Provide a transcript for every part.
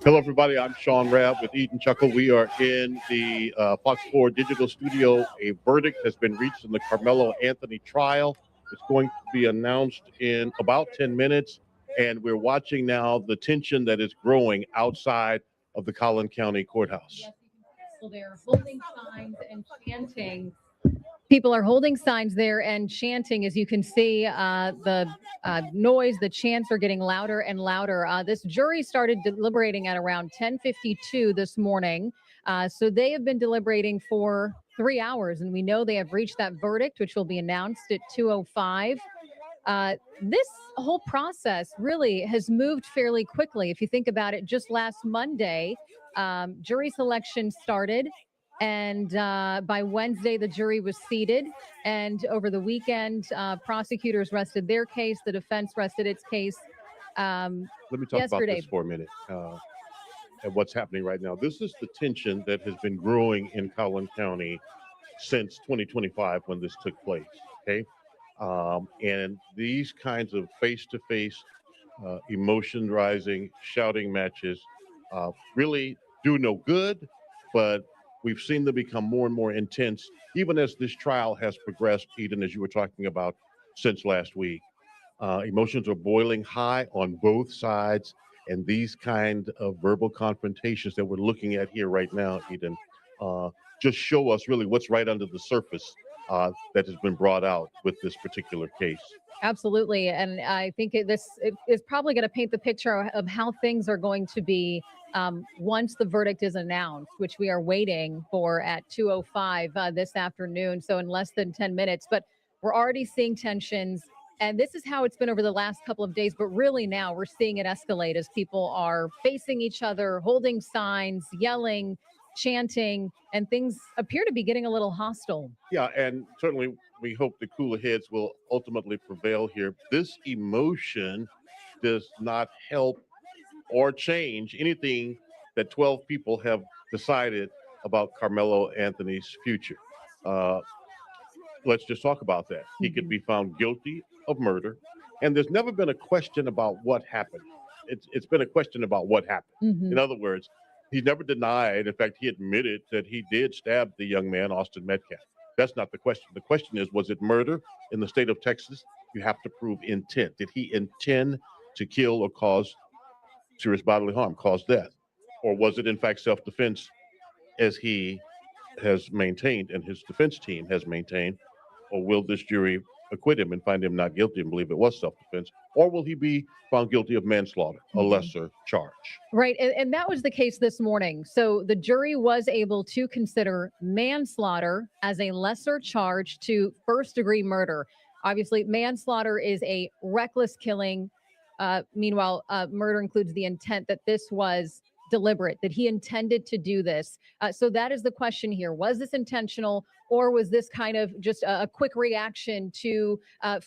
Hello, everybody. I'm Sean Rabb with Eat and Chuckle. We are in the Fox 4 Digital Studio. A verdict has been reached in the Carmelo Anthony trial. It's going to be announced in about 10 minutes. And we're watching now the tension that is growing outside of the Collin County Courthouse. So they're holding signs and chanting. People are holding signs there and chanting. As you can see, the noise, the chants are getting louder and louder. This jury started deliberating at around 10:52 this morning. So they have been deliberating for 3 hours, and we know they have reached that verdict, which will be announced at 2:05. This whole process really has moved fairly quickly. If you think about it, just last Monday, jury selection started. And by Wednesday, the jury was seated. And over the weekend, prosecutors rested their case. The defense rested its case Let me talk about yesterday. this for a minute and what's happening right now. This is the tension that has been growing in Collin County since 2025 when this took place. Okay. And these kinds of face to face, emotion rising, shouting matches really do no good, but we've seen them become more and more intense, even as this trial has progressed, Eden, as you were talking about, since last week. Emotions are boiling high on both sides, and these kind of verbal confrontations that we're looking at here right now, Eden, just show us really what's right under the surface that has been brought out with this particular case. Absolutely. And I think this is probably going to paint the picture of how things are going to be once the verdict is announced, which we are waiting for at 2:05 this afternoon. So in less than 10 minutes. But we're already seeing tensions. And this is how it's been over the last couple of days. But really now we're seeing it escalate as people are facing each other, holding signs, yelling, chanting, and things appear to be getting a little hostile. Yeah, and certainly we hope the cooler heads will ultimately prevail here. This emotion does not help or change anything that 12 people have decided about Carmelo Anthony's future. Uh, let's just talk about that. He could be found guilty of murder, and there's never been a question about what happened. It's been a question about what happened. Mhm. In other words, he's never denied. In fact, he admitted that he did stab the young man, Austin Metcalf. That's not the question. The question is, was it murder in the state of Texas? You have to prove intent. Did he intend to kill or cause serious bodily harm, cause death? Or was it, in fact, self defense, as he has maintained and his defense team has maintained? Or will this jury acquit him and find him not guilty and believe it was self defense? Or will he be found guilty of manslaughter, a lesser charge? Right. And that was the case this morning. So the jury was able to consider manslaughter as a lesser charge to first degree murder. Obviously, manslaughter is a reckless killing. Meanwhile, murder includes the intent that this was deliberate, that he intended to do this. So that is the question here. Was this intentional, or was this kind of just a quick reaction to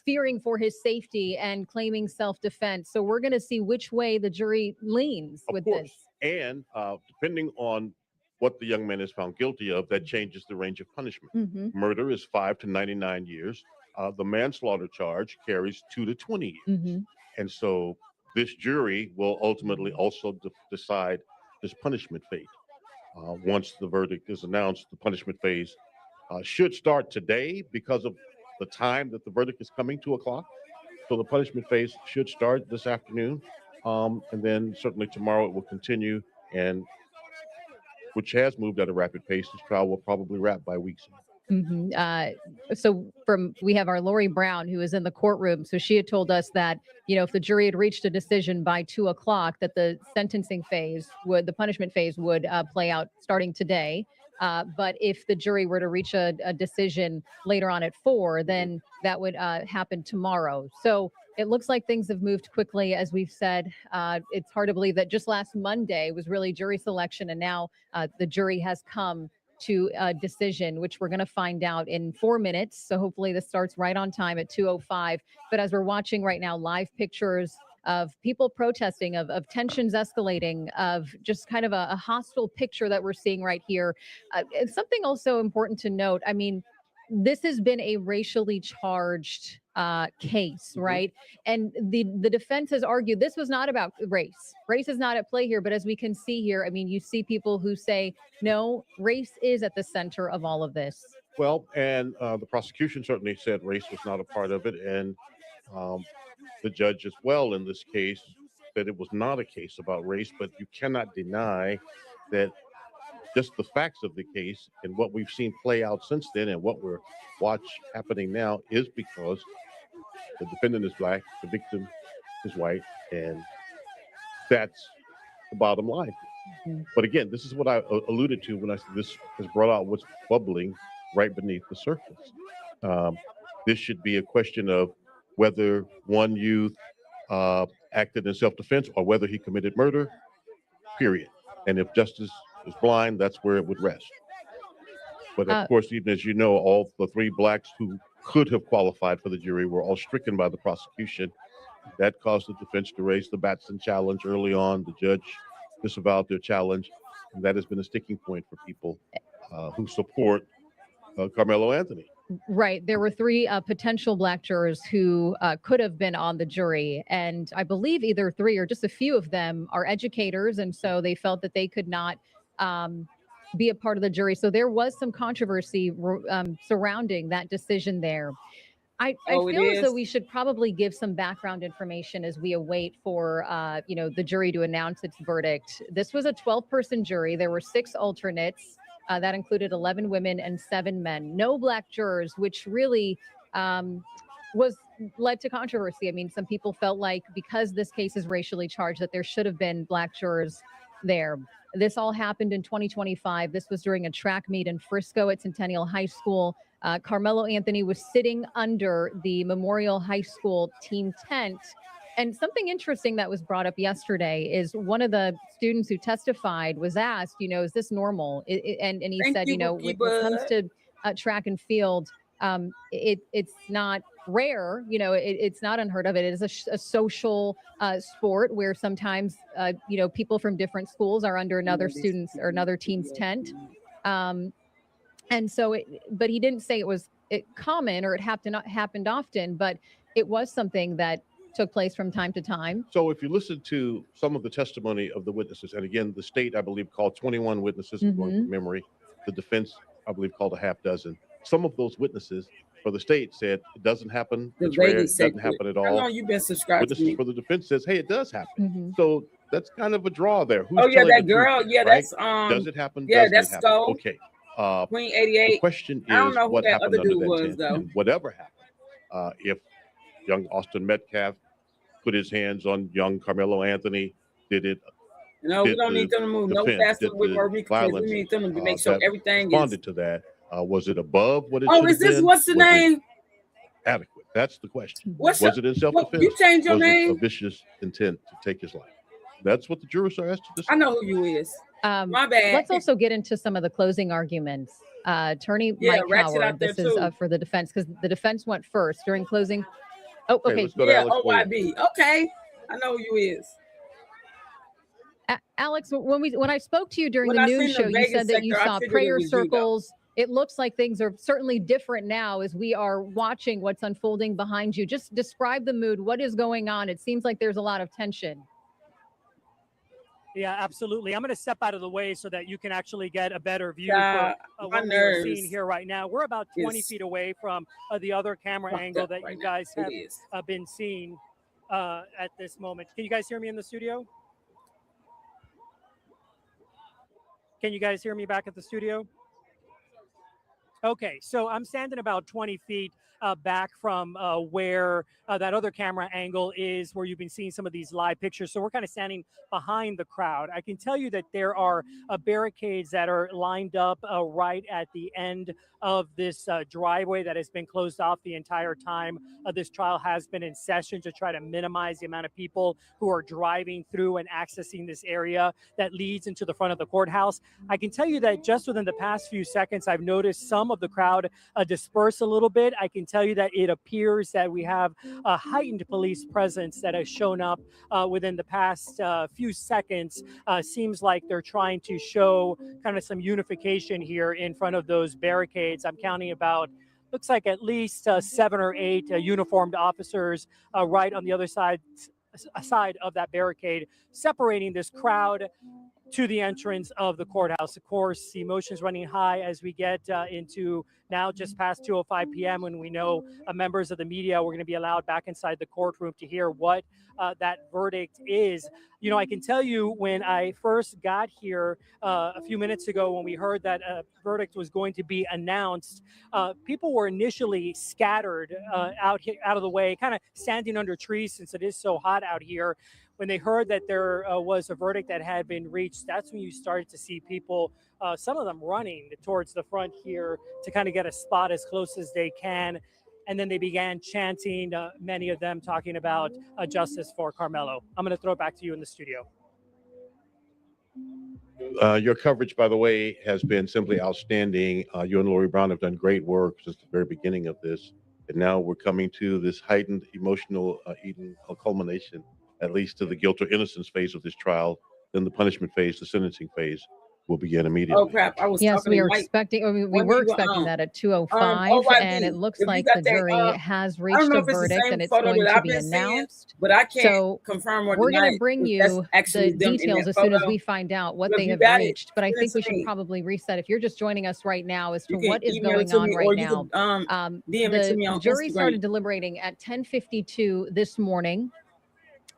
fearing for his safety and claiming self defense? So we're going to see which way the jury leans Of with course. this. And depending on what the young man is found guilty of, that changes the range of punishment. Hmm. Murder is 5 to 99 years. The manslaughter charge carries 2 to 20 years. Hmm. And so this jury will ultimately also decide his punishment fate. Once the verdict is announced, the punishment phase should start today because of the time that the verdict is coming, 2 o'clock. So the punishment phase should start this afternoon. And then certainly tomorrow it will continue, and which has moved at a rapid pace. This trial will probably wrap by week's end. Hmm. So we have our Lori Brown, who is in the courtroom. So she had told us that, if the jury had reached a decision by 2 o'clock, that the the punishment phase would play out starting today. But if the jury were to reach a decision later on at 4, then that would happen tomorrow. So it looks like things have moved quickly, as we've said. It's hard to believe that just last Monday was really jury selection, and now the jury has come to a decision, which we're going to find out in 4 minutes. So hopefully this starts right on time at 2:05. But as we're watching right now, live pictures of people protesting, of tensions escalating, of just kind of a hostile picture that we're seeing right here. It's something also important to note. I mean, this has been a racially charged case, Mhm. right? And the defense has argued this was not about race. Race is not at play here, but as we can see here, I mean, you see people who say no, race is at the center of all of this. Well, and the prosecution certainly said race was not a part of it, and um, the judge as well in this case said it was not a case about race. But you cannot deny that just the facts of the case and what we've seen play out since then, and what we're watch happening now, is because the defendant is black, the victim is white, and that's the bottom line. Mhm. But again, this is what I alluded to when I said this has brought out what's bubbling right beneath the surface. Um, this should be a question of whether one youth acted in self-defense or whether he committed murder. Period. And if justice is blind, that's where it would rest. But Uh, of course, even as you know, all the three blacks who could have qualified for the jury were all stricken by the prosecution. That caused the defense to raise the Batson challenge early on. The judge disavowed their challenge, and that has been a sticking point for people who support Carmelo Anthony. Right. There were three potential black jurors who could have been on the jury. And I believe either three or just a few of them are educators. And so they felt that they could not be a part of the jury. So there was some controversy surrounding that decision there. I Oh, it feel as though is. we should probably give some background information as we await for, the jury to announce its verdict. This was a 12-person jury. There were 6 alternates. That included 11 women and 7 men. No black jurors, which really was led to controversy. I mean, some people felt like because this case is racially charged, that there should have been black jurors there. This all happened in 2025. This was during a track meet in Frisco at Centennial High School. Carmelo Anthony was sitting under the Memorial High School team tent. And something interesting that was brought up yesterday is one of the students who testified was asked, is this normal? And he Thank said, you, when Bookie it comes Bud. to track and field, it's not rare, it's not unheard of. It is a social sport where sometimes, people from different schools are under another student's or another team's tent. And so, but he didn't say it was common or it happened often, but it was something that took place from time to time. So if you listen to some of the testimony of the witnesses, and again, the state, I believe, called 21 witnesses, I'm going from memory. The defense, I believe, called a half dozen. Some of those witnesses for the state said it doesn't happen. The It's rare. lady It said doesn't happen at How all. long you been subscribed to Witnesses me? for the defense says, hey, it does happen. Mhm. So that's kind of a draw there. Who's Oh yeah, telling that the truth, girl. Yeah, right? that's Does it happen? yeah, Doesn't that's it happen? Skull. Okay. Queen The 88. question I don't is know who what that happened other under dude that was tent, though. and whatever happened. If young Austin Metcalf put his hands on young Carmelo Anthony, did it? No, we Did don't the need them to move no defense, faster did with the Puerto Rico kids. We violence need them to make sure that everything is. responded to that, was it above what it Oh, should is have this been? what's the Was it name? adequate? That's the question. What's Was it in what, self-defense? you changed your Was it a name? vicious intent to take his life? That's what the jurors are asked to decide. I know who you is. My bad. Let's also get into some of the closing arguments. Attorney Yeah, Mike Ratchet out Howard, there this is too. for the defense because the defense went first during closing. Oh, okay. Let's go to Yeah, Alex Williams. OYB. Okay, I know who you is. Alex, when I spoke to you during When the I noon seen the show, you Vegas said that you sector, I saw figured it prayer was you, though. circles. It looks like things are certainly different now as we are watching what's unfolding behind you. Just describe the mood. What is going on? It seems like there's a lot of tension. Yeah, absolutely. I'm going to step out of the way so that you can actually get a better view Yeah, for my what we're seeing nerves here right now. We're about 20 is feet away from the other camera fucked angle up that right you now. guys It have is. been seeing at this moment. Can you guys hear me in the studio? Can you guys hear me back at the studio? Okay, so I'm standing about 20 feet back from where that other camera angle is, where you've been seeing some of these live pictures. So we're kind of standing behind the crowd. I can tell you that there are barricades that are lined up right at the end of this driveway that has been closed off the entire time this trial has been in session to try to minimize the amount of people who are driving through and accessing this area that leads into the front of the courthouse. I can tell you that just within the past few seconds, I've noticed some of the crowd disperse a little bit. I can tell you that it appears that we have a heightened police presence that has shown up within the past few seconds. Seems like they're trying to show kind of some unification here in front of those barricades. I'm counting about looks like at least 7 or 8 uniformed officers right on the other side of that barricade, separating this crowd to the entrance of the courthouse. Of course, the emotions running high as we get into now just past 2:05 p.m. when we know members of the media were going to be allowed back inside the courtroom to hear what that verdict is. You know, I can tell you when I first got here a few minutes ago, when we heard that a verdict was going to be announced, people were initially scattered out of the way, kind of standing under trees since it is so hot out here. When they heard that there was a verdict that had been reached, that's when you started to see people, some of them running towards the front here to kind of get a spot as close as they can. And then they began chanting, many of them talking about justice for Carmelo. I'm going to throw it back to you in the studio. Your coverage, by the way, has been simply outstanding. You and Lori Brown have done great work since the very beginning of this. And now we're coming to this heightened emotional culmination, at least to the guilt or innocence phase of this trial. Then the punishment phase, the sentencing phase, will begin immediately. Oh crap! I was Yes, talking we to are Mike. expecting, or we were expecting that at 2:05, and it looks If you like got the that, jury I has don't reached know a if it's the verdict, same and it's photo going that to I've be been seeing, announced. but I can't So confirm or we're deny going to bring if that's you actually the them in details that as soon as photo. we find out what Look, they you have got it. reached. But I Send it think we to should me. probably reset. If you're just joining us right now as to You can what is email it going to on me, right or now, you can DM it to me the on jury started Instagram. deliberating at 10:52 this morning.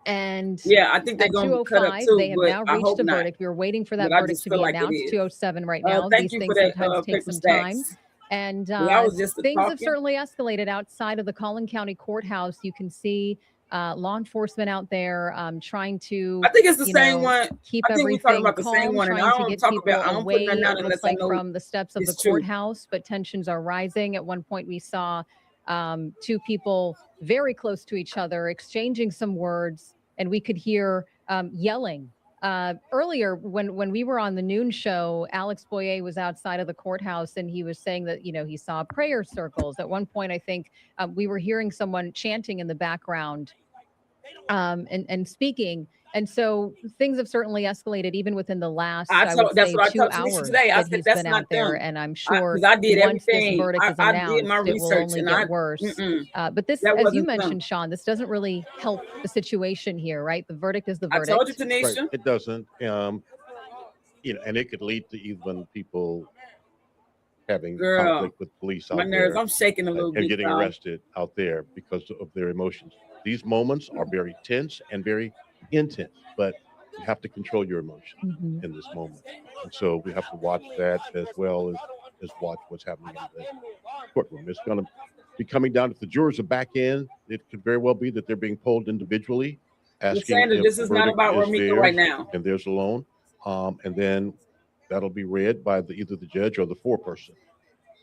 And Yeah, I think they're at gonna cut up 2:05, too, they have but now I reached hope a not. verdict. We were waiting for that But I verdict just to feel be like it announced. is. 2:07 right now. Thank These you for things that sometimes take paper some time. stacks. And That was just things have talking. certainly escalated outside of the Collin County Courthouse. You can see law enforcement out there trying to, I think it's the you same know, one. keep I think we're talking everything about the same calm, one, and I trying to don't get talk people about. I don't put away, nothing out it unless looks I like, know from the steps of the it's true. courthouse, but tensions are rising. At one point, we saw 2 people very close to each other exchanging some words, and we could hear yelling. Earlier, when we were on the noon show, Alex Boyer was outside of the courthouse, and he was saying that, you know, he saw prayer circles. At one point, I think we were hearing someone chanting in the background and speaking. And so things have certainly escalated even within the last, I would That's say, what I 2 told Tanisha hours today. I that said he's that's been not out there. them. And I'm sure Because I did once this everything. verdict is I announced, did my it will research, only and get worse. But this, that as you wasn't them. mentioned, Sean, this doesn't really help the situation here, right? The verdict is the I verdict. told you, Tanisha. Right. It doesn't. You know, and it could lead to even people having Girl, conflict with police my out nerves. there I'm shaking a little and bit. getting y'all. arrested out there because of their emotions. These moments are very tense and very intense, but you have to control your emotions in this moment. And so we have to watch that as well as watch what's happening in the courtroom. It's going to be coming down. If the jurors are back in, it could very well be that they're being polled individually, asking Sandra, if this the is not verdict about is Ramika theirs right now. and theirs alone. And then that'll be read by either the judge or the foreperson,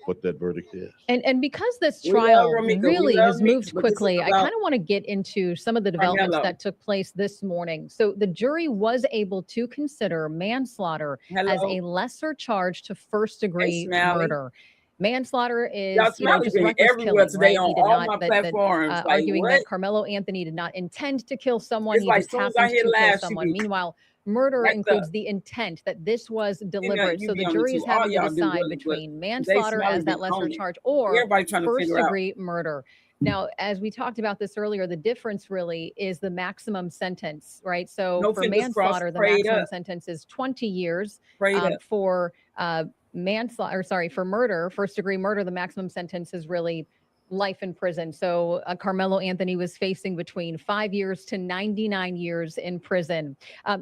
what that verdict is. And because this We love trial Ramika. We really love has Mika, moved but this is quickly, I about kind of want to get into some of the developments Carmelo. that took place this morning. So the jury was able to consider manslaughter as a lesser charge to first-degree Smiley. murder. Manslaughter is, Y'all, you know, Smiley's just been reckless everywhere killing, today right? on He did all not, my that platforms. Like, arguing what? that Carmelo Anthony did not intend to kill someone. It's He like just soon as I happened hear to kill laugh, she someone. be Meanwhile, murder backed includes up. the intent that this was You deliberate. you So be the on it jury too. is All having to y'all do decide really, but between today manslaughter Smiley as that been lesser on it. charge or Everybody trying to figure out. first-degree murder. Now, as we talked about this earlier, the difference really is the maximum sentence, right? So No for fingers crossed, manslaughter, the prayed maximum up. sentence is 20 years. Prayed up. For manslaughter, for murder, first-degree murder, the maximum sentence is really life in prison. So Carmelo Anthony was facing between 5 years to 99 years in prison.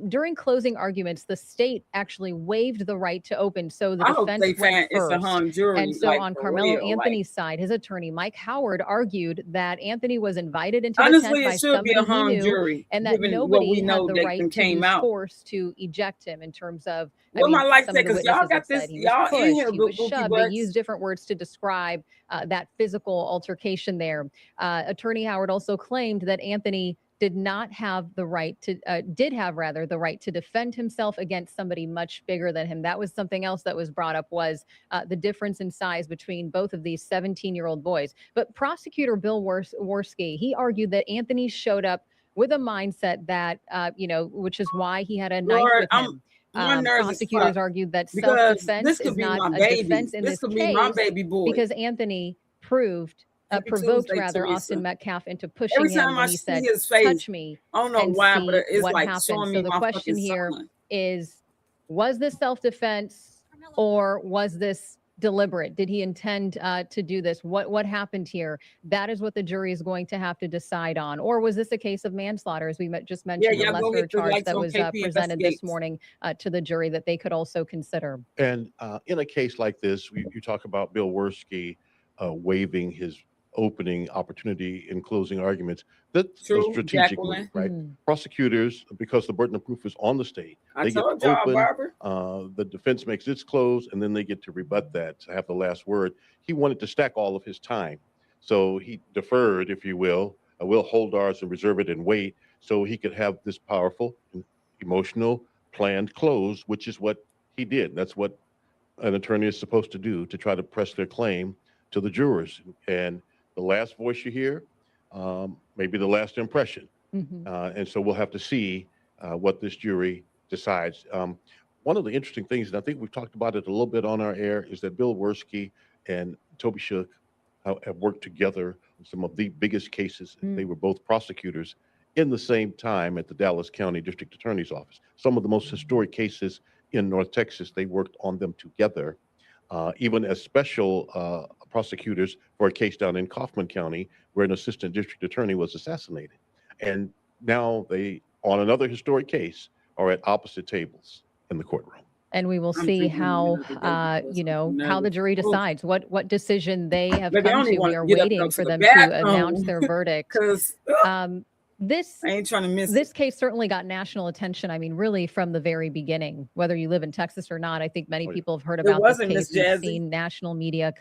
During closing arguments, the state actually waived the right to open. So the I hope defense they went find it's a first. hung jury. And so like, on for Carmelo real, Anthony's side, his attorney, Mike Howard, argued that Anthony was invited into the honestly, tent by it should be somebody a he hung knew, jury, and that given what we nobody know had the that right to came use out. force to eject him in terms of, I What mean, my life some say, of the because y'all witnesses got have this, said he was y'all in pushed, here, he was bookie shoved. They butts. used different words to describe that physical altercation there. Attorney Howard also claimed that Anthony did not have the right to, did have rather the right to defend himself against somebody much bigger than him. That was something else that was brought up, was the difference in size between both of these 17-year-old boys. But prosecutor Bill Worski, he argued that Anthony showed up with a mindset that, you know, which is why he had a knife Lord, with him. my nerves is Prosecutors fucked argued that because self-defense this could is be not my a baby. defense in This this could be my case baby boy. because Anthony proved Happy provoked Tuesday, rather Teresa. Austin Metcalf into pushing Every him time I when he see said, his face, touch me I don't know and why, but see it's what like happened. showing So me the my question fucking here son. is, was this self-defense or was this deliberate? Did he intend to do this? What happened here? That is what the jury is going to have to decide on. Or was this a case of manslaughter, as we just Yeah, mentioned, a y'all go lesser hit the charge likes that on was KP presented this Investigates. morning to the jury that they could also consider? And in a case like this, you talk about Bill Worski waiving his opening opportunity in closing arguments. That's a True, strategic move, Jacqueline. right? Mhm. Prosecutors, because the burden of proof is on the state, I they get told to y'all, open. Barbara. The defense makes its close, and then they get to rebut that to have the last word. He wanted to stack all of his time, so he deferred, if you will. Will hold ours and reserve it and wait, so he could have this powerful, emotional, planned close, which is what he did. That's what an attorney is supposed to do to try to press their claim to the jurors. And the last voice you hear, maybe the last impression. Mhm. And so we'll have to see what this jury decides. One of the interesting things, and I think we've talked about it a little bit on our air, is that Bill Worski and Toby Shook have worked together on some of the biggest cases. Mm. They were both prosecutors in the same time at the Dallas County District Attorney's Office. Some of the most historic cases in North Texas, they worked on them together, even as special prosecutors for a case down in Kaufman County where an assistant district attorney was assassinated. And now they, on another historic case, are at opposite tables in the courtroom. And we will I'm see drinking how, another day because I'm how the nervous. jury Ooh. decides, what decision they have But they come don't to. even We want are to get up and waiting go for to the them to bathroom announce their verdict. because This I ain't trying to miss this it. case certainly got national attention. I mean, really from the very beginning, whether you live in Texas or not. I think many Oh, yeah. people have heard It about this wasn't Miss case. We've Jazzy. seen national media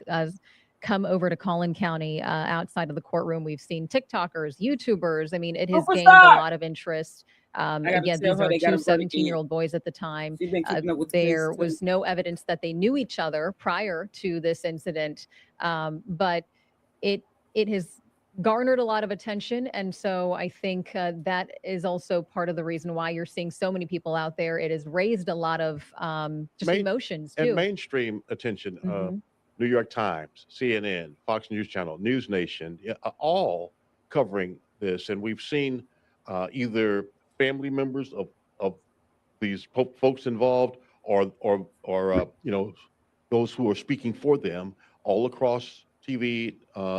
come over to Collin County outside of the courtroom. We've seen TikTokers, YouTubers. I mean, it has gained a Superstar. lot of interest. I gotta Again, tell these her are they got two a verdict 17-year-old boys at the time. She's been keeping up with the case There too. was no evidence that they knew each other prior to this incident, but it has garnered a lot of attention, and so I think that is also part of the reason why you're seeing so many people out there. It has raised a lot of just Main- emotions And too. mainstream attention, Mhm. New York Times, CNN, Fox News Channel, News Nation, yeah, all covering this. And we've seen either family members of these folks involved or those who are speaking for them all across TV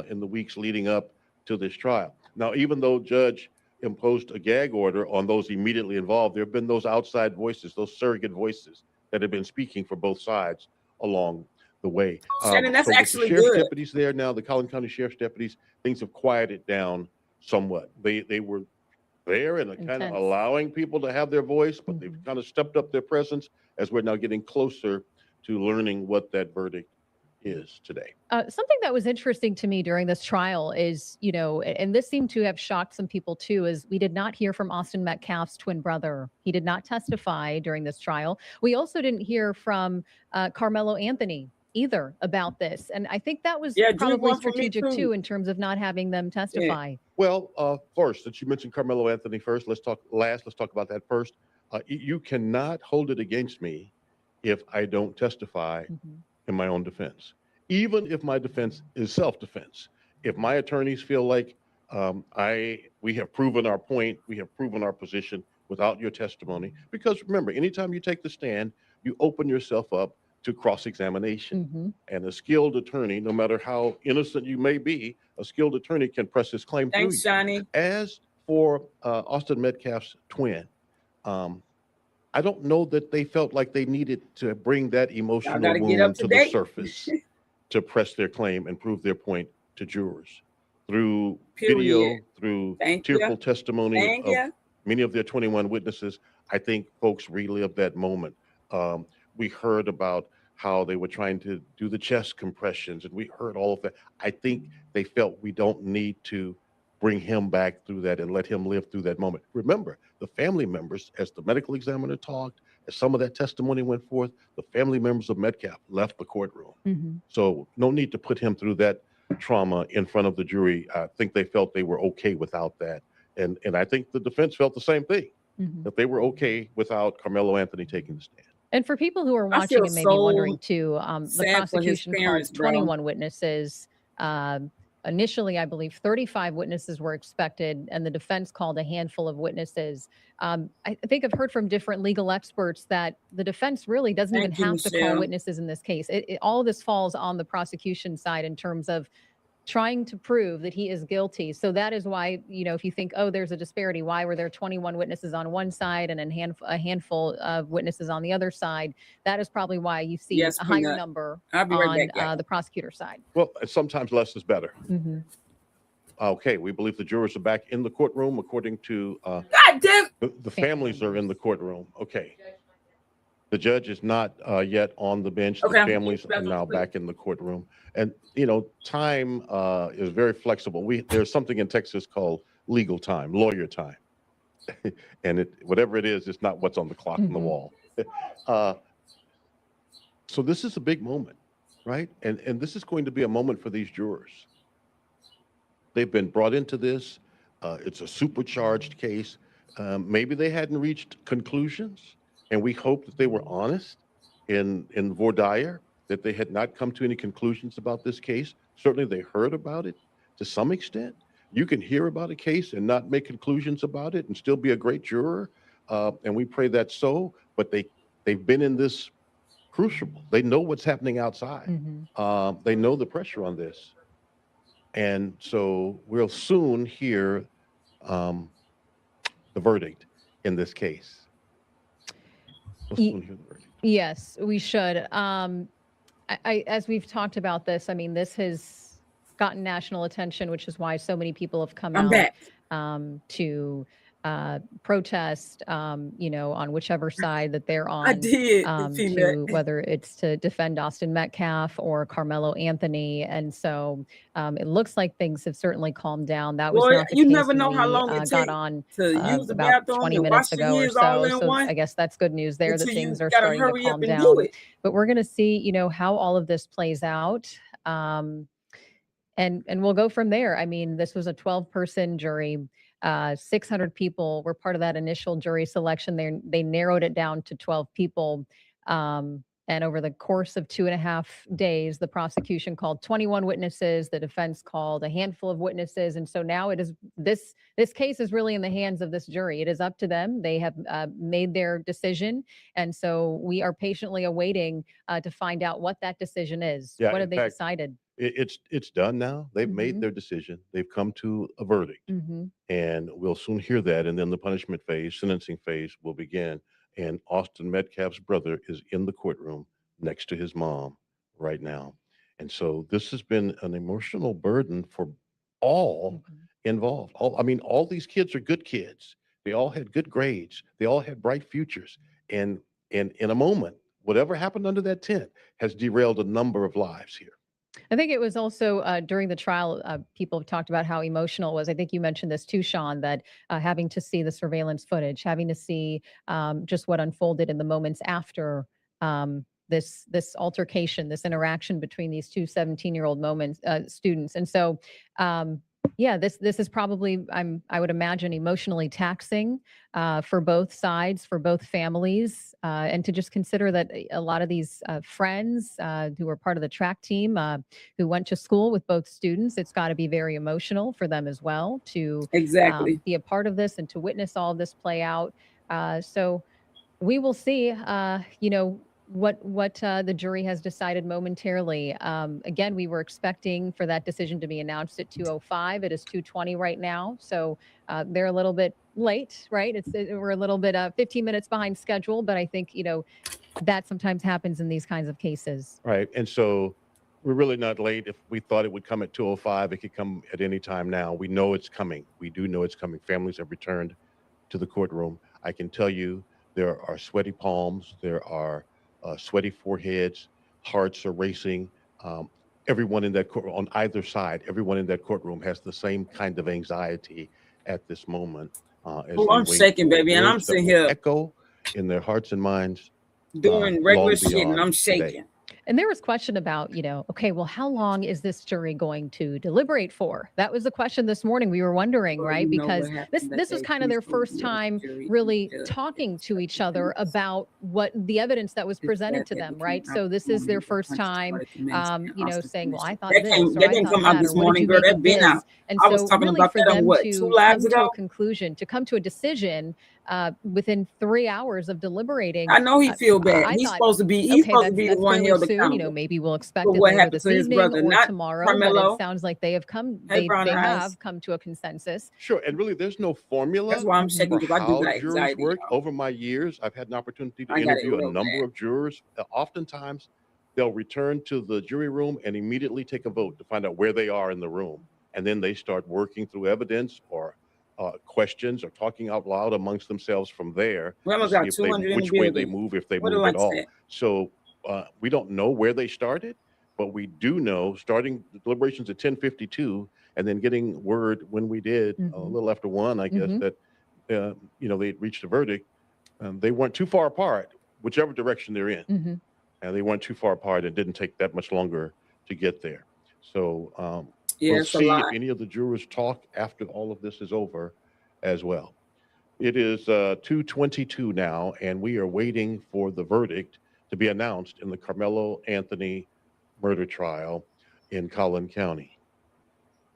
in the weeks leading up to this trial. Now, even though Judge imposed a gag order on those immediately involved, there have been those outside voices, those surrogate voices that have been speaking for both sides along the way. Shannon, that's so with actually the sheriff's good. deputies there now, the Collin County Sheriff's deputies, things have quieted down somewhat. They were there and kind of Intense. allowing people to have their voice, but they've Mhm. kind of stepped up their presence as we're now getting closer to learning what that verdict is today. Something that was interesting to me during this trial is, and this seemed to have shocked some people too, is we did not hear from Austin Metcalf's twin brother. He did not testify during this trial. We also didn't hear from Carmelo Anthony either about this. And I think that was Yeah, Drew probably one for me strategic too. too, in terms of not having them testify. Well, first, since you mentioned Carmelo Anthony first, let's talk about that first. You cannot hold it against me if I don't testify Mhm. in my own defense, even if my defense is self-defense. If my attorneys feel like we have proven our point, we have proven our position without your testimony, because remember, anytime you take the stand, you open yourself up to cross-examination. Mhm. And a skilled attorney, no matter how innocent you may be, a skilled attorney can press his claim Thanks, through you. Johnny. As for Austin Metcalf's twin, I don't know that they felt like they needed to bring that emotional gotta get up wound to to the date. surface to press their claim and prove their point to jurors. Through Period. video, through Thank you. tearful testimony Thank of you. many of their 21 witnesses, I think folks relived that moment. We heard about how they were trying to do the chest compressions, and we heard all of that. I think they felt we don't need to bring him back through that and let him live through that moment. Remember, the family members, as the medical examiner talked, as some of that testimony went forth, the family members of Metcalf left the courtroom. Mhm. So no need to put him through that trauma in front of the jury. I think they felt they were okay without that. And I think the defense felt the same thing, Mhm. that they were okay without Carmelo Anthony taking the stand. And for people who are I watching feel and maybe so wondering too, the sad for his prosecution parents, called bro. 21 witnesses. Initially, I believe 35 witnesses were expected, and the defense called a handful of witnesses. I think I've heard from different legal experts that the defense really doesn't even Thank you, have to call Michelle. witnesses in this case. All of this falls on the prosecution side in terms of trying to prove that he is guilty. So that is why, if you think, oh, there's a disparity, why were there 21 witnesses on one side and a handful of witnesses on the other side? That is probably why you see Yes, a higher Peanut. number I'll be right on back. Yeah. the prosecutor side. Well, sometimes less is better. Mhm. Okay, we believe the jurors are back in the courtroom according to God damn. the families are in the courtroom. Okay. The judge is not yet on the bench. The Okay. families are now back in the courtroom. And, time is very flexible. There's something in Texas called legal time, lawyer time. And whatever it is, it's not what's on the clock on the Mhm. wall. So this is a big moment, right? And this is going to be a moment for these jurors. They've been brought into this. It's a supercharged case. Maybe they hadn't reached conclusions, and we hope that they were honest in voir dire, that they had not come to any conclusions about this case. Certainly they heard about it to some extent. You can hear about a case and not make conclusions about it and still be a great juror. And we pray that's so, but they've been in this crucible. They know what's happening outside. Mhm. They know the pressure on this. And so we'll soon hear the verdict in this case. We'll soon hear the verdict. Yes, we should. As we've talked about this, I mean, this has gotten national attention, which is why so many people have come I'm out back. to protest, on whichever side that they're on. I did. To whether it's to defend Austin Metcalf or Carmelo Anthony. And so it looks like things have certainly calmed down. That was Boy, not the you case never when know how we long it got takes on to use the about bathroom 20 and minutes wash your ago or hands all so. in So one. I guess that's good news there that Until you things are gotta starting to hurry up calm and do down. it. But we're going to see, how all of this plays out. And we'll go from there. I mean, this was a 12-person jury. 600 people were part of that initial jury selection. They narrowed it down to 12 people. And over the course of 2.5 days, the prosecution called 21 witnesses. The defense called a handful of witnesses. And so now it is this case is really in the hands of this jury. It is up to them. They have made their decision. And so we are patiently awaiting to find out what that decision is. Yeah, What in have they fact, decided? It's done now. They've made Mhm. their decision. They've come to a verdict. Mhm. And we'll soon hear that. And then the punishment phase, sentencing phase will begin. And Austin Metcalf's brother is in the courtroom next to his mom right now. And so this has been an emotional burden for all Mhm. involved. All these kids are good kids. They all had good grades. They all had bright futures. And in a moment, whatever happened under that tent has derailed a number of lives here. I think it was also during the trial, people have talked about how emotional it was. I think you mentioned this too, Sean, that having to see the surveillance footage, having to see just what unfolded in the moments after this altercation, this interaction between these two 17-year-old students. And so, yeah, this is probably, I would imagine, emotionally taxing for both sides, for both families, and to just consider that a lot of these friends who were part of the track team, who went to school with both students, it's got to be very emotional for them as well to Exactly. be a part of this and to witness all of this play out. So we will see, what the jury has decided momentarily. Again, we were expecting for that decision to be announced at 2:05. It is 2:20 right now, so they're a little bit late, right? We're a little bit 15 minutes behind schedule, but I think that sometimes happens in these kinds of cases. Right. And so we're really not late. If we thought it would come at 2:05, it could come at any time now. We know it's coming. We do know it's coming. Families have returned to the courtroom. I can tell you there are sweaty palms. There are sweaty foreheads. Hearts are racing. Everyone in that court, on either side, everyone in that courtroom has the same kind of anxiety at this moment. As Oh, they I'm wait shaking, for baby, and I'm words that sitting will here echo in their hearts and minds doing long regular shit, and beyond I'm today. shaking. And there was question about, okay, well, how long is this jury going to deliberate for? That was the question this morning. We were wondering, Well, right? you know what Because happened that this was day. kind of Please their don't first do it. time Jury really judge talking to each and other police. about what the evidence that was It's presented bad to that them, became right? out So this is morning their when first punches time, started commencing and Austin saying, well, I Commission. thought this, or That I didn't thought come out that, or this what did morning, you girl. make That of been out. this? And I was so talking really about for that on them what, 2 to lives come to ago? a conclusion, to come to a decision within 3 hours of deliberating, I know he feel bad. I He's thought, supposed to be okay, the that's one fairly held soon. accountable Maybe we'll expect for it what later happened this to his evening brother, or not tomorrow. But it Carmelo. sounds like they have come, Hey, Brown they Eyes. have come to a consensus. Sure. And really, there's no That's formula why I'm shaking for because I do how got juries anxiety, work. y'all. Over my years, I've had an opportunity to I got it interview a real number bad. of jurors. Oftentimes, they'll return to the jury room and immediately take a vote to find out where they are in the room. And then they start working through evidence or questions or talking out loud amongst themselves from there We to almost see got if they 200 in the which way they building. move, if they What the move at lights all. at? So we don't know where they started, but we do know starting the deliberations at 10:52 and then getting word when we did a Mhm. little after 1, I guess, Mhm. that they reached a verdict. They weren't too far apart, whichever direction they're in, Mhm. and they weren't too far apart. It didn't take that much longer to get there. So Yeah, we'll it's a see if lot. any of the jurors talk after all of this is over as well. It is 2:22 now, and we are waiting for the verdict to be announced in the Carmelo Anthony murder trial in Collin County.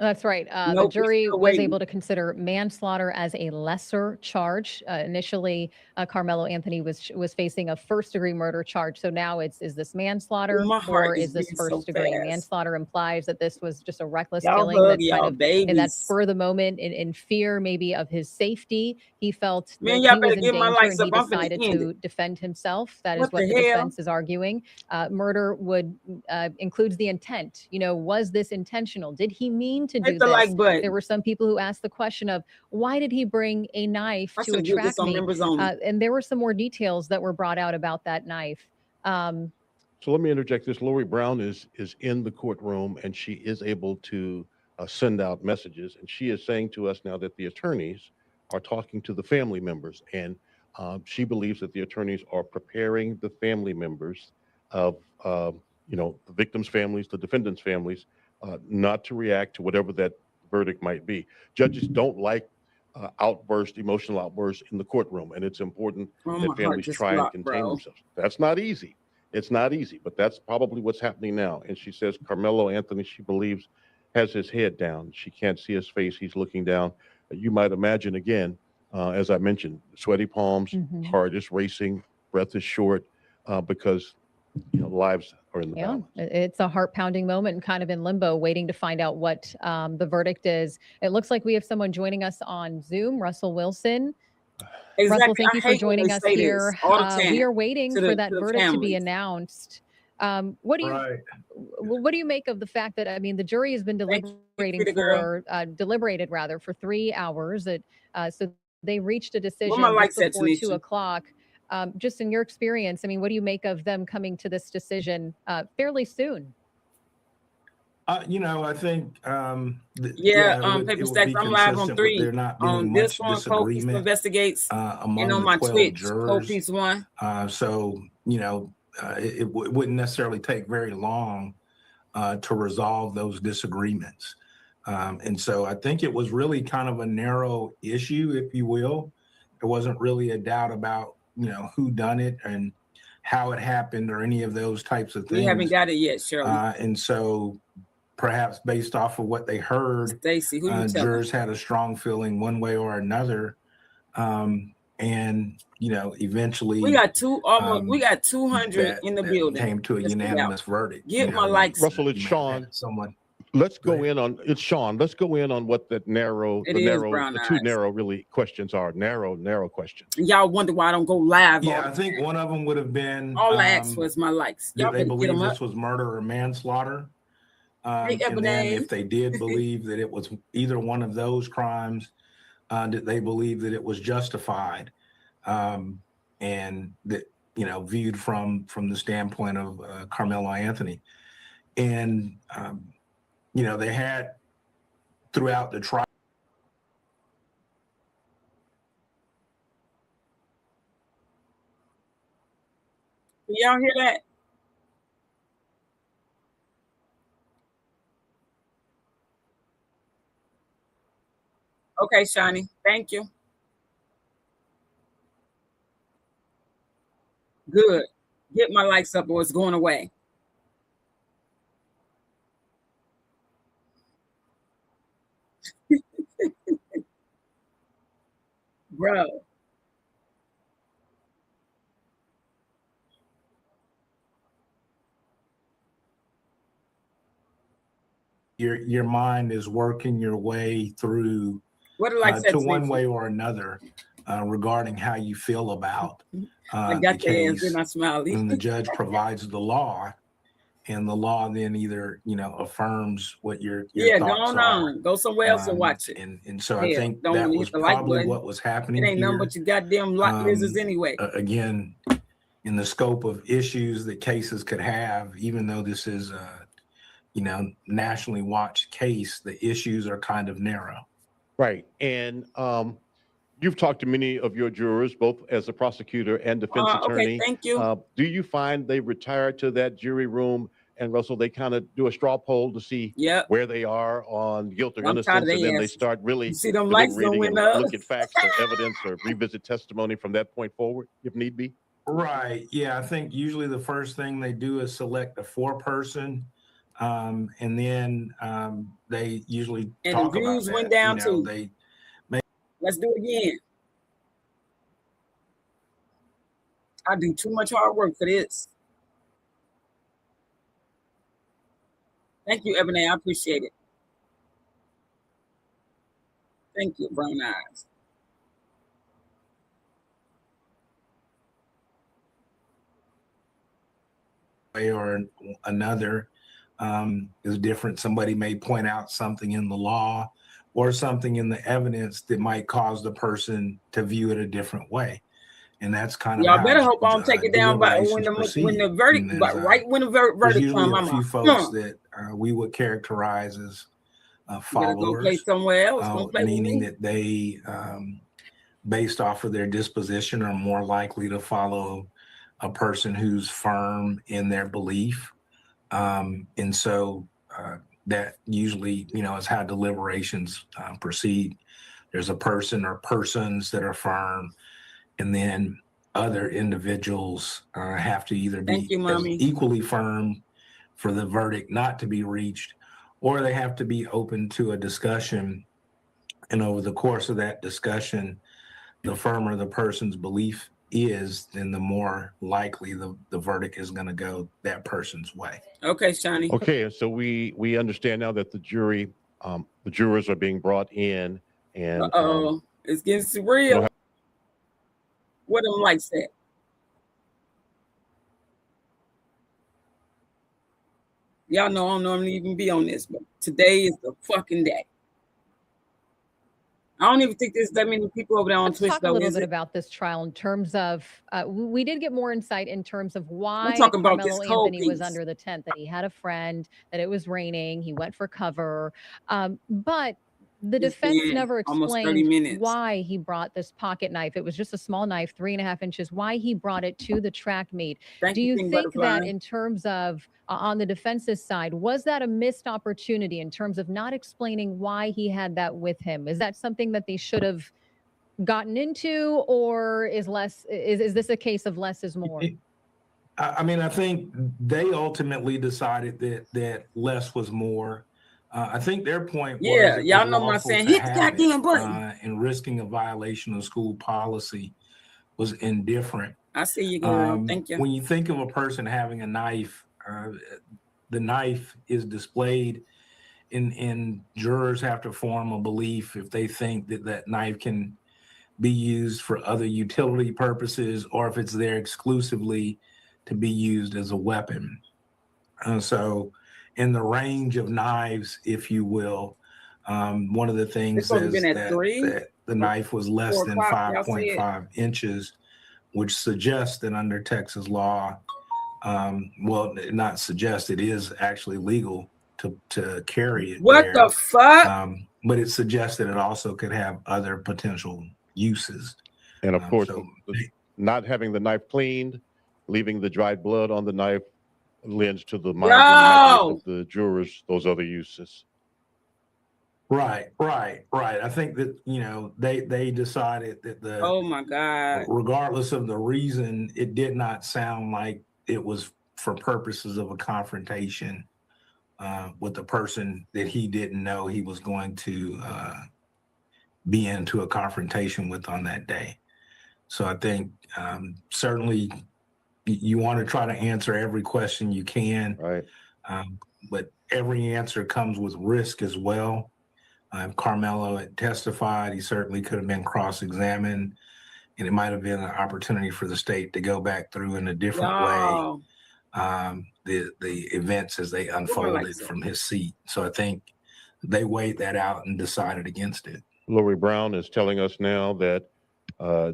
That's right. The Nope, we jury still was waiting. able to consider manslaughter as a lesser charge. Initially, Carmelo Anthony was facing a first-degree murder charge. So now is this manslaughter My heart or is is this beating so first-degree? fast. Manslaughter implies that this was just a reckless Y'all killing hug that kind y'all of in that babies. spur of the moment, in fear maybe of his safety. He felt Man, that y'all he was better in get my danger lights and he up. I'm finna decided end it. to defend himself. That is What what the the hell? defense is arguing. Murder would includes the intent. Was this intentional? Did he mean to do Hit the this? like button. There were some people who asked the question of why did he bring a knife I to should do this attract on me? members only. And there were some more details that were brought out about that knife. So let me interject this. Lori Brown is in the courtroom, and she is able to send out messages. And she is saying to us now that the attorneys are talking to the family members, and she believes that the attorneys are preparing the family members of the victims' families, the defendants' families, not to react to whatever that verdict might be. Judges don't like emotional outbursts in the courtroom, and it's important Oh, that my heart families just try and blocked, contain bro. themselves. That's not easy. It's not easy, but that's probably what's happening now. And she says Carmelo Anthony, she believes, has his head down. She can't see his face. He's looking down. You might imagine again, as I mentioned, sweaty palms, Mhm. heart is racing, breath is short, because lives are in the Yeah, balance. it's a heart pounding moment and kind of in limbo, waiting to find out what the verdict is. It looks like we have someone joining us on Zoom, Russell Wilson. Russell, Exactly. thank I you for hate when joining they us say this here. all the time We are waiting to for the that to the verdict to be families. announced. What do you Right. what do you make of the fact that the jury has been Thank you, deliberating pretty girl. deliberated rather for 3 hours. So they reached a Where my decision just lights at, before 2 Tanisha? o'clock. Just in your experience, what do you make of them coming to this decision fairly soon? I think Yeah, it Paper would Stacks, be I'm live on consistent with 3. there not On being this much one, Cold Piece disagreement Investigates, and among on the my 12 Twitch, Cold jurors. Piece 1. So it wouldn't necessarily take very long to resolve those disagreements. And so I think it was really kind of a narrow issue, if you will. There wasn't really a doubt about who done it and how it happened or any of those types of We haven't things. got it yet, Shirley. And so perhaps based off of what they heard, Stacy, who you telling? jurors had a strong feeling one way or another. And eventually We got we got 200 that in the building. came to a Let's get out. unanimous verdict. Get my likes. Russell, it's You may have Sean. had someone. Let's Go go ahead. in on it's Sean. Let's go in on what It is Brown the two Eyes. narrow really questions are. Narrow questions. And y'all wonder why I don't go live. Yeah, all I think one of them would have been All I asked for is my likes. did Y'all they better get believe them up. this was murder or manslaughter? Hey, And then Ebony. if they did believe that it was either one of those crimes, did they believe that it was justified? And that viewed from the standpoint of Carmelo Anthony. And they had throughout the trial. Y'all hear that? Okay, Shani. Thank you. Good. Get my likes up or it's going away. Bro. Your mind is working your way through What did I say to one way or another regarding how you feel about I the got the ass, case. then I smiled. And the judge provides the law, and the law then either affirms what your Yeah, go thoughts on, are. Go somewhere else and watch it. And so Yeah, I think don't that wanna hit was the like probably button. what was happening It ain't nothing here. but your goddamn lizards anyway. Again, in the scope of issues that cases could have, even though this is a nationally watched case, the issues are kind of narrow. Right. And you've talked to many of your jurors, both as a prosecutor and defense attorney. Okay, thank you. Do you find they retire to that jury room and, Russell, they kind of do a straw poll to see where they are on guilt or innocence, and then they start really see them lights deliberating and up. look at facts or evidence or revisit testimony from that point forward, if need be? Right. Yeah, I think usually the first thing they do is select a four-person, and then they usually And talk the about views that. went down too. Let's do it again. I do too much hard work for this. Thank you, Ebony. I appreciate it. Thank you, brown eyes. Way or another is different. Somebody may point out something in the law or something in the evidence that might cause the person to view it a different way. And that's kind of y'all better hope I don't take it down by when the verdict, but right when the verdict usually comes, a few folks that we would characterize as followers. Go play somewhere else. Don't play meaning with me. that they, based off of their disposition, are more likely to follow a person who's firm in their belief. And so that usually, is how deliberations proceed. There's a person or persons that are firm, and then other individuals have to either be equally firm for the verdict not to be reached, or they have to be open to a discussion. And over the course of that discussion, the firmer the person's belief is, then the more likely the verdict is going to go that person's way. Okay, Shani. Okay, so we understand now that the jury, the jurors are being brought in, and it's getting real. What them lights at? Y'all know I don't normally even be on this, but today is the fucking day. I don't even think there's that many people over there on Twitch. Talk a little bit about this trial in terms of we did get more insight in terms of why Carmelo Anthony was under the tent, that he had a friend, that it was raining, he went for cover, but the defense never explained why he brought this pocket knife. It was just a small knife, 3.5 inches, why he brought it to the track meet. Do you think that in terms of on the defense's side, was that a missed opportunity in terms of not explaining why he had that with him? Is that something that they should have gotten into, or is this a case of less is more? I mean, I think they ultimately decided that less was more. I think their point was, y'all know my saying, hit the goddamn button. And risking a violation of school policy was indifferent. I see you, girl. Thank you. When you think of a person having a knife, the knife is displayed, and jurors have to form a belief if they think that knife can be used for other utility purposes, or if it's there exclusively to be used as a weapon. So in the range of knives, if you will, one of the things is that the knife was less than 5.5 inches, which suggests that under Texas law, well, not suggest, it is actually legal to carry it. What the fuck? But it suggests that it also could have other potential uses. And of course, not having the knife cleaned, leaving the dried blood on the knife, lends to the mind of the jurors those other uses. Right. I think that, they decided that Oh my God. regardless of the reason, it did not sound like it was for purposes of a confrontation with the person that he didn't know he was going to be into a confrontation with on that day. So I think certainly you want to try to answer every question you can, Right. but every answer comes with risk as well. Carmelo had testified. He certainly could have been cross-examined, and it might have been an opportunity for the state to go back through in a different way Y'all. the events as they unfolded so. from his seat. So I think they weighed that out and decided against it. Lori Brown is telling us now that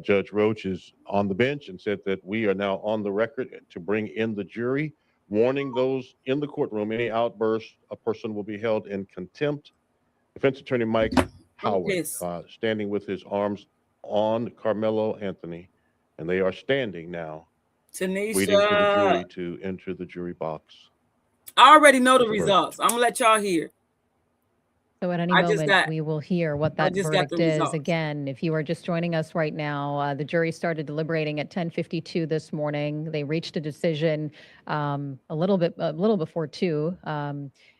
Judge Roach is on the bench and said that we are now on the record to bring in the jury, warning those in the courtroom any outburst, a person will be held in contempt. Defense attorney Mike Howard Yes. standing with his arms on Carmelo Anthony, and they are standing now, waiting for the jury Tanisha. to enter the jury box. I already know the That's right. results. I'm gonna let y'all hear. So at any I just moment, got- we will hear what I that just got verdict the is. results. Again, if you are just joining us right now, the jury started deliberating at 10:52 this morning. They reached a decision a little before 2.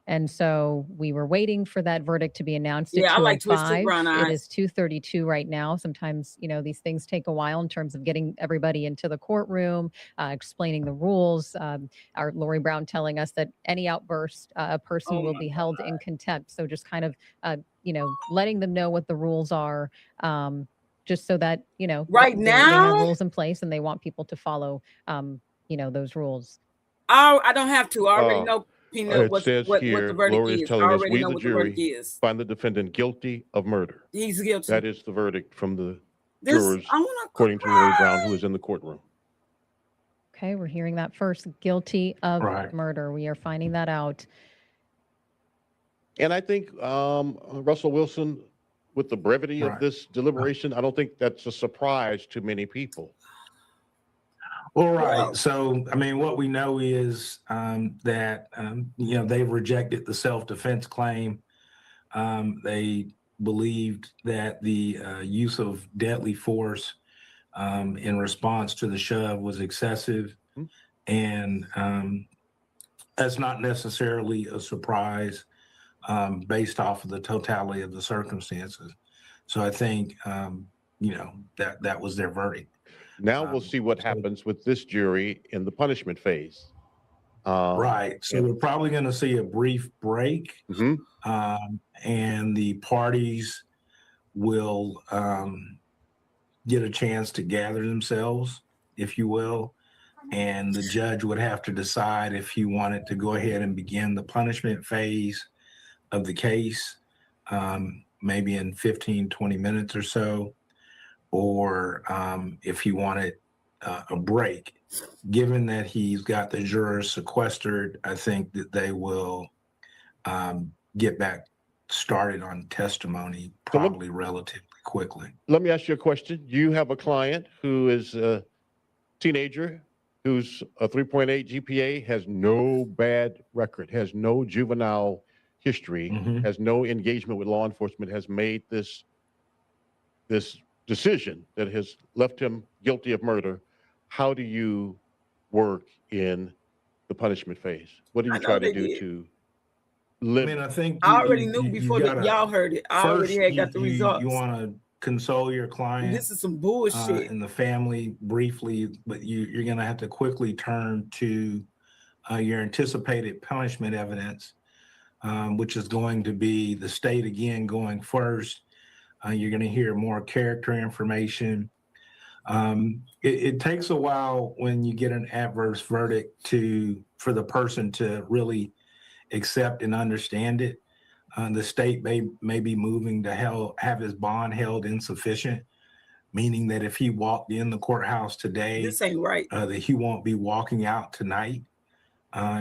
And so we were waiting for that verdict to be announced Yeah, I at like Twisted 2:05. Brown It Eyes. is 2:32 right now. Sometimes, these things take a while in terms of getting everybody into the courtroom, explaining the rules. Our Lori Brown telling us that any outburst, a person Oh will my be held in contempt. So just kind of, letting them know what the rules are, just so that, Right they have now? rules in place and they want people to follow, those rules. I don't have to. I already Uh, know, Peanut, It what says the here, verdict Lori is is. I telling us, already we, know the what the verdict jury, is. find the defendant guilty of murder. He's guilty. That is the verdict from the This, jurors, I wanna according to Lori Brown, cry. who is in the courtroom. Okay, we're hearing that first. Guilty of Right. murder. We are finding that out. And I think Russell Wilson, with the brevity of Right. this deliberation, I don't think that's a surprise to many people. Well, right. Wow. So, I mean, what we know is that, they've rejected the self-defense claim. They believed that the use of deadly force in response to the shove was excessive. Mhm. And that's not necessarily a surprise based off of the totality of the circumstances. So I think, that was their verdict. Now we'll see what so- happens with this jury in the punishment phase. Right. So we're probably going to see a brief break, Mhm. and the parties will get a chance to gather themselves, if you will. And the judge would have to decide if he wanted to go ahead and begin the punishment phase of the case, maybe in 15, 20 minutes or so, or if he wanted a break. Given that he's got the jurors sequestered, I think that they will get back started on testimony probably relatively quickly. Let me ask you a question. You have a client who is a teenager who's a 3.8 GPA, has no bad record, has no juvenile history, Mhm. has no engagement with law enforcement, has made this decision that has left him guilty of murder. How do you work in the punishment phase? What do I you know try to they do did. to I limit? mean, I think I already knew before gotta, y'all heard it. I already first, had got the results. You want to console your client This is some bullshit. and the family briefly, but you're going to have to quickly turn to your anticipated punishment evidence, which is going to be the state again going first. You're going to hear more character information. It takes a while when you get an adverse verdict for the person to really accept and understand it. The state may be moving to have his bond held insufficient, meaning that if he walked in the courthouse today, This ain't right. that he won't be walking out tonight.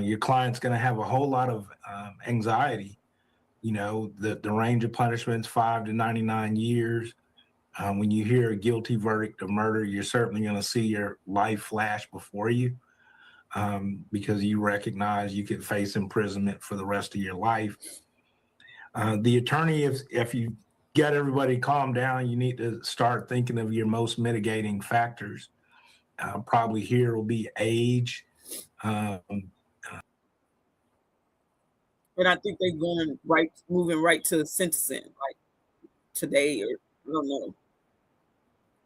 Your client's going to have a whole lot of anxiety. The range of punishments, 5 to 99 years. When you hear a guilty verdict of murder, you're certainly going to see your life flash before you because you recognize you could face imprisonment for the rest of your life. The attorney, if you get everybody calm down, you need to start thinking of your most mitigating factors. Probably here will be age. But I think they're moving right to sentencing, like today, or I don't know.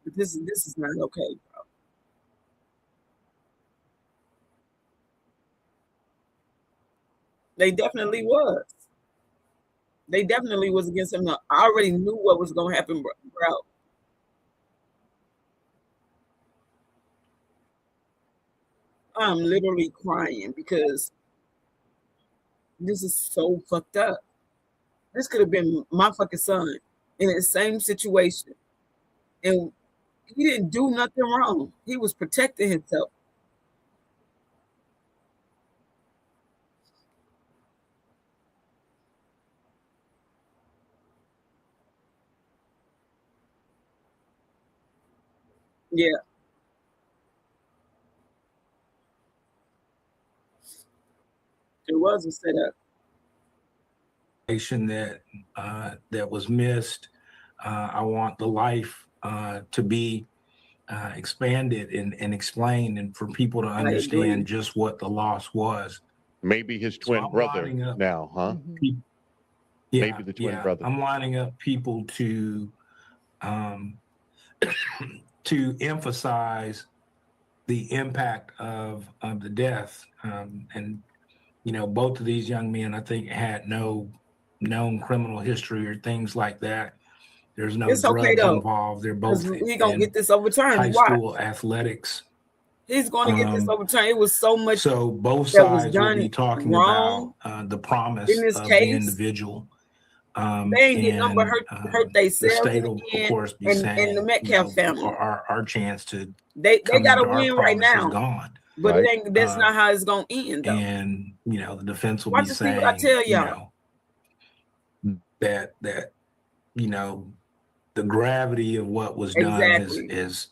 But this is not okay, bro. They definitely was. They definitely was against him. I already knew what was gonna happen, bro. I'm literally crying because this is so fucked up. This could have been my fucking son in the same situation. And he didn't do nothing wrong. He was protecting himself. Yeah. It was a setup. That was missed. I want the life to be expanded and explained, and for people to understand just what the loss was. Maybe his twin brother now, huh? Mhm. Yeah, Maybe the twin brother. I'm lining up people to to emphasize the impact of the death. And both of these young men, I think, had no known criminal history or things like that. There's no It's drugs okay, though, involved. They're both He's gonna get this overturned. high Watch. school athletics. He's going to get this overturned. It was so much. So both that was sides will done be talking wrong about the promise in this of case. the individual. They ain't getting no but hurt The themselves state will, of course, be saying, and the Metcalf family. our chance to They come got to into our win right promise is now, gone. but Right. it ain't. That's not how it's gonna end, though. And the defense will Watch be to see saying, what I tell y'all. that the gravity of what was done Exactly. is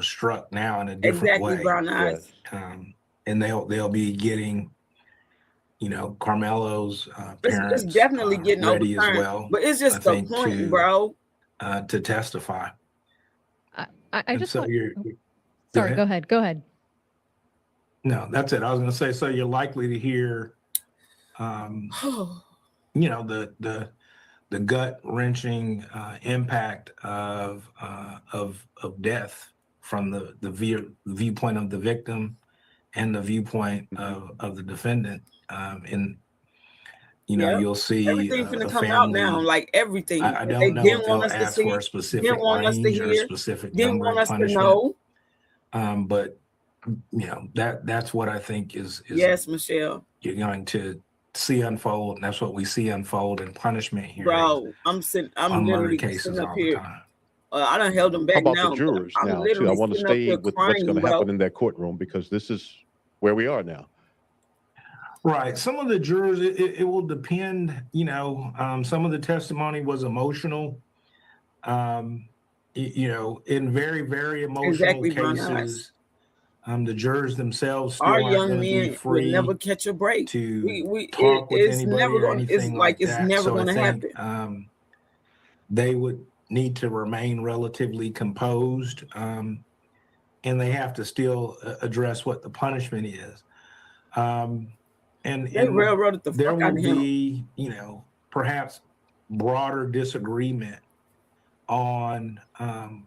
struck now in a different Exactly, way. brown eyes. And they'll be getting Carmelo's parents It's definitely getting ready overturned. as well. But it's just I the think, point, bro. To testify. I And just so want, you're sorry, ahead. go ahead. No, that's it. I was going to say, so you're likely to hear, the gut wrenching impact of death from the viewpoint of the victim and the viewpoint of the defendant. And you'll see Everything's the gonna come family. out now, like everything. I They don't know didn't if want they'll us to ask see, for a specific didn't want us to range or a hear, specific didn't number want of us to punishment. know. But that's what I think is Yes, Michelle. you're going to see unfold, and that's what we see unfold in punishment here. Bro, I'm on murder literally cases sitting up all here. the time. I done held them back How about now. the jurors I'm now, too? I literally want to sitting up stay here with what's crying, going to bro. happen in that courtroom, because this is where we are now. Right. Some of the jurors, it will depend. Some of the testimony was emotional. In very, very emotional Exactly, brown eyes. cases, the jurors themselves still Our aren't young going to be men will free never catch a break. to talk with It's anybody never or gonna. It's anything like it's that. never So I gonna think, happen. they would need to remain relatively composed, and they have to still address what the punishment is. And They railroaded the there fuck out will of him. be, perhaps broader disagreement on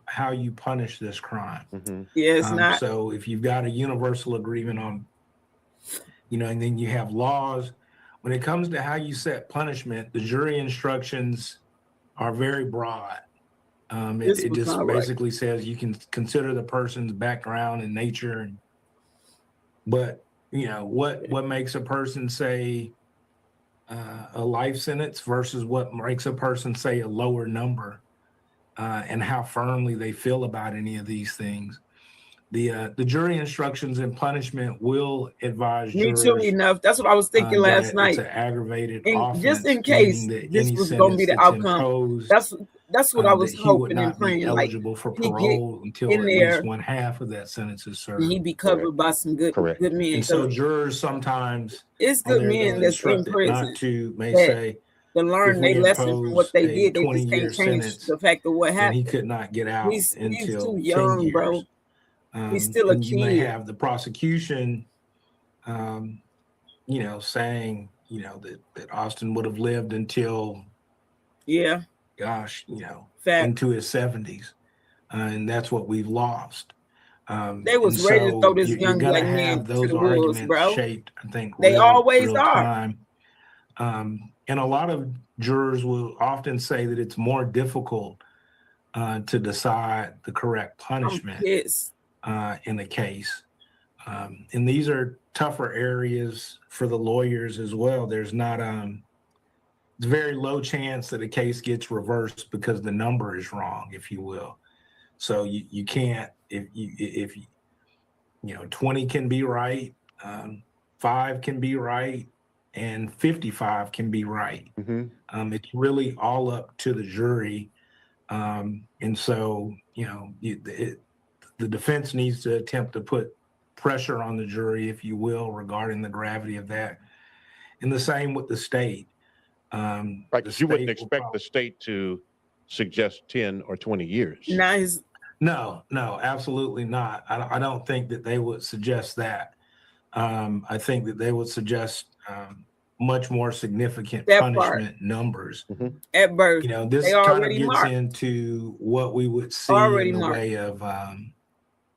how you punish this crime. Yeah, it's not. So if you've got a universal agreement on, and then you have laws, when it comes to how you set punishment, the jury instructions are very broad. It just basically says you can consider the person's background and nature, but what makes a person say a life sentence versus what makes a person say a lower number, and how firmly they feel about any of these things. The jury instructions and punishment will advise Me jurors. too, enough. That's what I was thinking last that night. It's an aggravated And offense, just in case meaning that this any was gonna be sentence the that's outcome. imposed, That's what I was that he would hoping and not be praying. Like eligible for he get parole until in at there least one half of that sentence is served. and he be covered by some good Correct. men. And so jurors sometimes It's on good there, men they'll that's in instruct it prison. not to, may that say, to learn if we their lesson from what impose they a did. They just 20-year can't change sentence, the fact of what then happened. he could not get out He's until too 10 young, years. bro. He's still a And you may kid. have the prosecution, you know, saying, you know, that Austin would have lived until, Yeah, gosh, you know, fact. into his 70s. And that's what we've lost. They was and ready to so throw this you're young going to black man have to those the wolves, arguments bro. shaped, I think, They always real are. time. And a lot of jurors will often say that it's more difficult to decide the correct I'm punishment pissed. in a case. And these are tougher areas for the lawyers as well. There's not it's very low chance that a case gets reversed because the number is wrong, if you will. So you can't, if you know 20 can be right, 5 can be right, and 55 can be right. It's really all up to the jury. And so, you know, the defense needs to attempt to put pressure on the jury, if you will, regarding the gravity of that. And the same with the state. Right, because you wouldn't expect the state to suggest 10 or 20 years. Now his No, absolutely not. I don't think that they would suggest that. I think that they would suggest much more significant That punishment part. numbers. at birth, You know, this they kind of already gets marked. into what we would see Already in the marked. way of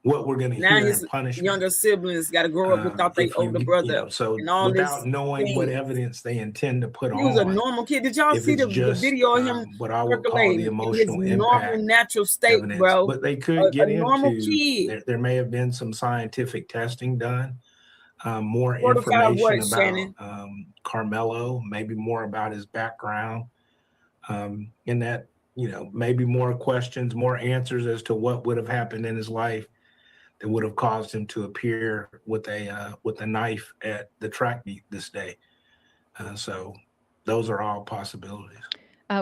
what we're going to Now hear his in punishment. younger siblings got to grow up without their If you- older you brother. know, so and all without this knowing what things. evidence they intend to put He was a on, normal kid. Did y'all if see it's the just video of him what I would call circulating the in his emotional normal, impact natural state, evidence, bro? but they could get a normal into kid. there may have been some scientific testing done, more Fortified what, information Shannon? about Carmelo, maybe more about his background, and that, you know, maybe more questions, more answers as to what would have happened in his life that would have caused him to appear with a knife at the track meet this day. So those are all possibilities.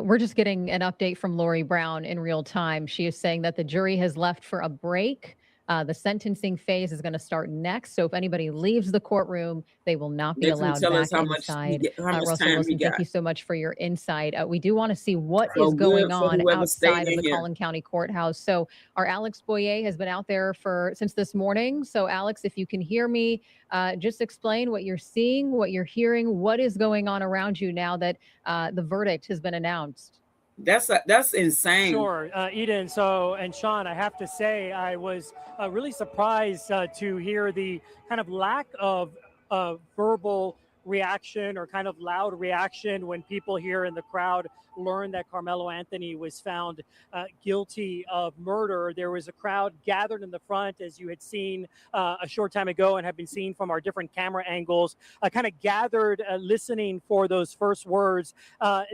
We're just getting an update from Lori Brown in real time. She is saying that the jury has left for a break. The sentencing phase is going to start next. So if anybody leaves the courtroom, they will not be They can allowed tell back us how much inside. how much Russell time he Wilson, thank got. you so much for your insight. We do want to see what So is going good for on whoever stayed outside of in the here. Collin County Courthouse. So our Alex Boyer has been out there since this morning. So Alex, if you can hear me, just explain what you're seeing, what you're hearing, what is going on around you now that the verdict has been announced. That's insane. Sure, Eden. So, and Sean, I have to say, I was really surprised to hear the kind of lack of verbal reaction or kind of loud reaction when people here in the crowd learned that Carmelo Anthony was found guilty of murder. There was a crowd gathered in the front, as you had seen a short time ago and have been seen from our different camera angles, kind of gathered listening for those first words.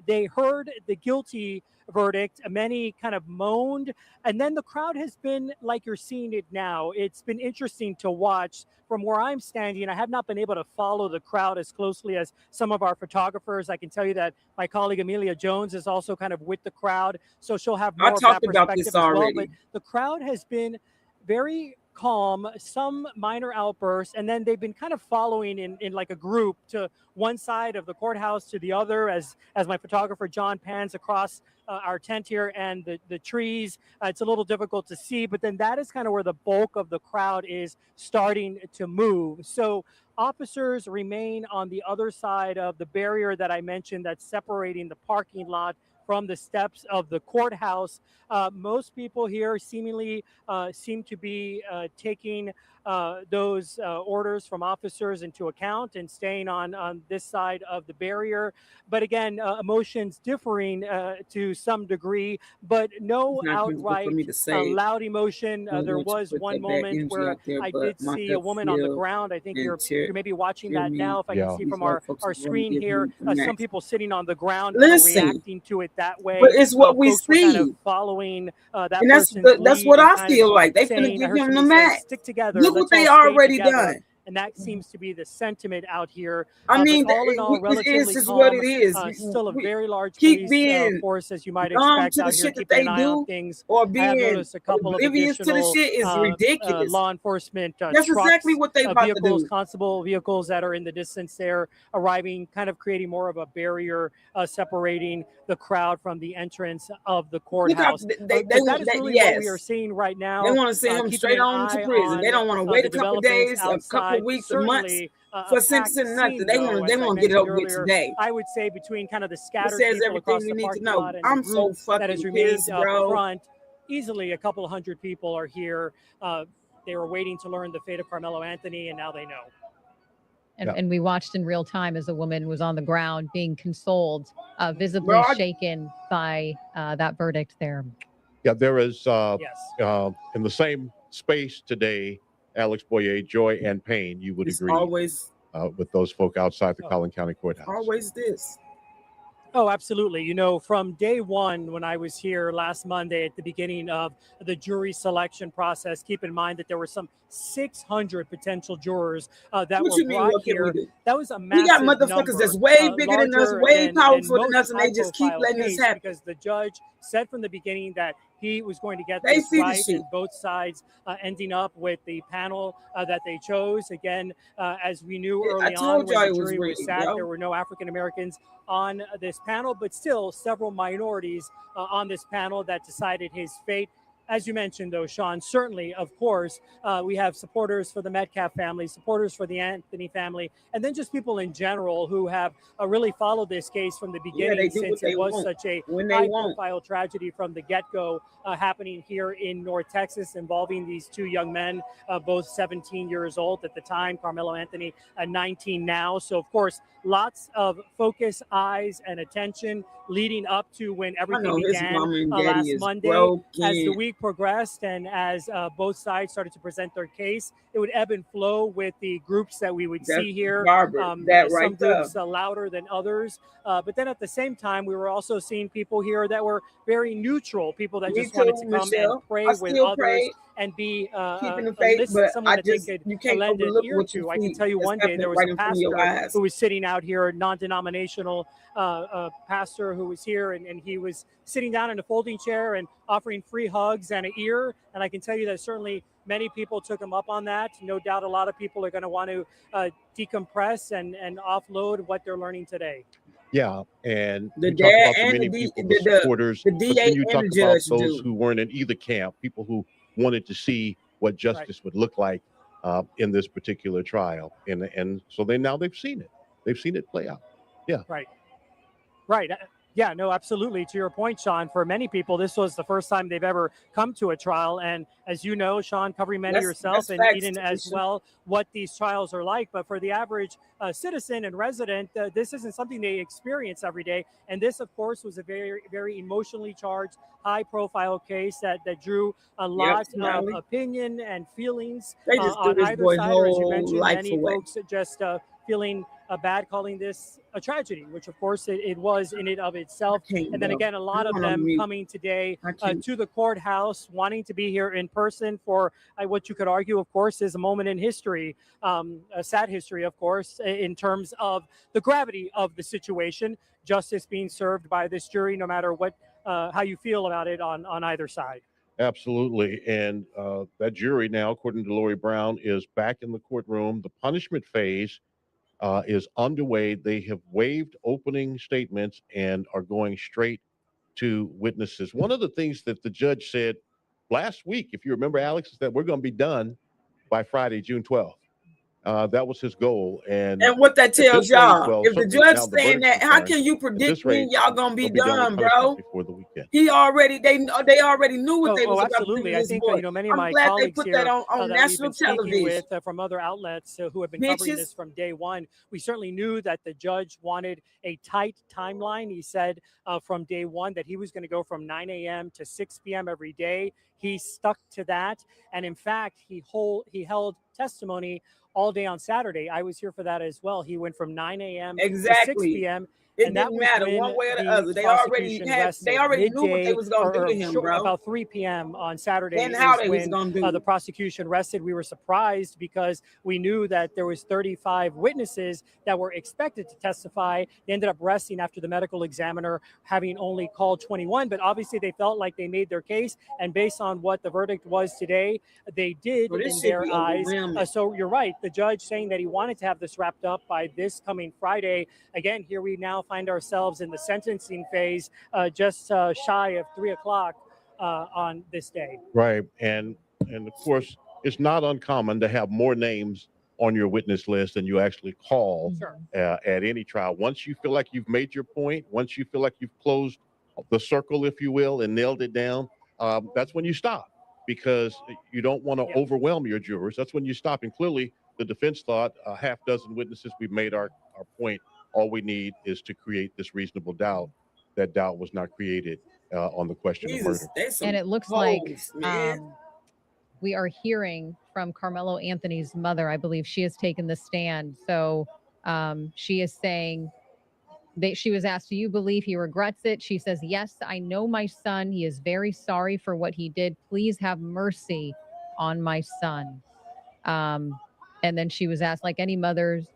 They heard the guilty verdict. Many kind of moaned, and then the crowd has been like you're seeing it now. It's been interesting to watch from where I'm standing. I have not been able to follow the crowd as closely as some of our photographers. I can tell you that my colleague Amelia Jones is also kind of with the crowd, so she'll have more I of talked that about perspective this as well. already. But the crowd has been very calm, some minor outbursts, and then they've been kind of following in like a group to one side of the courthouse to the other as my photographer John pans across our tent here and the trees. It's a little difficult to see, but then that is kind of where the bulk of the crowd is starting to move. So officers remain on the other side of the barrier that I mentioned that's separating the parking lot from the steps of the courthouse. Most people here seemingly seem to be taking those orders from officers into account and staying on this side of the barrier. But again, emotions differing to some degree, but no It's not comfortable outright for me to say. loud emotion. I don't There want you to was put one that bad moment energy where out there, I but did my see a gut woman on the feel ground. I think and you're maybe watching cheer that me. now. If I Yeah. can see These from white our folks are gonna screen give here, me the some max. people sitting on the ground kind of Listen, reacting to it that way. but it's what we Folks were kind of see, following that and that's person's that's lead what and I kind of feel like. They finna saying, I give heard him the somebody say, max. stick together, Look let's what all they stay already together. done. and that seems to be the sentiment out here. I mean, But all in all, it relatively is what calm. it is. Still a very large keep police being force, as you might dumb expect, to the out here shit that keeping they an eye on do, things. or I have being noticed a couple of oblivious to the additional shit is ridiculous. law enforcement That's trucks, exactly what they about to vehicles, do. constable vehicles that are in the distance there arriving, kind of creating more of a barrier separating the crowd from the entrance of the Look how courthouse. they But that want is that. really what we are Yes, seeing right now. they want to send him keeping straight an on to eye prison. They on don't want to wait the a couple of developments days, a couple outside. of weeks, or months Certainly for a packed sentencing nothing. scene, They though, want as I to get it mentioned over with earlier. today. I would say between kind of the It scattered says people everything across we the need to parking know. lot and the I'm so group that has fucking remained pissed, up bro. front, easily a couple of hundred people are here. They were waiting to learn the fate of Carmelo Anthony, and now they know. And we watched in real time as a woman was on the ground being consoled, visibly Bro, shaken by that verdict there. Yeah, there is Yes. in the same space today, Alex Boyer, joy and pain. You would It's agree always with those folk outside the Oh. Collin County Courthouse. always this. Oh, absolutely. You know, from day one, when I was here last Monday at the beginning of the jury selection process, keep in mind that there were some 600 potential jurors that What were you mean? brought What can we here. do? That was a We massive got motherfuckers number, that's way bigger than us, larger way than powerful than most us, and they just keep high-profile letting this case, happen. because the judge said from the beginning that he was going to get They this see the right, shit. and both sides ending up with the panel that they chose. Again, as we knew I early told on y'all when it the was jury was rigged, sat, bro. there were no African Americans on this panel, but still several minorities on this panel that decided his fate. As you mentioned, though, Sean, certainly, of course, we have supporters for the Metcalf family, supporters for the Anthony family, and then just people in general who have really followed this case from the Yeah, they beginning, do what since they it was want such a when they want. high-profile tragedy from the get-go happening here in North Texas, involving these two young men, both 17 years old at the time, Carmelo Anthony 19 now. So, of course, lots of focus, eyes, and attention leading up to when I everything know his began mama and daddy last is Monday. broken. As the week progressed and as both sides started to present their case, it would ebb and flow with the groups that we would That's see here. Barbara, that Some right there. groups louder than others. But then at the same time, we were also seeing people here that were very neutral, people that Me just wanted too, to come Michelle. and pray I with still others pray, and be keeping the faith, but someone I that they just could you can't lend an overlook ear what you to. I can see. tell you It's one day happening there was right a in front of your pastor eyes. who was sitting out here, a non-denominational pastor who was here, and he was sitting down in a folding chair and offering free hugs and an ear. And I can tell you that certainly many people took him up on that. No doubt a lot of people are going to want to decompress and offload what they're learning today. Yeah, and The you talk dad about the and many the people, the supporters, the but DA then you and talk the about judge those do. who weren't in either camp, people who wanted to see what justice would look like in this particular trial, and so they've seen it play out. Yeah, Right. Yeah, no, absolutely. To your point, Sean, for many people, this was the first time they've ever come to a trial. And as you know, Sean, covering many yourself, and facts, Eden as Tanisha. well, what these trials are like. But for the average citizen and resident, this isn't something they experience every day. And this, of course, was a very, very emotionally charged, high-profile case that drew a lot of Smiley. opinion and feelings They just threw on this either boy side. Or as you whole mentioned, life many away. folks just feeling bad, calling this a tragedy, which of course it was in and of itself. And then again, a lot of them coming today to the courthouse, wanting to be here in person for what you could argue, of course, is a moment in history, a sad history, of course, in terms of the gravity of the situation, justice being served by this jury, no matter what, how you feel about it on either side. absolutely. And that jury now, according to Lori Brown, is back in the courtroom. The punishment phase is underway. They have waived opening statements and are going straight to witnesses. One of the things that the judge said last week, if you remember, Alex, is that we're going to be done by Friday, June 12th. That was his goal. And what that tells y'all, if the judge saying that, how can you predict when y'all gonna be done, bro? Before the weekend. They already knew what they was about absolutely. to do. I think many of I'm my glad colleagues they put here that on that national we've been speaking television. with from other outlets who have been covering this from day one. We certainly knew that the judge wanted a tight timeline. He said from day one that he was going to go from 9 a.m. to 6 p.m. every day. He stuck to that, and in fact, he held testimony all day on Saturday. I was here for that as well. He went from 9 a.m. to 6 p.m. It and that didn't was matter when one way or the the other. They prosecution they rested. already knew what they Midday was gonna do to him, bro. about 3 p.m. on Saturday And how is they was when gonna do the it. prosecution rested. We were surprised because we knew that there was 35 witnesses that were expected to testify. They ended up resting after the medical examiner having only called 21, but obviously they felt like they made their case, and based on what the verdict was today, they did Bro, in this shit their be eyes. overwhelming. So you're right, the judge saying that he wanted to have this wrapped up by this coming Friday. Again, here we now find ourselves in the sentencing phase, just shy of 3 o'clock on this day. Right. And of course, it's not uncommon to have more names on your witness list than you actually call Sure. at any trial. Once you feel like you've made your point, once you feel like you've closed the circle, if you will, and nailed it down, that's when you stop, because you don't want to Yeah. overwhelm your jurors. That's when you stop. And clearly, the defense thought a half dozen witnesses, we've made our point. All we need is to create this reasonable doubt. That doubt was not created on the question of Jesus, murder. they some And it looks like hoes, man. we are hearing from Carmelo Anthony's mother. I believe she has taken the stand. So she is saying that she was asked, do you believe he regrets it? She says, yes, I know my son. He is very sorry for what he did. Please have mercy on my son. And then she was asked, like any mothers,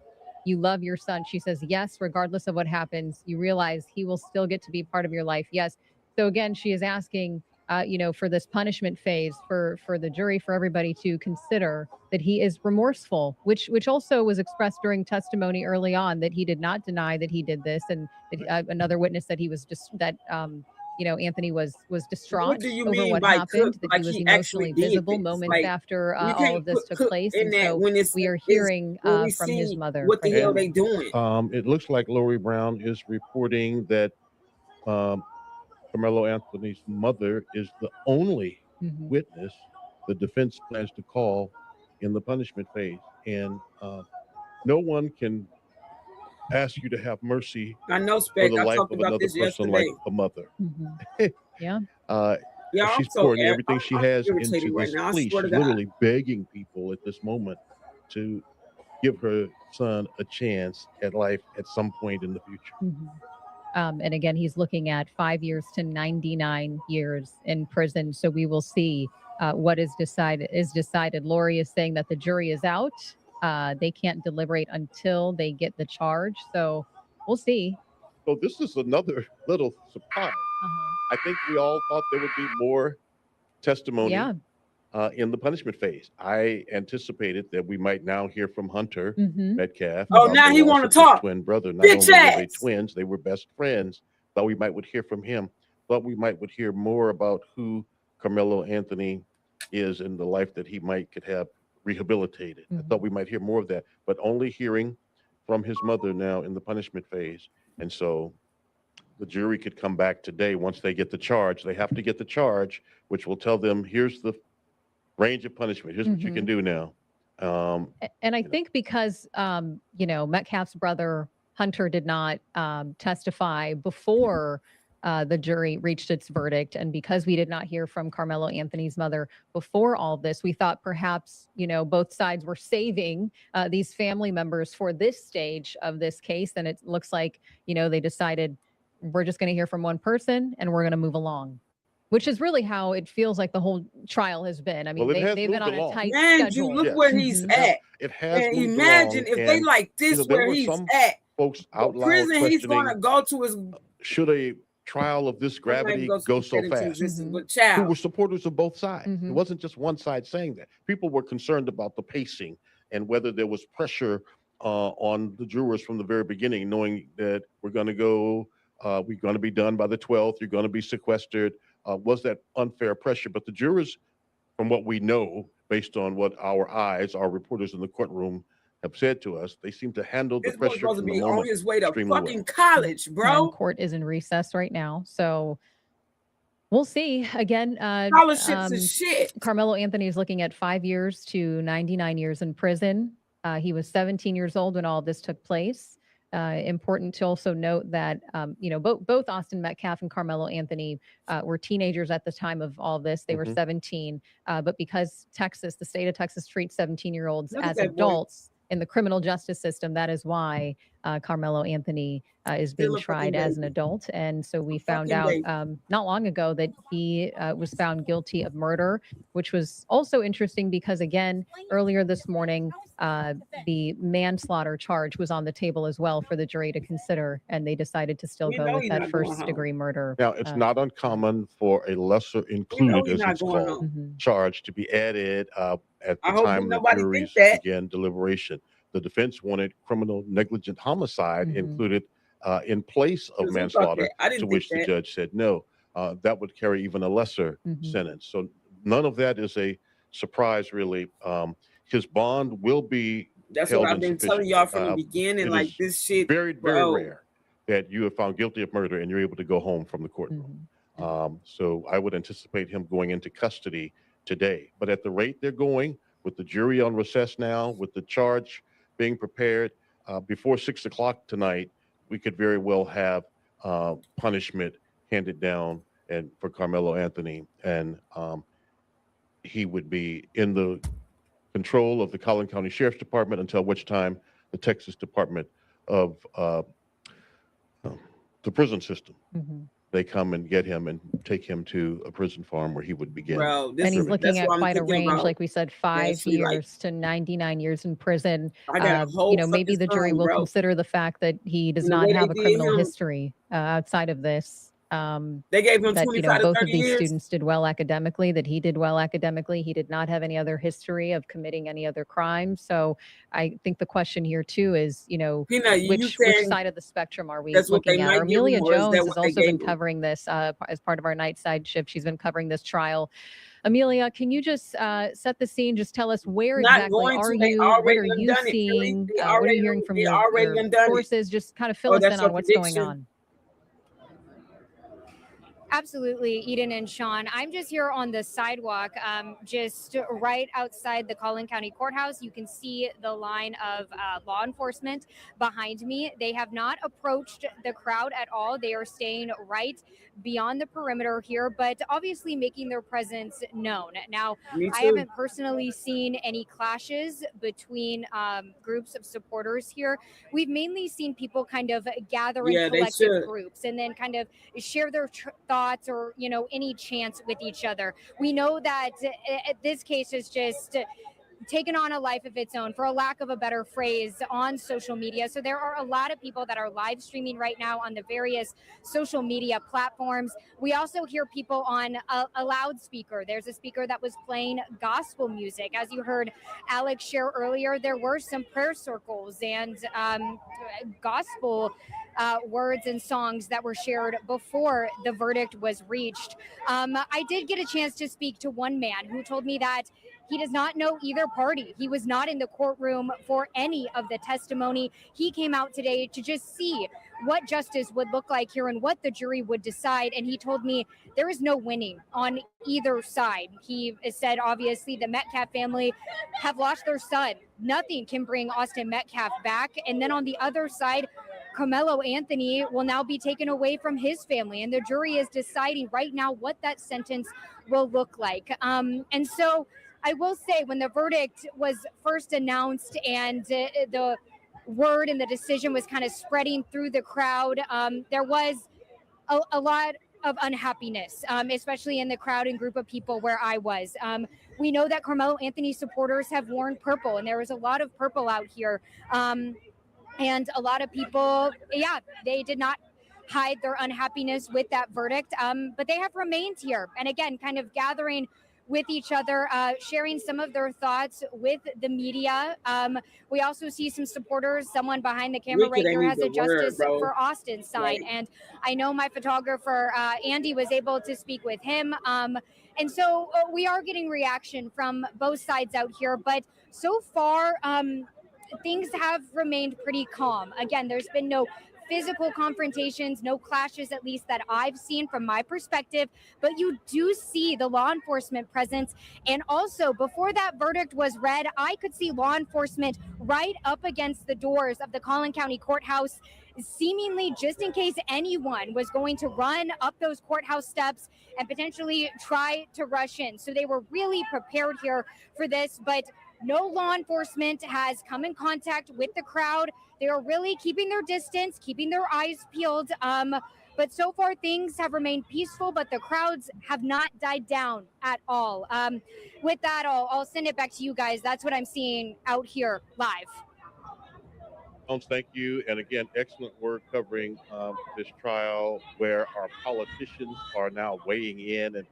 you love your son. She says, yes, regardless of what happens, you realize he will still get to be part of your life. Yes. So again, she is asking, for this punishment phase, for the jury, for everybody to consider that he is remorseful, which also was expressed during testimony early on, that he did not deny that he did this, and that, another witness said he was just that. Anthony was distraught do you over mean what by happened, cook? that Like he was he actually emotionally did visible this? moments Like, after you all can't of this took cook place. in And that so when it's we are is hearing when we from his see mother what the right hell now. they doing. It looks like Lori Brown is reporting that Carmelo Anthony's mother is the only Mhm. witness the defense plans to call in the punishment phase. And no one can ask you to have mercy I know, for Spec. the I life talked of about another this person like yesterday. a mother. Mhm. Yeah. Yeah, She's I'm so pouring everything she I'm has irritated into right this now. I plea. swear to She's God. literally begging people at this moment to give her son a chance at life at some point in the future. Mhm. And again, he's looking at 5 years to 99 years in prison. So we will see what is decided. Lori is saying that the jury is out. They can't deliberate until they get the charge. So we'll see. So this is another little surprise. I think we all thought there would be more testimony Yeah. in the punishment phase. I anticipated that we might now hear from Hunter Mhm. Metcalf. Oh, about now the he loss wanna of his talk. twin brother. Not Bitch only were they ass. twins, they were best friends. Thought we might would hear from him. Thought we might would hear more about who Carmelo Anthony is in the life that he could have rehabilitated. I thought we might hear more of that, but only hearing from his mother now in the punishment phase. And so the jury could come back today once they get the charge. They have to get the charge, which will tell them, here's the range of punishment. Here's what you can do now. And I think because, Metcalf's brother Hunter did not testify before the jury reached its verdict, and because we did not hear from Carmelo Anthony's mother before all this, we thought perhaps, both sides were saving these family members for this stage of this case. And it looks like, they decided we're just going to hear from one person and we're going to move along. Which is really how it feels like the whole trial has been. I mean, Well, it has they've been moved on a along. tight Man, you schedule. look Yes. where he's Mhm. at. It has And moved imagine along, if they and, like this there where were he's some at. folks The out loud prison he's questioning, gonna go to is should a trial of this I'm not even gravity gonna go speak so that into fast? existence, Mhm. but Who child. were supporters of both sides. It Mhm. wasn't just one side saying that. People were concerned about the pacing and whether there was pressure on the jurors from the very beginning, knowing that we're going to be done by the 12th, you're going to be sequestered. Was that unfair pressure? But the jurors, from what we know, based on what our reporters in the courtroom have said to us, they seem to handle the This boy's pressure supposed to in the be on moment his way to extremely fucking well. college, And bro. court is in recess right now. So we'll see. Again, Scholarships and shit. Carmelo Anthony is looking at 5 years to 99 years in prison. He was 17 years old when all this took place. Important to also note that, both Austin Metcalf and Carmelo Anthony were teenagers at the time of all this. They were Mhm. 17. But because the state of Texas treats 17-year-olds Look at as that boy. adults, in the criminal justice system, that is why Carmelo Anthony is being Still a fucking tried as an baby. adult. And so we found fucking out baby. not long ago that he was found guilty of murder, which was also interesting because, again, earlier this morning, the manslaughter charge was on the table as well for the jury to consider, and they decided to still We go know with he's that not going home. first degree murder. Now, it's uh, not uncommon for a lesser We know included, he's as not it's going called, home. mhm. charge to be added at I the hope time the nobody juries think that. began deliberation. The defense wanted criminal negligent homicide Mhm. included in place of 'Cause who thought manslaughter, that? I to didn't think which the that. judge said no. That would carry even a lesser Mhm. sentence. So none of that is a surprise, really. His bond will be That's held what I've been telling insufficient. y'all from the beginning. It Like is this shit, very, very bro. rare that you are found guilty of murder and you're able to go home from the courtroom. Mhm. So I would anticipate him going into custody today. But at the rate they're going, with the jury on recess now, with the charge being prepared, before 6 o'clock tonight, we could very well have punishment handed down and for Carmelo Anthony, and he would be in the control of the Collin County Sheriff's Department until which time the Texas Department of the prison system, Mhm. they come and get him and take him to a prison farm where he would begin. Bro, this And he's is looking that's at what I'm quite a thinking range, about. like we said, 5 Actually, like years to 99 years in prison. I got a whole Maybe fucking the jury son, will bro. consider the fact that he does And the not way they have a did criminal him, history outside of this. they gave him That 25 to both 30 of these years. students did well academically, that he did well academically. He did not have any other history of committing any other crime. So I think the question here too is, Peanut, you which saying side of the spectrum are we that's what they looking at? might give Amelia him, or is Jones that has what they also been gave him? covering this as part of our night side shift. She's been covering this trial. Amelia, can you just set the scene? Just tell us where Not exactly going are to. They you? What already are done you done it, Billy. seeing? They What are already you hearing from they your already done done it. sources? Just kind of fill Oh, us in that's on your what's going prediction. on. Absolutely, Eden and Sean. I'm just here on the sidewalk, just right outside the Collin County Courthouse. You can see the line of law enforcement behind me. They have not approached the crowd at all. They are staying right beyond the perimeter here, but obviously making their presence known. Now, Me I too. haven't personally seen any clashes between groups of supporters here. We've mainly seen people kind of gather in Yeah, they collective should. groups and then kind of share their thoughts or any chants with each other. We know that this case is just taken on a life of its own, for a lack of a better phrase, on social media. So there are a lot of people that are live streaming right now on the various social media platforms. We also hear people on a loudspeaker. There's a speaker that was playing gospel music. As you heard Alex share earlier, there were some prayer circles and gospel words and songs that were shared before the verdict was reached. I did get a chance to speak to one man who told me that he does not know either party. He was not in the courtroom for any of the testimony. He came out today to just see what justice would look like here and what the jury would decide. And he told me there is no winning on either side. He said, obviously, the Metcalf family have lost their son. Nothing can bring Austin Metcalf back. And then on the other side, Carmelo Anthony will now be taken away from his family. And the jury is deciding right now what that sentence will look like. And so I will say, when the verdict was first announced and the word and the decision was kind of spreading through the crowd, there was a lot of unhappiness, especially in the crowd and group of people where I was. We know that Carmelo Anthony supporters have worn purple, and there was a lot of purple out here. And a lot of people, they did not hide their unhappiness with that verdict, but they have remained here. And again, kind of gathering with each other, sharing some of their thoughts with the media. We also see some supporters. Someone behind the camera right here has a Justice for Austin sign. And I know my photographer, Andy, was able to speak with him. And so we are getting reaction from both sides out here. But so far, things have remained pretty calm. Again, there's been no physical confrontations, no clashes, at least that I've seen from my perspective, but you do see the law enforcement presence. And also, before that verdict was read, I could see law enforcement right up against the doors of the Collin County Courthouse. seemingly just in case anyone was going to run up those courthouse steps and potentially try to rush in. So they were really prepared here for this, but no law enforcement has come in contact with the crowd. They are really keeping their distance, keeping their eyes peeled. But so far, things have remained peaceful, but the crowds have not died down at all. With that, I'll send it back to you guys. That's what I'm seeing out here live. Thank you. And again, excellent work covering this trial where our politicians are now weighing in. And,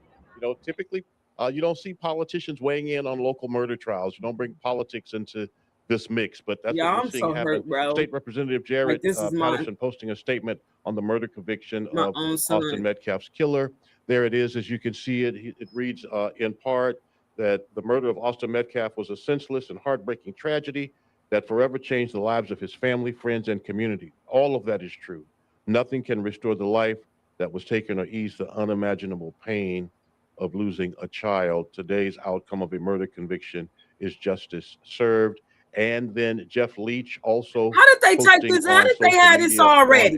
typically you don't see politicians weighing in on local murder trials. You don't bring politics into this mix, but that's Yeah, what we're I'm seeing so happen. hurt, bro. State Representative Jared this is my Patterson posting a statement on the murder conviction my of own son. Austin Metcalf's killer. There it is, as you can see it. It reads in part that the murder of Austin Metcalf was a senseless and heartbreaking tragedy that forever changed the lives of his family, friends, and community. All of that is true. Nothing can restore the life that was taken or ease the unimaginable pain of losing a child. Today's outcome of a murder conviction is justice served. And then Jeff Leach also. How did they type this? How did they have this already?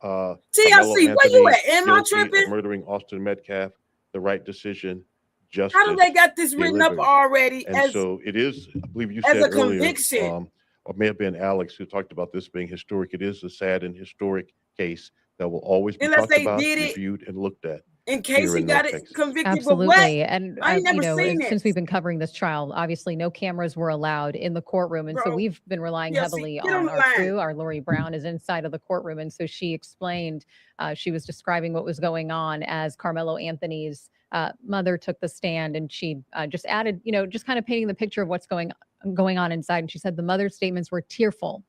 TLC, where you at? Am I tripping? Murdering Austin Metcalf, the right decision. Justice How do they got this written up already? And so it is, I believe you said as a earlier, conviction. Or may have been Alex who talked about this being historic. It is a sad and historic case that will always be talked about, reviewed, and looked at. In case he got it convicted. Absolutely. And I ain't never seen since we've been covering this trial, obviously no cameras were allowed in the courtroom. And so we've been relying heavily on our crew. Our Lori Brown is inside of the courtroom. And so she explained, she was describing what was going on as Carmelo Anthony's mother took the stand, and she just added, just kind of painting the picture of what's going on inside. And she said the mother's statements were tearful,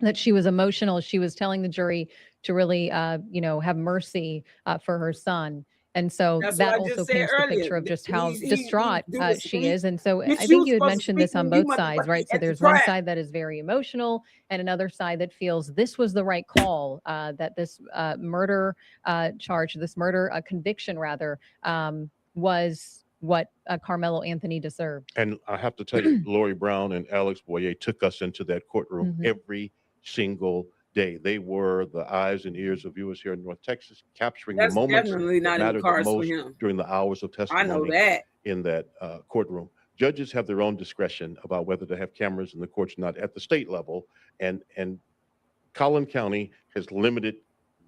that she was emotional. She was telling the jury to really, have mercy for her son. And so that also paints the picture of just how distraught she is. And so I think you had mentioned this on both sides, right? So there's one side that is very emotional and another side that feels this was the right call, that this murder charge, this murder conviction rather, was what Carmelo Anthony deserved. And I have to tell you, Lori Brown and Alex Boyer took us into that courtroom every single day. They were the eyes and ears of viewers here in North Texas, capturing the moments that mattered the most during the hours of testimony. I know that. In that courtroom. Judges have their own discretion about whether to have cameras in the courts or not at the state level. And Collin County has limited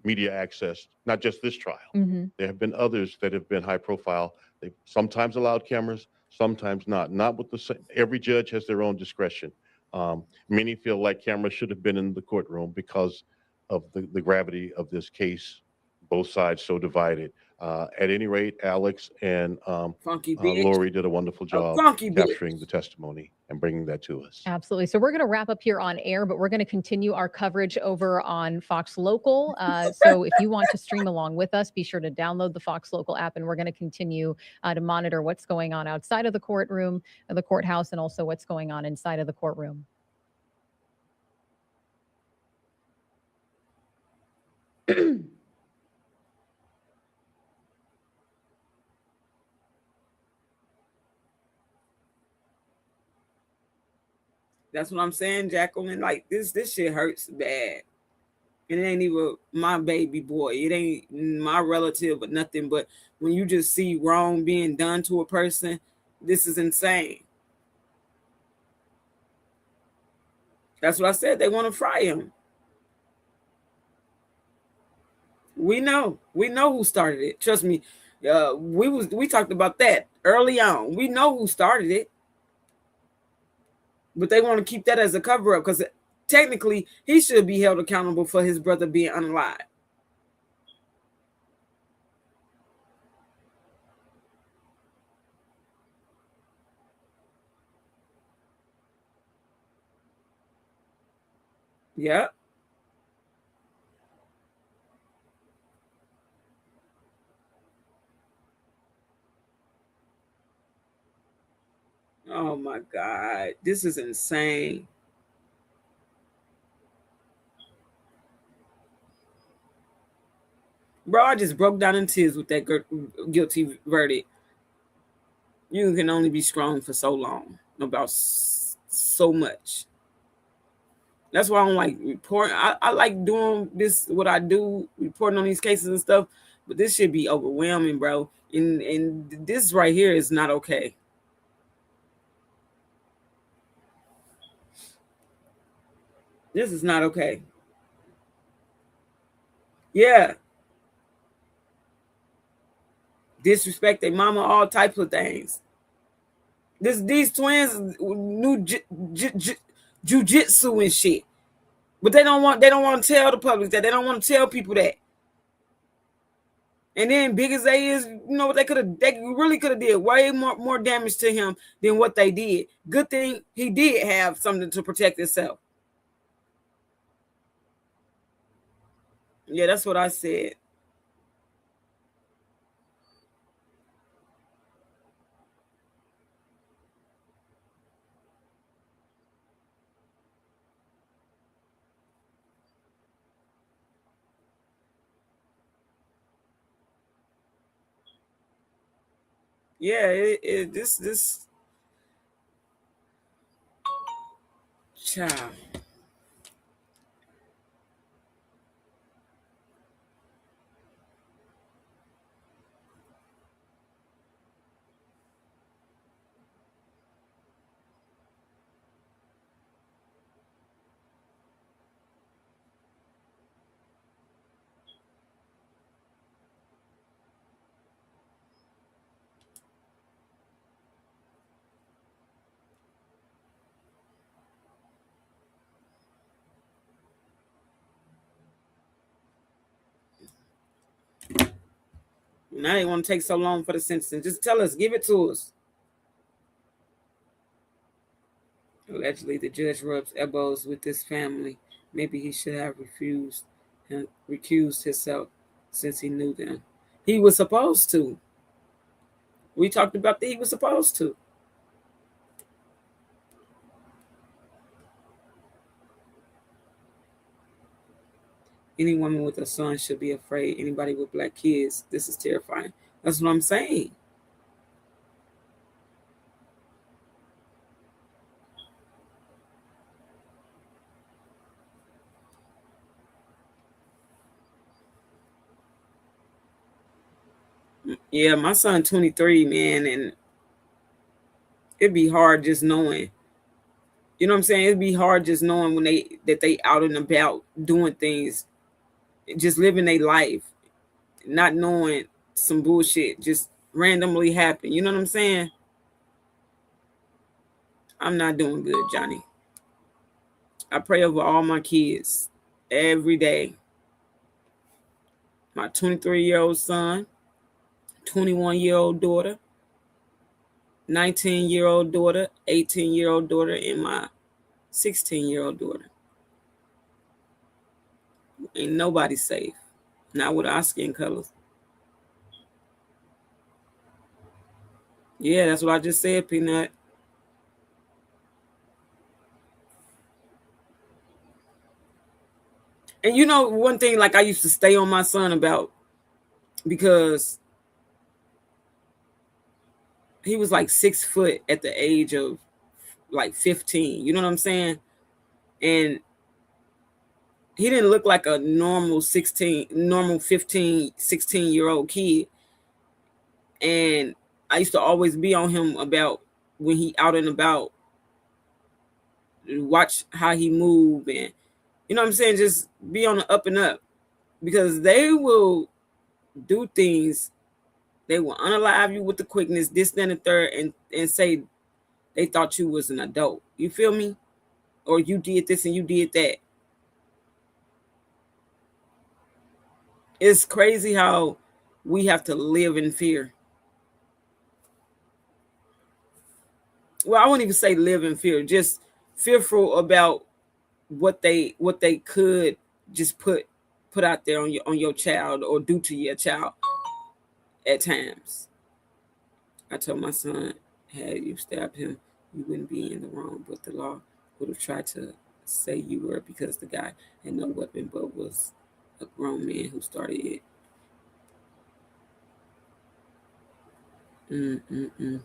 media access, not just this trial. There have been others that have been high profile. They've sometimes allowed cameras, sometimes not. Not with the same. Every judge has their own discretion. Many feel like cameras should have been in the courtroom because of the gravity of this case, both sides so divided. At any rate, Alex and Lori did a wonderful job capturing the testimony and bringing that to us. Absolutely. So we're going to wrap up here on air, but we're going to continue our coverage over on Fox Local. So if you want to stream along with us, be sure to download the Fox Local app, and we're going to continue to monitor what's going on outside of the courtroom, the courthouse, and also what's going on inside of the courtroom. That's what I'm saying, Jacqueline. Like this shit hurts bad. It ain't even my baby boy. It ain't my relative or nothing. But when you just see wrong being done to a person, this is insane. That's what I said. They want to fry him. We know who started it. Trust me. We talked about that early on. We know who started it. But they want to keep that as a cover-up because technically he should be held accountable for his brother being unalive. Yep. Oh my God, this is insane. Bro, I just broke down in tears with that guilty verdict. You can only be strong for so long about so much. That's why I don't like reporting. I like doing this, what I do, reporting on these cases and stuff. But this should be overwhelming, bro. And this right here is not okay. This is not okay. Yeah. Disrespect their mama, all types of things. These twins knew jujitsu and shit. But they don't want to tell the public that. They don't want to tell people that. And then big as they is, you know what they really could have did way more damage to him than what they did. Good thing he did have something to protect himself. Yeah, that's what I said. Yeah, this child. Now they want to take so long for the sentencing. Just tell us, give it to us. Allegedly, the judge rubs elbows with this family. Maybe he should have recused himself since he knew them. He was supposed to. We talked about that he was supposed to. Any woman with a son should be afraid. Anybody with black kids, this is terrifying. That's what I'm saying. Yeah, my son 23, man, and it'd be hard just knowing. You know what I'm saying? It'd be hard just knowing when they out and about doing things, just living their life, not knowing some bullshit just randomly happen. You know what I'm saying? I'm not doing good, Johnny. I pray over all my kids every day. My 23-year-old son, 21-year-old daughter, 19-year-old daughter, 18-year-old daughter, and my 16-year-old daughter. Ain't nobody safe. Not with our skin colors. Yeah, that's what I just said, Peanut. And you know, one thing like I used to stay on my son about, because he was like 6 foot at the age of like 15. You know what I'm saying? And he didn't look like a normal 15, 16-year-old kid. And I used to always be on him about when he out and about, watch how he move, and you know what I'm saying, just be on the up and up, because they will do things. They will unalive you with the quickness, this, then, and third, and say they thought you was an adult. You feel me? Or you did this and you did that. It's crazy how we have to live in fear. Well, I won't even say live in fear, just fearful about what they could just put out there on your child or do to your child at times. I told my son, had you stabbed him, you wouldn't be in the wrong, but the law would have tried to say you were, because the guy had no weapon but was a grown man who started it. Mm-mm-mm.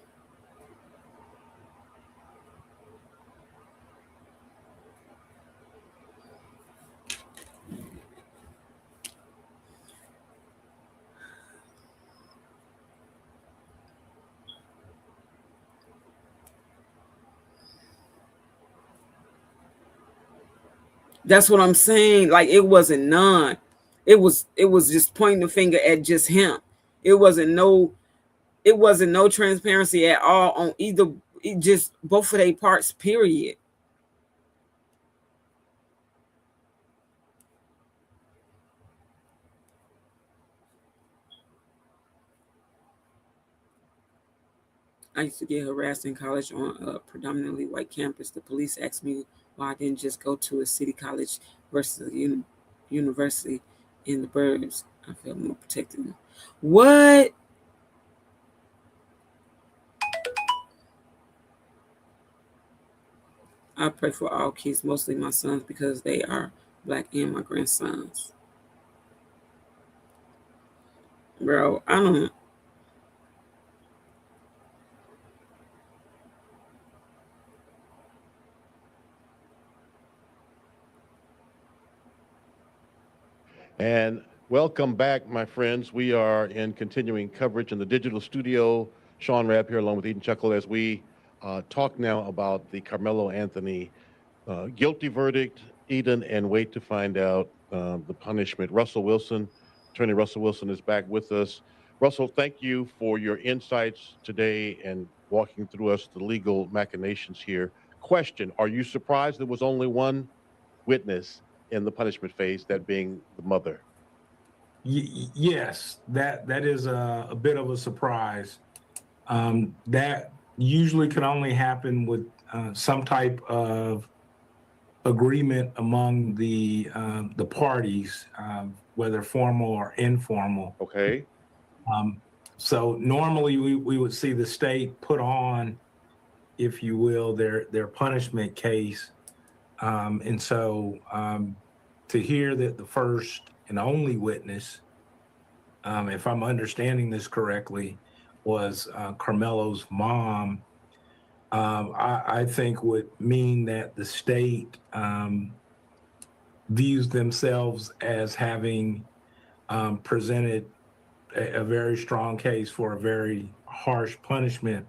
That's what I'm saying. Like it wasn't none. It was just pointing the finger at just him. It wasn't no transparency at all on either. It just both of their parts. Period. I used to get harassed in college on a predominantly white campus. The police asked me why I didn't just go to a city college versus a university in the burbs. I felt more protected. What? I pray for all kids, mostly my sons, because they are Black and my grandsons. Bro, I don't. And welcome back, my friends. We are in continuing coverage in the digital studio. Sean Rapp here along with Eden Chuckle as we talk now about the Carmelo Anthony guilty verdict, Eden, and wait to find out the punishment. Attorney Russell Wilson is back with us. Russell, thank you for your insights today and walking through us the legal machinations here. Question, are you surprised there was only one witness in the punishment phase, that being the mother? Yes, that is a bit of a surprise. That usually can only happen with some type of agreement among the parties, whether formal or informal. Okay. So normally we would see the state put on, if you will, their punishment case. And so to hear that the first and only witness, if I'm understanding this correctly, was Carmelo's mom, I think would mean that the state views themselves as having presented a very strong case for a very harsh punishment.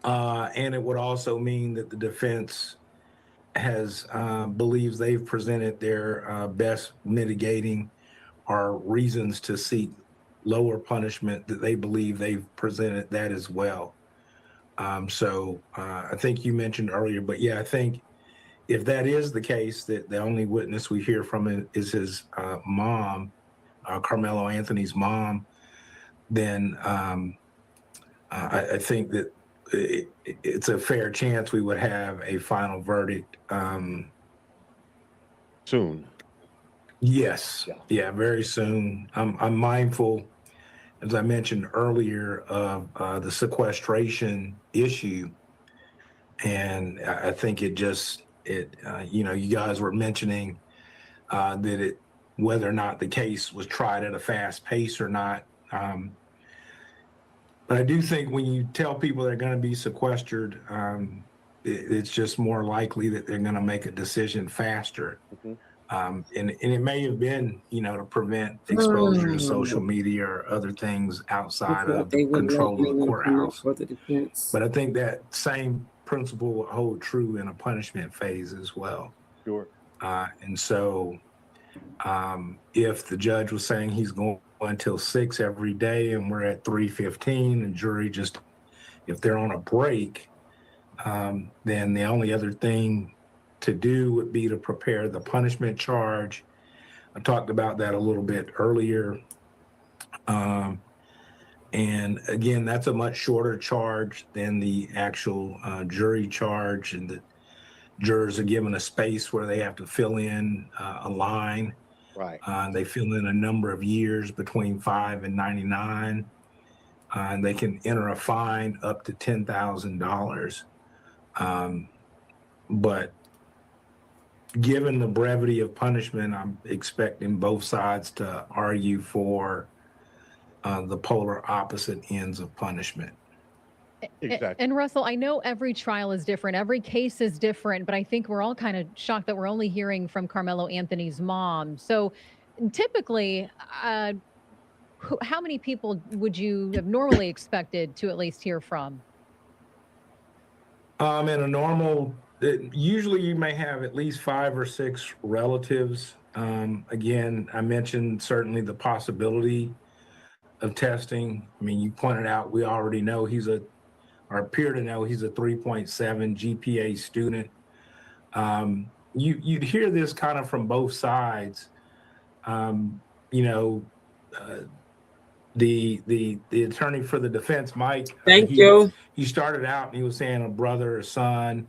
And it would also mean that the defense has believes they've presented their best mitigating or reasons to seek lower punishment, that they believe they've presented that as well. So I think you mentioned earlier, but yeah, I think if that is the case, that the only witness we hear from is his mom, Carmelo Anthony's mom, then I think that it's a fair chance we would have a final verdict soon. Yes, yeah, very soon. I'm mindful, as I mentioned earlier, of the sequestration issue, and I think you guys were mentioning that whether or not the case was tried at a fast pace or not. But I do think when you tell people they're going to be sequestered, it's just more likely that they're going to make a decision faster. Mm-hmm. And it may have been, to prevent exposure to social media or other things outside of the control of the courthouse. But I think that same principle will hold true in a punishment phase as well. Sure. And so if the judge was saying he's going until 6 every day and we're at 3:15, and jury if they're on a break, then the only other thing to do would be to prepare the punishment charge. I talked about that a little bit earlier. And again, that's a much shorter charge than the actual jury charge, and the jurors are given a space where they have to fill in a line. Right. They fill in a number of years between 5 and 99, and they can enter a fine up to $10,000. But given the brevity of punishment, I'm expecting both sides to argue for the polar opposite ends of punishment. Exactly. And Russell, I know every trial is different, every case is different, but I think we're all kind of shocked that we're only hearing from Carmelo Anthony's mom. So typically, how many people would you have normally expected to at least hear from? In a normal Usually you may have at least 5 or 6 relatives. Again, I mentioned certainly the possibility of testing. I mean, you pointed out we already know or appear to know he's a 3.7 GPA student. You'd hear this kind of from both sides. You know, the attorney for the defense, Mike. Thank you. He started out and he was saying a brother or son.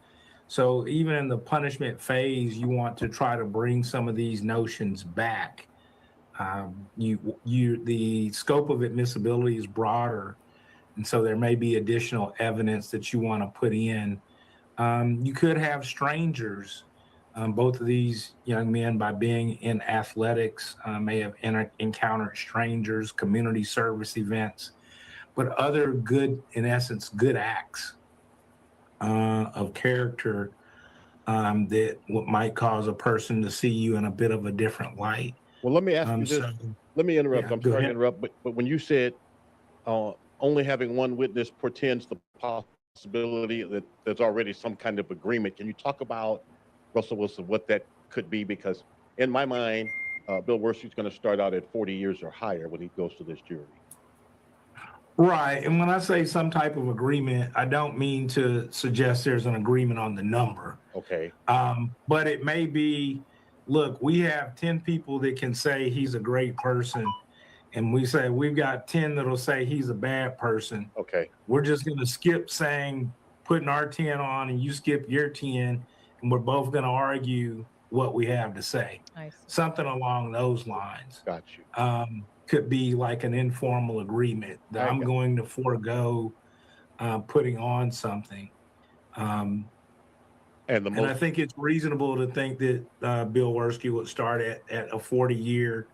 So even in the punishment phase, you want to try to bring some of these notions back. The scope of admissibility is broader, and so there may be additional evidence that you want to put in. You could have strangers. Both of these young men, by being in athletics, may have encountered strangers, community service events, but other good, in essence, good acts of character that might cause a person to see you in a bit of a different light. Well, let me ask you this. Let me interrupt. Yeah, I'm go sorry to ahead. interrupt, but when you said only having one witness portends the possibility that there's already some kind of agreement, can you talk about, Russell Wilson, what that could be? Because in my mind, Bill Worsley's going to start out at 40 years or higher when he goes to this jury. Right. And when I say some type of agreement, I don't mean to suggest there's an agreement on the number. Okay. But it may be, look, we have 10 people that can say he's a great person. And we say we've got 10 that'll say he's a bad person. Okay. We're just going to skip putting our 10 on and you skip your 10. And we're both going to argue what we have to say. Nice. Something along those lines. Got you. Could be like an informal agreement that I'm going to forego putting on something. And I think it's reasonable to think that Bill Worsley would start at a 40-year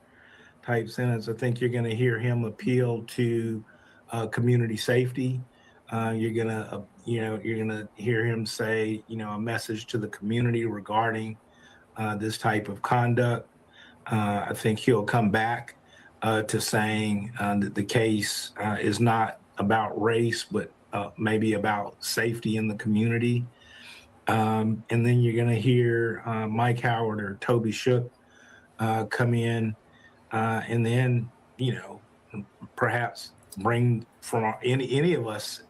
type sentence. I think you're going to hear him appeal to community safety. You're gonna hear him say, a message to the community regarding this type of conduct. I think he'll come back to saying that the case is not about race, but maybe about safety in the community. And then you're going to hear Mike Howard or Toby Shook come in, and then perhaps bring from any of us.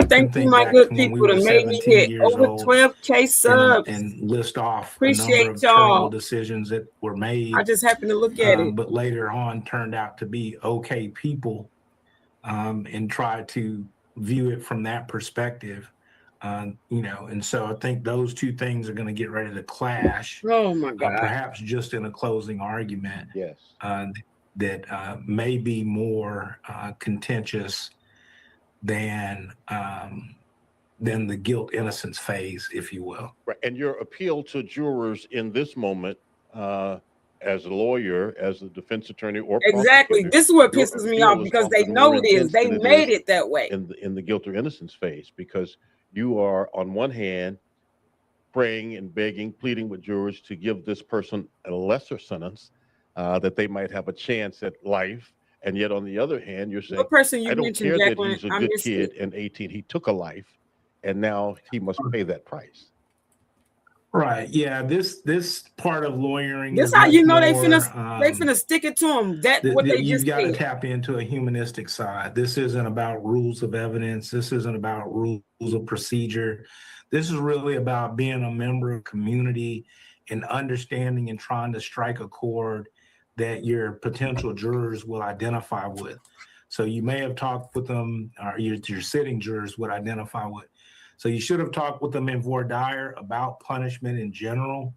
Thank you, my good people, to make me hit over 12K subs and list off Appreciate a number of y'all. terrible decisions that were made. I just happened to look at it. But later on turned out to be okay people, and try to view it from that perspective. And so I think those two things are going to get ready to clash. Oh my God. Perhaps just in a closing argument. Yes. That may be more contentious than the guilt innocence phase, if you will. Right. And your appeal to jurors in this moment, as a lawyer, as a defense attorney, or exactly, prosecutor, this is what your pisses me appeal off, is because they often know more it is. intense They than made is it that way. in the guilt or innocence phase, because you are on one hand praying and begging, pleading with jurors to give this person a lesser sentence, that they might have a chance at life. And yet on the other hand, you're saying, What person you I don't mentioned, care that Jacqueline? he's a I good missed kid it. and 18, he took a life and now he must pay that price. Right. Yeah. This part of lawyering. This is how you much know they more, finna stick it to them. That what they you've just got to did. tap into a humanistic side. This isn't about rules of evidence. This isn't about rules of procedure. This is really about being a member of community and understanding and trying to strike a chord that your potential jurors will identify with. So you may have talked with them, or your sitting jurors would identify with. So you should have talked with them in voir dire about punishment in general,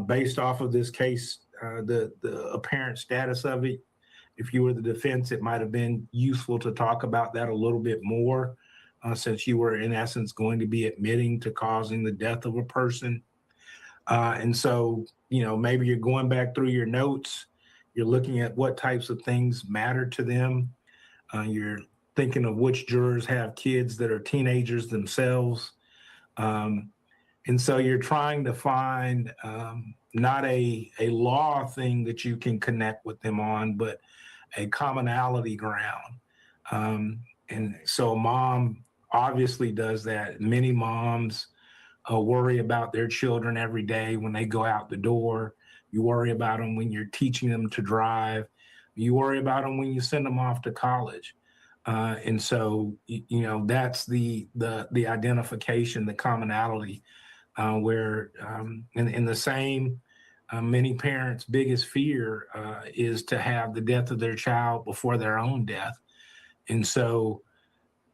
based off of this case, the apparent status of it. If you were the defense, it might have been useful to talk about that a little bit more, since you were in essence going to be admitting to causing the death of a person. And so, maybe you're going back through your notes, you're looking at what types of things matter to them. You're thinking of which jurors have kids that are teenagers themselves. And so you're trying to find not a law thing that you can connect with them on, but a commonality ground. And so mom obviously does that. Many moms worry about their children every day when they go out the door. You worry about them when you're teaching them to drive. You worry about them when you send them off to college. And so, you know, that's the identification, the commonality, where in the same, many parents' biggest fear is to have the death of their child before their own death. And so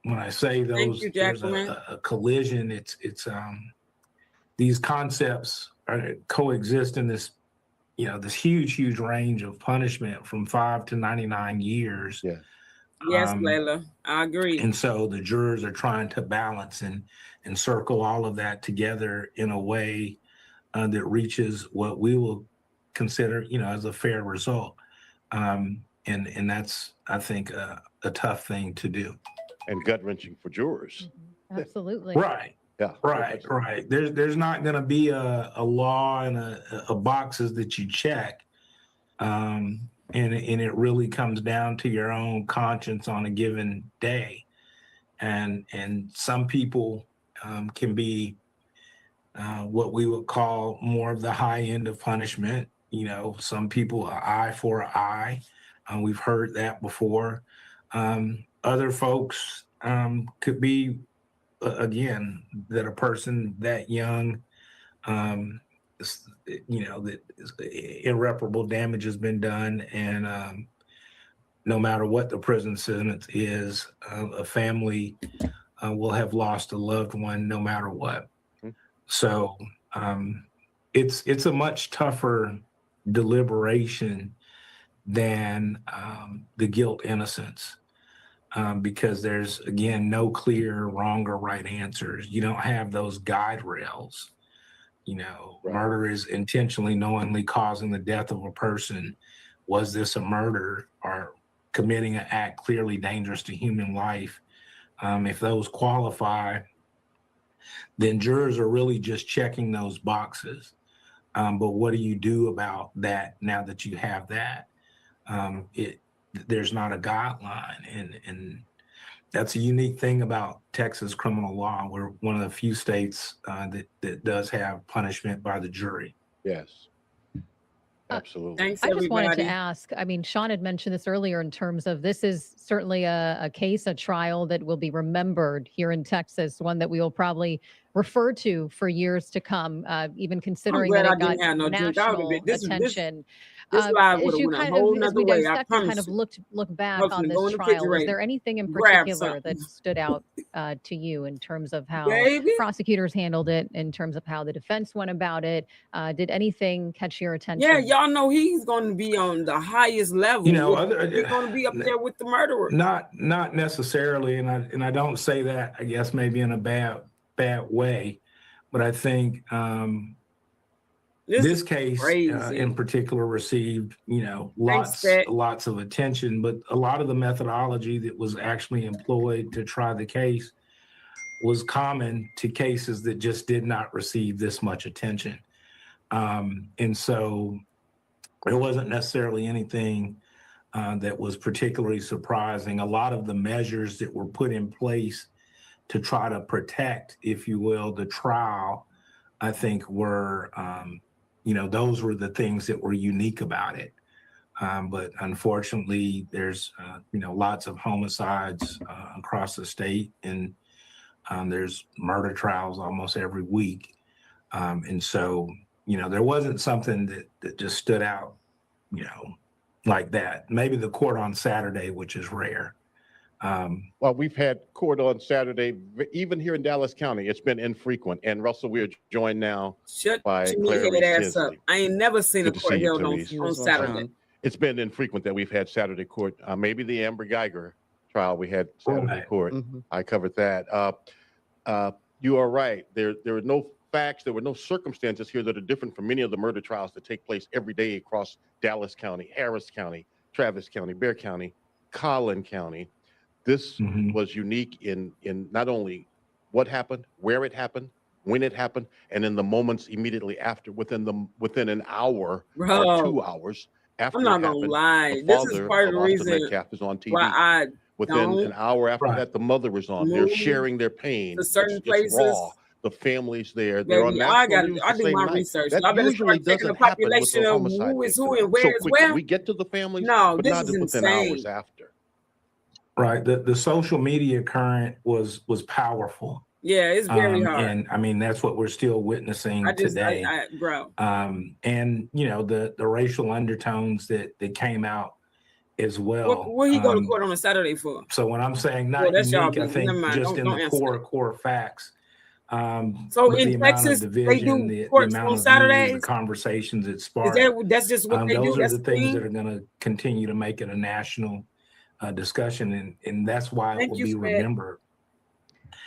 when I say Thank you, there's Jacqueline. a collision, it's these concepts coexist in this, you know, this huge range of punishment from 5 to 99 years. Yeah. Yes, Layla, I agree. And so the jurors are trying to balance and circle all of that together in a way that reaches what we will consider, you know, as a fair result. And that's, I think, a tough thing to do. And gut wrenching for jurors. Absolutely. Right. Yeah. Right. There's not going to be a law and a boxes that you check. And it really comes down to your own conscience on a given day. And some people can be what we would call more of the high end of punishment. You know, some people are eye for an eye. We've heard that before. Other folks could be, again, that a person that young, you know, that irreparable damage has been done. And no matter what the prison sentence is, a family will have lost a loved one no matter what. So it's a much tougher deliberation than the guilt innocence, because there's, again, no clear wrong or right answers. You don't have those guide rails. You know, Right. Murder is intentionally, knowingly causing the death of a person. Was this a murder, or committing an act clearly dangerous to human life? If those qualify, then jurors are really just checking those boxes. But what do you do about that now that you have that? There's not a guideline, and that's a unique thing about Texas criminal law. We're one of the few states that does have punishment by the jury. Yes. Absolutely. Thanks, I just wanted to everybody. ask, I mean, Sean had mentioned this earlier in terms of this is certainly a case, a trial that will be remembered here in Texas, one that we will probably refer to for years to come, even considering glad that I it got didn't have no drink. I would've national been- this attention. This live As would've you went a kind whole of, as nother we way, I dissect and kind promise of you. look back was on gonna go this in the trial, was refrigerator, there anything in grab particular that something. stood out to you in terms of how Baby, prosecutors handled it, in terms of how the defense went about it? Did anything catch your attention? yeah, y'all know he's going to be on the highest level. You know, He's going to be up there with the murderer. Not necessarily, and I don't say that, I guess, maybe in a bad way, but I think this is case crazy. in particular received, you know, Thanks, Pat. lots of attention, but a lot of the methodology that was actually employed to try the case was common to cases that just did not receive this much attention. And so there wasn't necessarily anything that was particularly surprising. A lot of the measures that were put in place to try to protect, if you will, the trial, I think were, you know, those were the things that were unique about it. But unfortunately, there's, you know, lots of homicides across the state, and there's murder trials almost every week. And so, you know, there wasn't something that just stood out, you know, like that. Maybe the court on Saturday, which is rare. Well, we've had court on Saturday, even here in Dallas County. It's been infrequent. And Russell, we're joined now Shut by your Claire head Reese ass up. Tinsley. I ain't never seen Good a to court see you, held Clarice. on Saturday. It's been infrequent that we've had Saturday court. Maybe the Amber Geiger trial, we had Saturday Right. court. Mm-hmm. I covered that. You are right. There are no facts, there were no circumstances here that are different from many of the murder trials that take place every day across Dallas County, Harris County, Travis County, Bexar County, Collin County. This Mhm. was unique in not only what happened, where it happened, when it happened, and in the moments immediately after, within an hour or Bro, 2 hours after I'm it not gonna happened. lie. The This is father part of of the Austin reason Metcalf is on TV. why I Within don't an hour after Right. that, the mother was on. They're move sharing their pain. to certain It's raw. places the families there. They're on Baby, I national got news I the do same my night. research. That I better usually start checking the doesn't happen with population those of homicide who is victims who and so where is quickly. where. We get to the families, No, but this not is within hours insane. after. Right. The social media current was powerful. Yeah, it's very hard. And I mean, that's what we're still witnessing today. Bro. And you know, the racial undertones that came out as well. What he go to court on a Saturday for? So when I'm saying Well, not that's y'all unique, I business. Never think mind. just in Don't the answer that. core facts. So with the in amount of Texas, they division, do the courts amount on of views, the Saturdays. conversations it Is sparked. that's just what they do? Those are That's the the things thing? that are going to continue to make it a national discussion, and that's why it Thank will you, be Fred. remembered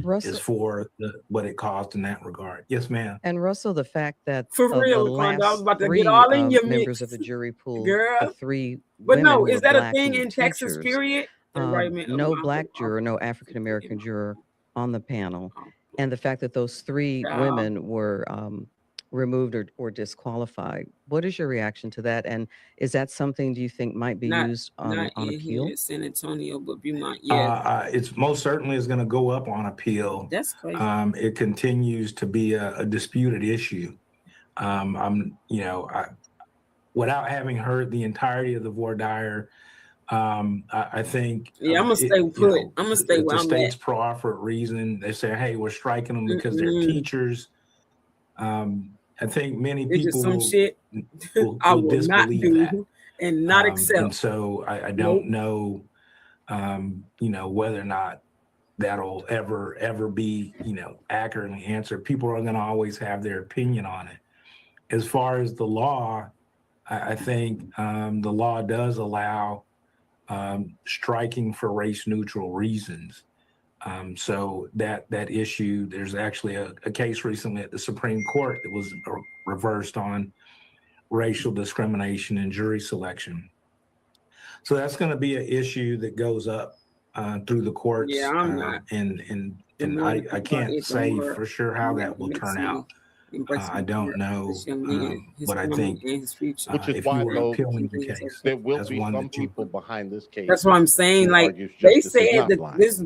Russell, is for what it caused in that regard. Yes, ma'am. and Russell, the fact that For of the real, Laquanda, I was last about to get three all in your members mix, of the jury pool, the girl. three But women no, who is were that a black thing who were in Texas? teachers, Period. no black juror, no African American juror on the panel, and the fact that those three women were removed or disqualified. What is your reaction to that? And is that something do you think might be used on Not in appeal? here, San Antonio, but Beaumont. Yeah, It's most certainly is going to go up on appeal. that's crazy. It continues to be a disputed issue. Without having heard the entirety of the voir dire, I think Yeah, I'm gonna stay put. I'm gonna stay if where the I'm state's at. proffered reason, they say, "Hey, we're striking them because they're teachers." I think many It's just people some shit will I will not disbelieve that. do and not And accept. so I don't know, whether or not that'll ever be, accurately answered. People are going to always have their opinion on it. As far as the law, I think the law does allow striking for race neutral reasons. So that issue, there's actually a case recently at the Supreme Court that was reversed on racial discrimination in jury selection. So that's going to be an issue that goes up through the courts. Yeah, I'm not. And I can't say for sure how that will turn out. I don't know, but I think Which is if why, you were though, appealing the case, there will that's be one some that you people behind this case. That's what I'm saying. who Like argues they justice is said not that blind this,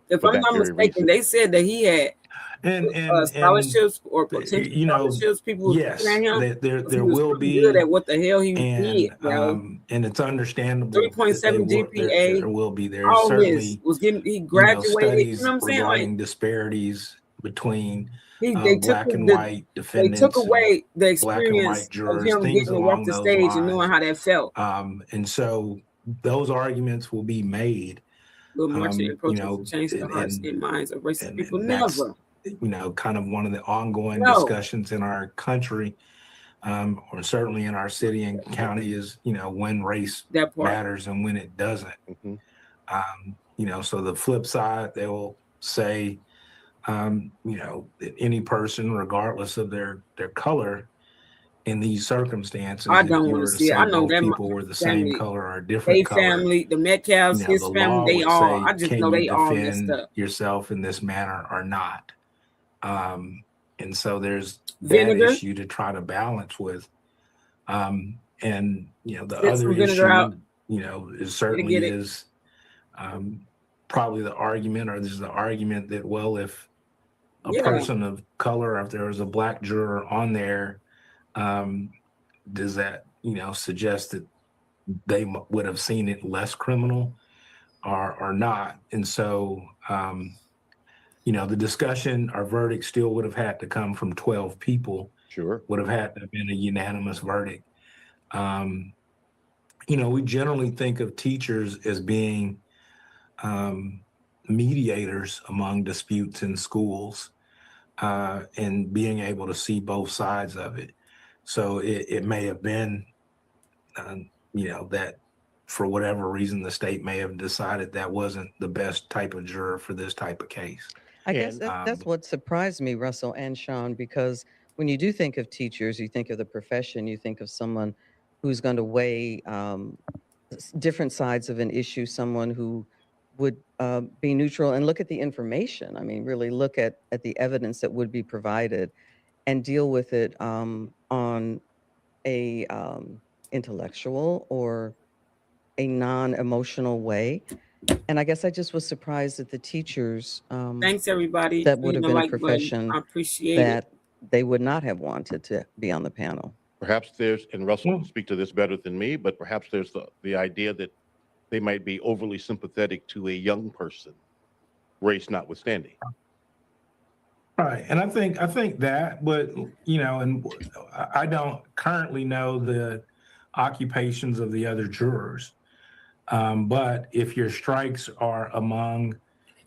if for I'm that not very mistaken, reason. they said that he had and scholarships or potential scholarships. People yes, looking at him. there He was will pretty be, good at what the hell he and did, bro. And it's understandable. 3.7 GPA. There will be. There's All certainly this was getting. He graduated. studies You know what I'm saying? regarding Like disparities between they black took and the, white they defendants. took away the black and white experience of jurors, him things getting to walk along the those stage lines. and knowing how that felt. And so those arguments will be made. Little marching and protest to change the hearts and minds of racist people. Never. Kind of one of the ongoing No. discussions in our country, or certainly in our city and county, is when race That part. matters and when it doesn't. Mhm. So the flip side, they will say, that any person, regardless of their color, in these circumstances, I if don't you want were to to see it. say I know both that people were the same family, color or they different color, family, the Metcalfs, his the family, law they would all. say, I just can know you they all messed defend up. yourself in this manner or not? And so there's that Vinegar. issue to try to balance with. And the Spit other some vinegar out. issue, is certainly get it. is probably the argument, or this is the argument that, well, if a Yeah. person of color, if there was a black juror on there, does that suggest that they would have seen it less criminal or not? And so the discussion, our verdict still would have had to come from 12 people. Sure. Would have had to have been a unanimous verdict. We generally think of teachers as being mediators among disputes in schools, and being able to see both sides of it. So it may have been, that for whatever reason, the state may have decided that wasn't the best type of juror for this type of case. I guess And that's what surprised me, Russell and Sean, because when you do think of teachers, you think of the profession, you think of someone who's going to weigh different sides of an issue, someone who would be neutral and look at the information. I mean, really look at the evidence that would be provided and deal with it on a intellectual or a non-emotional way. And I guess I just was surprised that the teachers Thanks, everybody. that would have Hitting the been a like button. profession I appreciate it. that they would not have wanted to be on the panel. Perhaps there's, and Russell Well- can speak to this better than me, but perhaps there's the idea that they might be overly sympathetic to a young person, race notwithstanding. Right, and I think that, but and I don't currently know the occupations of the other jurors, but if your strikes are among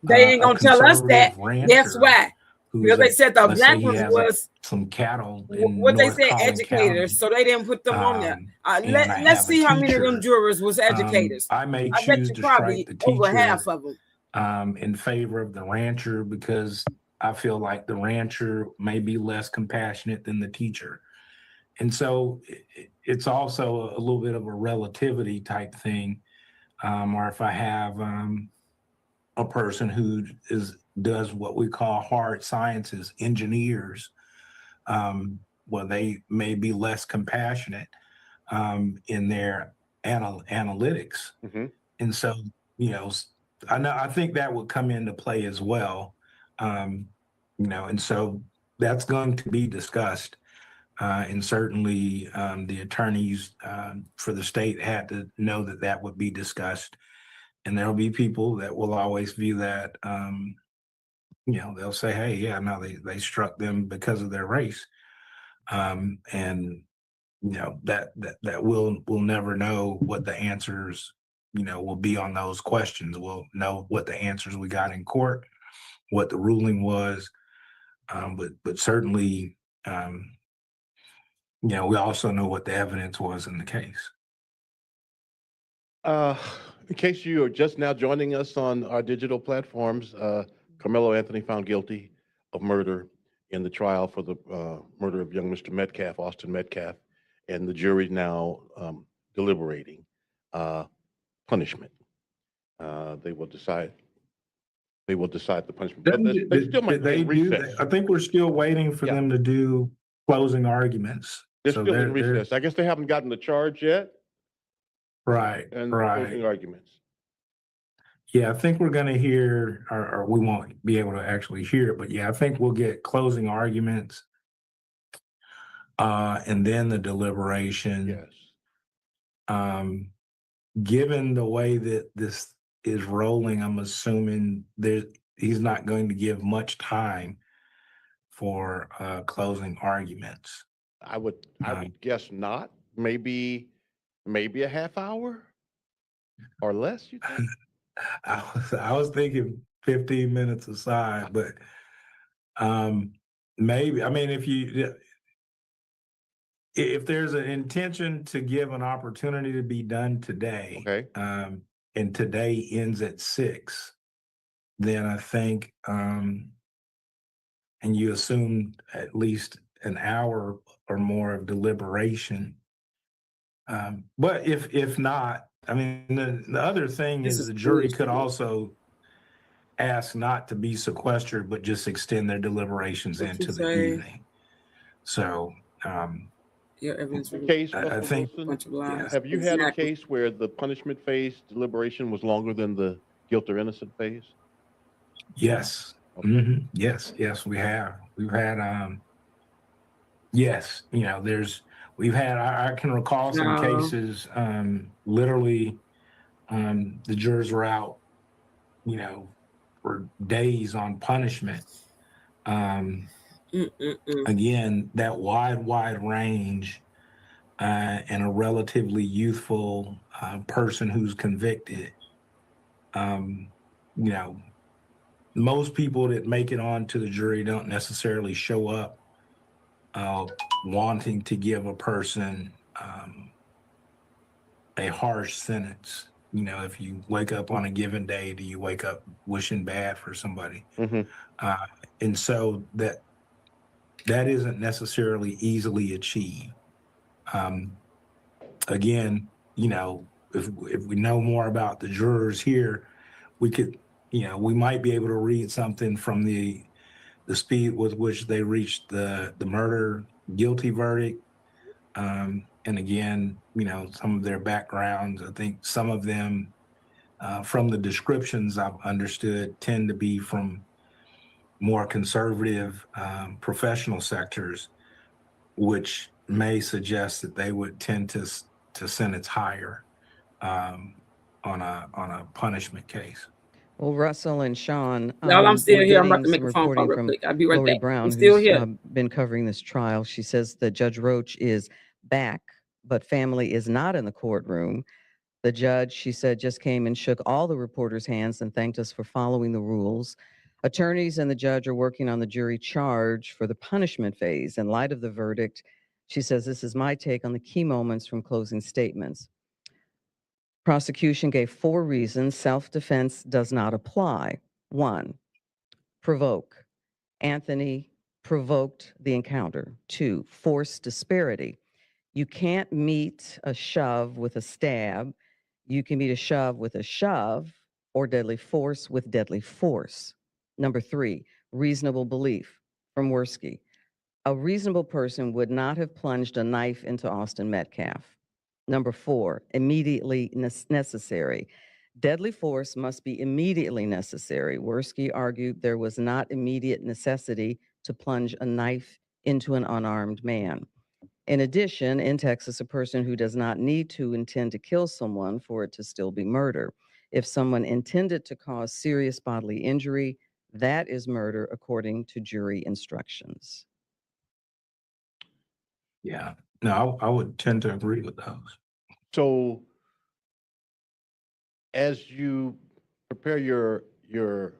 They ain't a gonna tell us that. conservative rancher Guess why? who's Because they said the let's say black he ones has was some cattle in what they North said Collin educators, so they didn't put them on there. County, and I Let's have a see how many of them teacher, jurors was educators. I may I bet choose you to probably strike the over teacher half of them. in favor of the rancher because I feel like the rancher may be less compassionate than the teacher. And so it's also a little bit of a relativity type thing. Or if I have a person who does what we call hard sciences, engineers, well, they may be less compassionate in their analytics. Mhm. And so, I think that would come into play as well. And so that's going to be discussed. And certainly the attorneys for the state had to know that that would be discussed. And there'll be people that will always view that, they'll say, hey, yeah, no, they struck them because of their race. And that we'll never know what the answers will be on those questions. We'll know what the answers we got in court, what the ruling was, but certainly we also know what the evidence was in the case. In case you are just now joining us on our digital platforms, Carmelo Anthony found guilty of murder in the trial for the murder of young Mr. Metcalf, Austin Metcalf, and the jury now deliberating punishment. They will decide the punishment. But they still might be in recess. I think we're still waiting for them to do closing arguments. They're So still in recess. I guess they haven't gotten the charge yet Right, and right. closing arguments. Yeah, I think we're going to hear, or we won't be able to actually hear it, but yeah, I think we'll get closing arguments and then the deliberation. Yes. Given the way that this is rolling, I'm assuming he's not going to give much time for closing arguments. I would guess not. Maybe a half hour or less, you think? I was thinking 15 minutes aside, but maybe. I mean, if there's an intention to give an opportunity to be done today, Okay. And today ends at 6, then I think, and you assume at least an hour or more of deliberation. But if not, I mean, the other thing This is is the jury foolish to could me. also ask not to be sequestered, but just extend their deliberations What into you the say? eviding. So, Your evidence The was case, I Russell think- a Wilson, bunch of lies. have you had a Exactly. case where the punishment phase deliberation was longer than the guilt or innocent phase? yes. Okay. Yes, we have. We've had, yes, we've had, I can recall some No. cases, literally, the jurors were out, for days on punishment. Again, that wide range, and a relatively youthful person who's convicted. Most people that make it onto the jury don't necessarily show up wanting to give a person a harsh sentence. If you wake up on a given day, do you wake up wishing bad for somebody? Mhm. And so that isn't necessarily easily achieved. Again, if we know more about the jurors here, we could, we might be able to read something from the speed with which they reached the murder guilty verdict. And again, some of their backgrounds. I think some of them from the descriptions I've understood, tend to be from more conservative professional sectors, which may suggest that they would tend to sentence higher on a punishment case. Well, Russell and Sean, Y'all, I'm still we're here. I'm about getting to make some a phone call reporting real from quick. I'll be right Lori back. Brown, I'm still who's here. been covering this trial. She says that Judge Roach is back, but family is not in the courtroom. The judge, she said, just came and shook all the reporters' hands and thanked us for following the rules. Attorneys and the judge are working on the jury charge for the punishment phase. In light of the verdict, she says, this is my take on the key moments from closing statements. Prosecution gave 4 reasons self-defense does not apply. 1, provoke. Anthony provoked the encounter. 2, force disparity. You can't meet a shove with a stab. You can meet a shove with a shove or deadly force with deadly force. Number 3, reasonable belief from Worski. A reasonable person would not have plunged a knife into Austin Metcalf. Number 4, immediately necessary. Deadly force must be immediately necessary. Worski argued there was not immediate necessity to plunge a knife into an unarmed man. In addition, in Texas, a person who does not need to intend to kill someone for it to still be murder. If someone intended to cause serious bodily injury, that is murder according to jury instructions. Yeah, no, I would tend to agree with those. So as you prepare your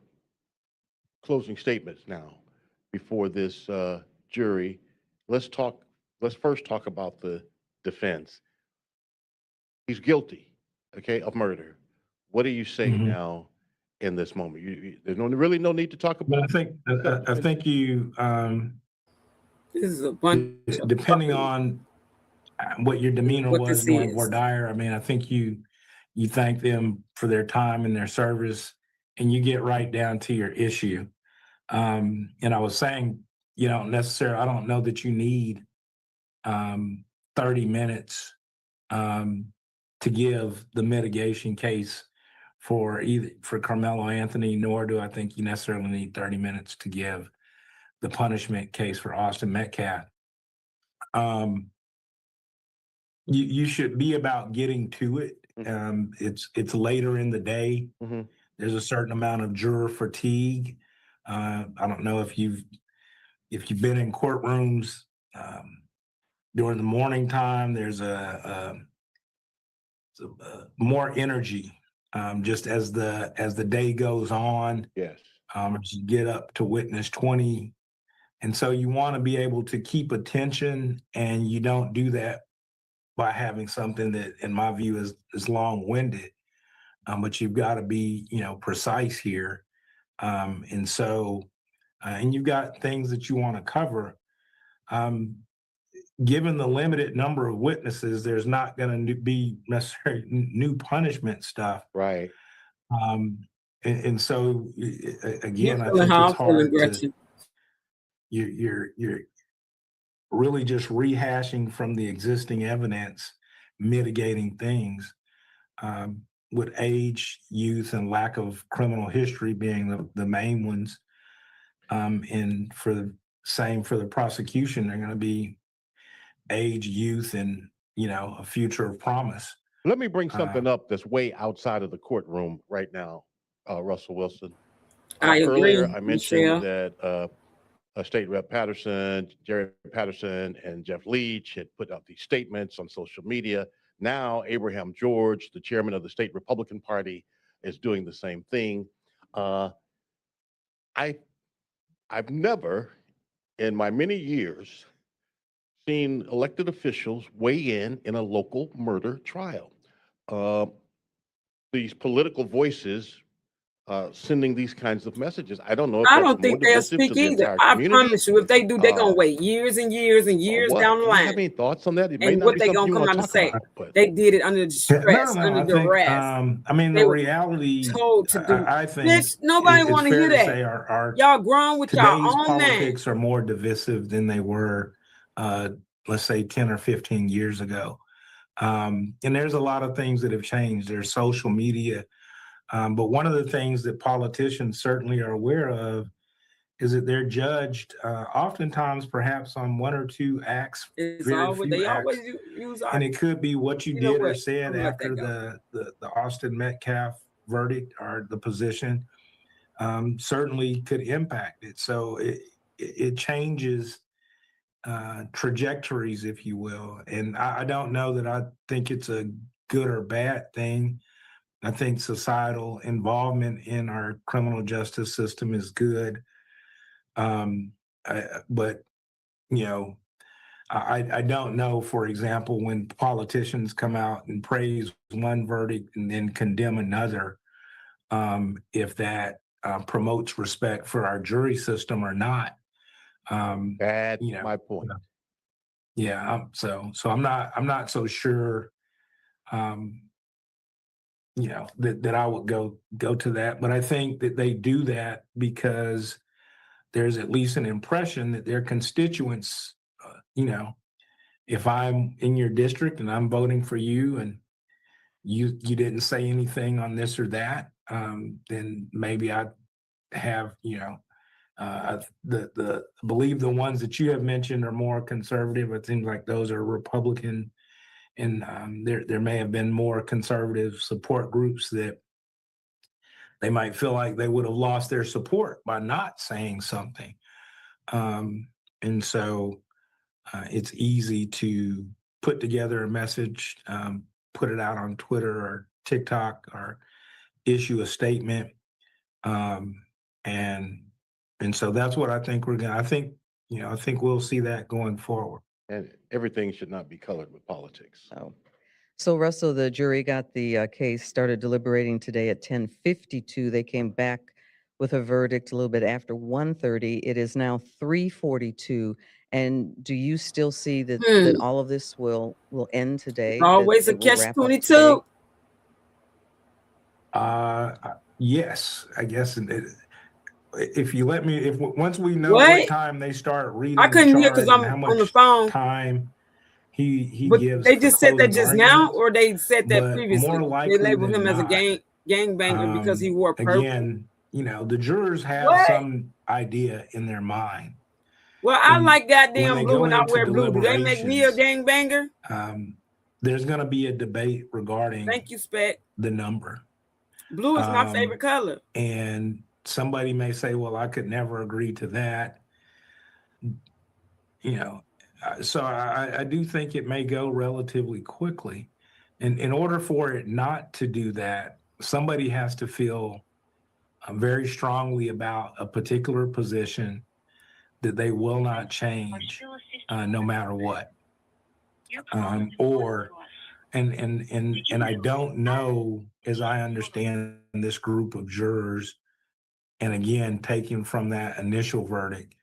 closing statements now before this jury, let's first talk about the defense. He's guilty, okay, of murder. What do you say Mhm. now in this moment? There's really no need to talk But about. I think you This is a bunch of depending fucking- on what your demeanor what was this during is. voir dire. I mean, I think you thank them for their time and their service, and you get right down to your issue. And I was saying, I don't know that you need 30 minutes to give the mitigation case for Carmelo Anthony, nor do I think you necessarily need 30 minutes to give the punishment case for Austin Metcalf. You should be about getting to it. It's later in the day. Mhm. There's a certain amount of juror fatigue. I don't know if you've been in courtrooms during the morning time. There's a more energy just as the day goes on. Yes. As you get up to witness 20, and so you want to be able to keep attention, and you don't do that by having something that, in my view, is long-winded. But you've got to be, precise here. And so, and you've got things that you want to cover. Given the limited number of witnesses, there's not going to be necessarily new punishment stuff. Right. And so, again, I feeling think how it's I'm feeling, hard to, Gretchen. you're really just rehashing from the existing evidence, mitigating things, with age, youth, and lack of criminal history being the main ones. And for the prosecution, they're going to be age, youth, and a future of promise. Let me bring something up that's way outside of the courtroom right now, Russell Wilson. I agree, Earlier, I mentioned Michelle. that State Rep Patterson, Jerry Patterson, and Jeff Leach had put out these statements on social media. Now, Abraham George, the chairman of the state Republican Party, is doing the same thing. I've never, in my many years, seen elected officials weigh in a local murder trial. These political voices sending these kinds of messages. I don't know if I that's don't think more they'll divisive to speak the either. entire I community. promise you, if they do, they're Uh, gonna wait years and years and years What? down the Do you have line. any thoughts on that? It may And not what be they something gonna you come want out to and talk say? about, but They did it under stress, I under think, duress. the They were reality, told to do. I think, Bitch, nobody it's want to fair hear to that. say our Y'all grown with y'all today's own man. politics are more divisive than they were, let's say, 10 or 15 years ago. And there's a lot of things that have changed. There's social media. But one of the things that politicians certainly are aware of is that they're judged oftentimes perhaps on one or two acts, It's very always few they acts. always use our. And it could be what you You know did or what? said I'm gonna let after that go. the Austin Metcalf verdict or the position certainly could impact it. So it changes trajectories, if you will. And I don't know that I think it's a good or bad thing. I think societal involvement in our criminal justice system is good. But, you know, I don't know, for example, when politicians come out and praise one verdict and then condemn another, if that promotes respect for our jury system or not. That's You know, my point. yeah. So I'm not so sure. You know, that I would go to that, but I think that they do that because there's at least an impression that their constituents, you know, if I'm in your district and I'm voting for you and you didn't say anything on this or that, then maybe I have, you know, the I believe the ones that you have mentioned are more conservative. It seems like those are Republican, and there may have been more conservative support groups that they might feel like they would have lost their support by not saying something. And so it's easy to put together a message, put it out on Twitter or TikTok, or issue a statement. And so that's what I think I think, you know, I think we'll see that going forward. And everything should not be colored with politics. So Russell, the jury got the case, started deliberating today at 10:52. They came back with a verdict a little bit after 1:30. It is now 3:42. And do you still see that all of this will end today? Always a it will catch wrap up 22. Yes, I guess. If you let me, once we know What? what time they start reading I couldn't the hear because charge I'm and how on the much phone. time he But gives, they for just said that closing just now, arguments, or they said that but previously. more They likely labeled than him as a not, gangbanger because he wore purple. again, you know, the jurors have What? some idea in their mind. Well, I When like goddamn they blue go and I into wear blue. Do they make me a deliberations, gangbanger? there's going to be a debate regarding Thank you, Spec. the number. Blue is my favorite color. And somebody may say, well, I could never agree to that. You know, so I do think it may go relatively quickly. And in order for it not to do that, somebody has to feel very strongly about a particular position that they will not change no matter what. And I don't know, as I understand this group of jurors, and again, taken from that initial verdict,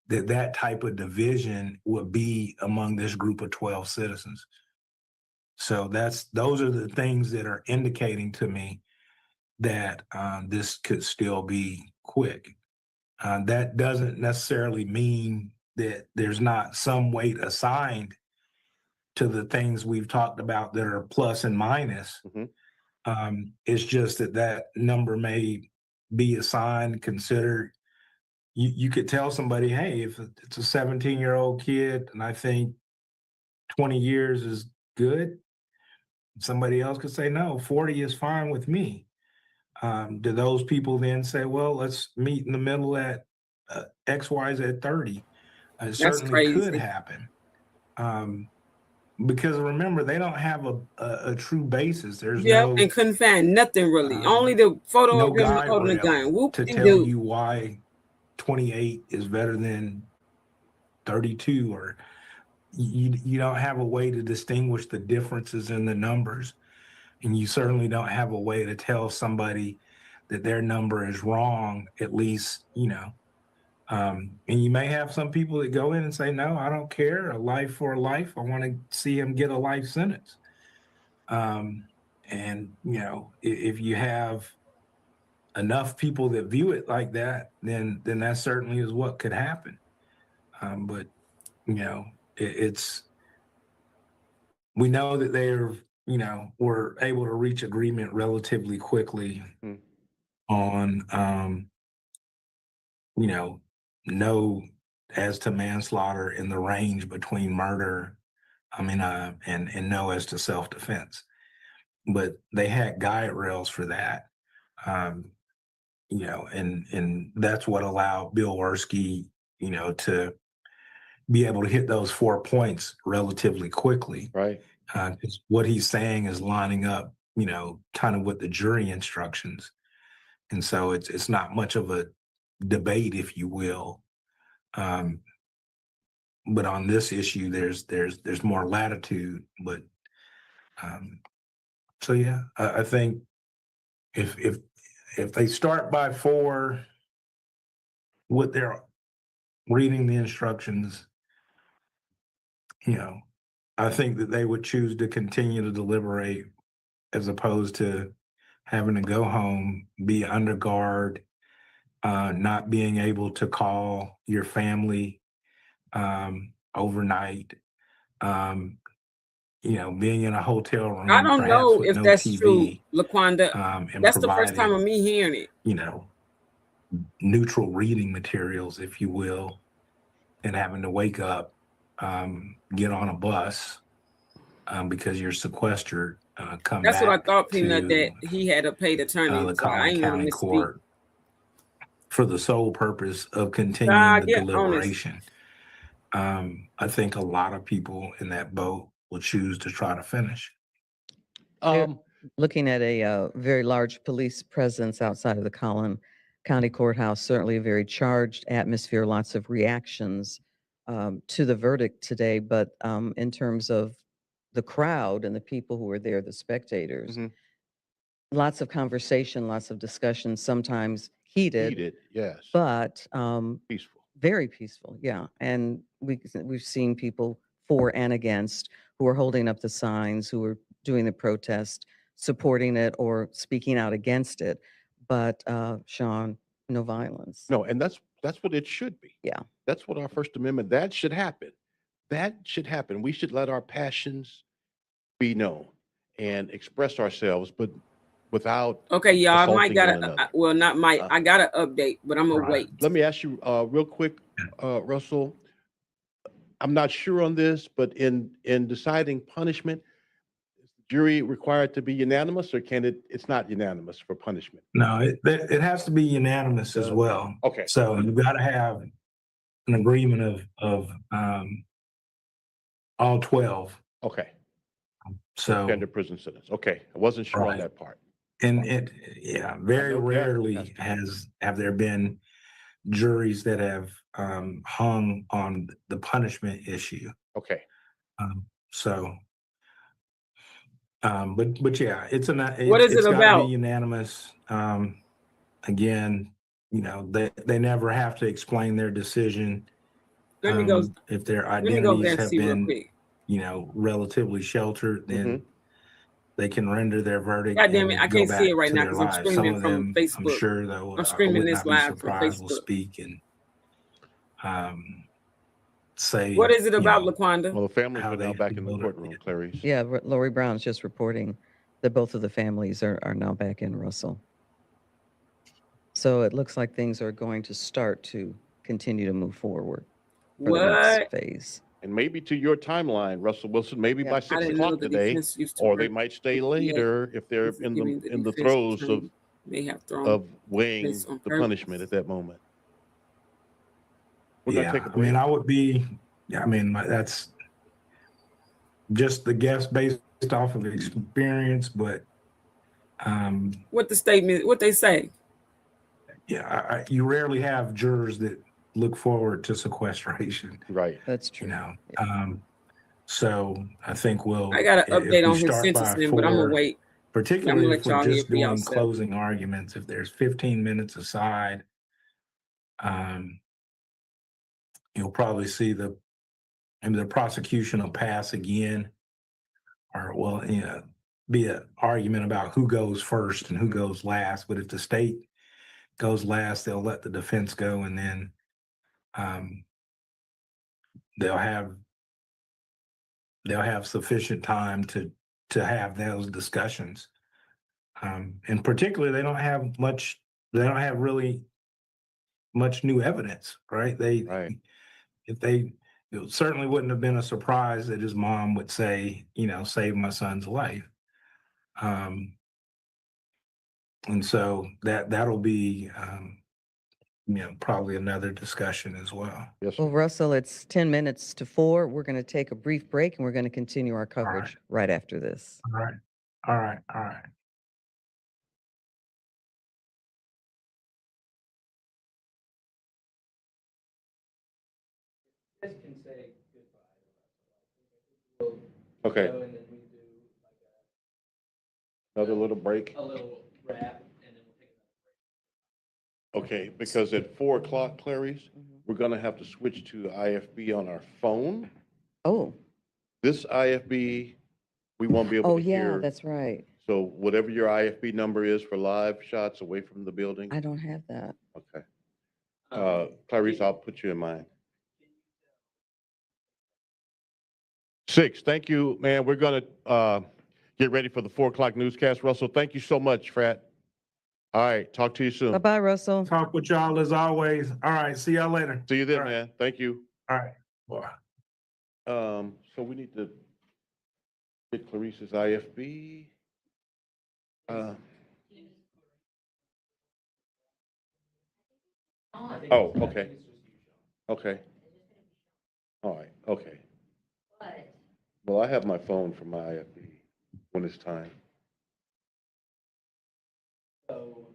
that type of division would be among this group of 12 citizens. So those are the things that are indicating to me that this could still be quick. That doesn't necessarily mean that there's not some weight assigned to the things we've talked about that are plus and minus. It's just that number may be assigned, considered. You could tell somebody, hey, if it's a 17-year-old kid and I think 20 years is good, somebody else could say, no, 40 is fine with me. Do those people then say, well, let's meet in the middle at XYZ 30? It certainly could happen. Because remember, they don't have a true basis. There's and couldn't find nothing really. Only the photo of him holding the gun. Whoop to tell you why 28 is better than 32, or you don't have a way to distinguish the differences in the numbers, and you certainly don't have a way to tell somebody that their number is wrong, at least, you know. And you may have some people that go in and say, no, I don't care, a life for a life, I want to see him get a life sentence. And you know, if you have enough people that view it like that, then that certainly is what could happen. But you know, we know that they're were able to reach agreement relatively quickly Hmm. on, no as to manslaughter in the range between murder, and no as to self-defense. But they had guide rails for that. Um, and that's what allowed Bill Werski, to be able to hit those 4 points relatively quickly. Right. 'Cause what he's saying is lining up, kind of with the jury instructions. And so it's not much of a debate, if you will. Um, but on this issue, there's more latitude. But um, so yeah, I think if they start by 4 with their reading the instructions, I think that they would choose to continue to deliberate as opposed to having to go home, be under guard, not being able to call your family overnight, being in a hotel room, I don't perhaps know with if no that's TV, true, Laquanda. and That's the first time providing, of me hearing it. neutral reading materials, if you will, and having to wake up, get on a bus because you're sequestered, come That's what I back thought, Peanut, to that he had a paid attorney. the So I Collin ain't want to County misspeak. Court for the sole purpose of continuing Nah, the get honest. deliberation. I think a lot of people in that boat will choose to try to finish. Um, Looking at a very large police presence outside of the Collin County Courthouse, certainly a very charged atmosphere, lots of reactions to the verdict today. But in terms of the crowd and the people who were there, the spectators, Mhm. lots of conversation, lots of discussion, sometimes heated, Heated, yes. but Peaceful. very peaceful. Yeah. And we've seen people for and against who are holding up the signs, who are doing the protest, supporting it or speaking out against it. But Sean, no violence. No, and that's what it should be. Yeah. That's what our First Amendment, that should happen. That should happen. We should let our passions be known and express ourselves, but without Okay, y'all, I might assaulting got one to, another. well, not might, Uh, I got to update, but I'm going to Right. wait. Let me ask you real quick, Russell. I'm not sure on this, but in deciding punishment, is the jury required to be unanimous, or it's not unanimous for punishment? No, it has to be unanimous as well. Okay. So you've got to have an agreement of all 12. Okay. So, Standard prison sentence. Okay. I wasn't sure on Right. that part. and very know, yeah, rarely that's- have there been juries that have hung on the punishment issue. Okay. So, but yeah, What is it it's gotta about? be unanimous. Again, they never have to explain their decision. Let me go. If their Let me go there identities and have see real been, quick. relatively sheltered, then they can render their verdict. God damn and it, I go can't see back it right to now their 'cause I'm lives. Some streaming of from them, I'm Facebook. sure, though, I'm streaming would this not be live from surprised, will Facebook. speak and say. What is it about, know, Laquanda? Well, the families how are now they back in the feel courtroom, Clarice. Yeah. Lori Brown's just reporting that both of the families are now back in Russell. So it looks like things are going to start to continue to move forward for the next What? phase. And maybe to your timeline, Russell Wilson, maybe Yeah. by I 6 didn't know o'clock the today, defense used to or they work. might stay Yeah. later if they're This is in giving the defense throes attorney may have thrown of weighing this on the purpose. punishment at that moment. We're gonna take a I mean, break. I would be. That's just the guess based off of experience, but What the statement, what they say. you rarely have jurors that look forward to sequestration. Right. That's true. So I think I got an if update we on his start by sentencing, but I'm going to 4, wait. particularly let if we're y'all hear just for doing yourself. closing arguments, if there's 15 minutes aside, you'll probably see the prosecution will pass again, or be an argument about who goes first and who goes last. But if the state goes last, they'll let the defense go, and then they'll have sufficient time to to have those discussions. And particularly, they don't have really much new evidence, right? Right. It certainly wouldn't have been a surprise that his mom would say, save my son's life. And so that'll be, probably another discussion as well. Yes. Well, Russell, it's 10 minutes to 4. We're going to take a brief break and we're going to continue our right. coverage right after this. All right. All right. All right. Okay. Another little break. Okay, because at 4 o'clock, Clarice, we're gonna have to switch to IFB on our phone. Oh, This IFB, we won't be able oh to yeah, hear. that's right. So whatever your IFB number is for live shots away from the building. I don't have that. Okay. Clarice, I'll put you in mind. 6, thank you, man. We're gonna get ready for the 4 o'clock newscast. Russell, thank you so much, Frat. All right, talk to you soon. Bye-bye, Russell. Talk with y'all as always. All right. See y'all later. See you then, All right. man. Thank you. All right. Bye. So we need to get Clarice's IFB. Oh, okay. Okay. All right, okay. Well, I have my phone for my IFB when it's time. So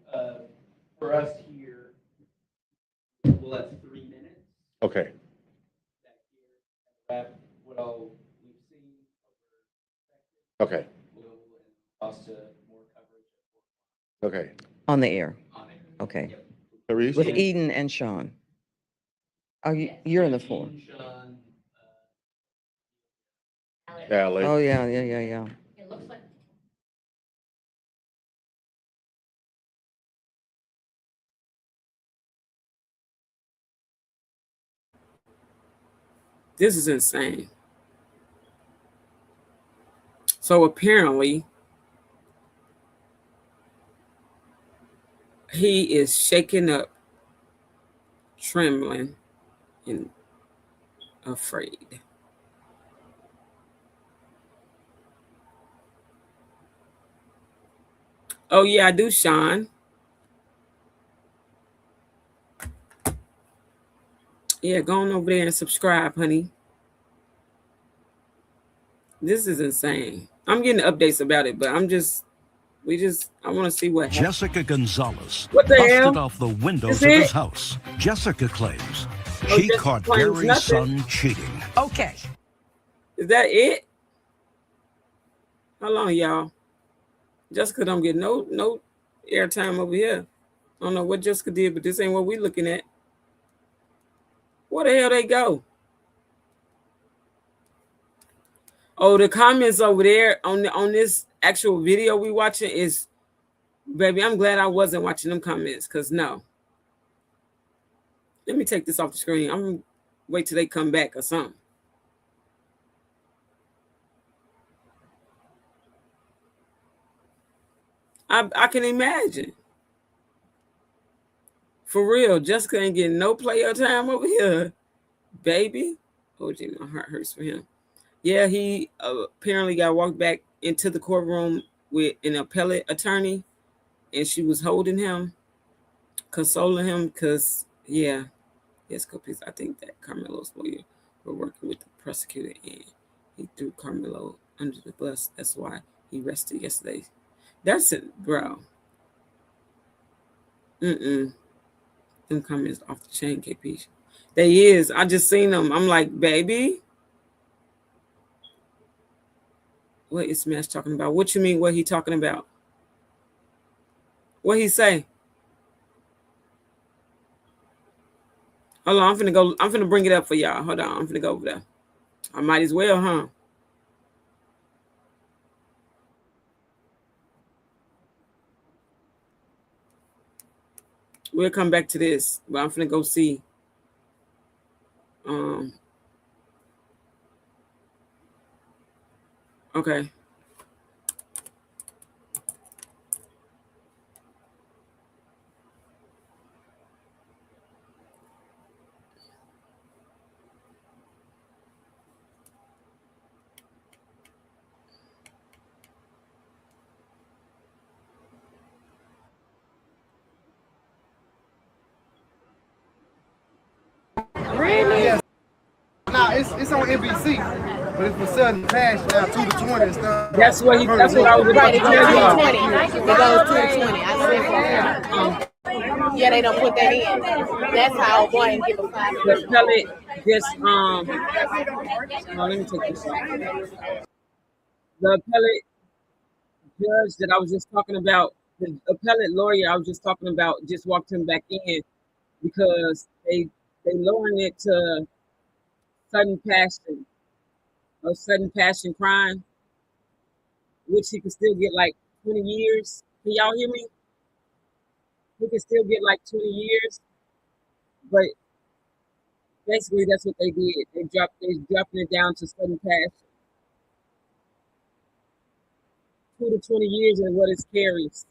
for us here, we'll have 3 minutes. Okay, Wrap what all we've seen. okay, We'll toss to more coverage okay. On the air. on it. Okay. Yep. Clarice? With Eden and Sean. Oh, you're in the floor. Sean, Alex? Oh, yeah, yeah, yeah, yeah. This is insane. So apparently, he is shaking up, trembling, and afraid. Oh, yeah, I do, Sean. Yeah, go on over there and subscribe, honey. This is insane. I'm getting updates about it, but I want to see what happened. Jessica Gonzalez What the busted hell? off the windows Is of it? his house. Jessica claims Oh, she Jessica caught claims Gary's nothing? son cheating. Okay. Is that it? Hold on, y'all. Jessica don't get no airtime over here. I don't know what Jessica did, but this ain't what we looking at. Where the hell they go? Oh, the comments over there on this actual video we watching is, baby, I'm glad I wasn't watching them comments, because no. Let me take this off the screen. I'm gonna wait till they come back or something. I can imagine. For real, Jessica ain't getting no player time over here, baby. Oh, gee, my heart hurts for him. Yeah, he apparently got walked back into the courtroom with an appellate attorney, and she was holding him, consoling him, because, yeah, yes, Copies, I think that Carmelo's lawyer were working with the prosecutor, and he threw Carmelo under the bus. That's why he rested yesterday. That's it, bro. Them comments off the chain, KP. They is. I just seen them. I'm like, baby. What is Smash talking about? What you mean? What he talking about? What he say? Hold on, I'm finna bring it up for y'all. Hold on, I'm finna go over there. I might as well, huh? We'll come back to this, but I'm finna go see. Okay. Really? Yes. Now it's on NBC, but it's for Sudden Pass now 2 to 20 and stuff. That's what I was about to tell y'all. It goes 2 to 20. I said for yeah, they don't put that in. That's how one give a 5. The appellate just let me take this off. The appellate judge that I was just talking about, the appellate lawyer I was just talking about, just walked him back in because they lowering it to sudden passion or sudden passion crime, which he could still get like 20 years. Can y'all hear me? He could still get like 20 years, but basically that's what they did. They dropping it down to sudden passion. 2 to 20 years is what it carries.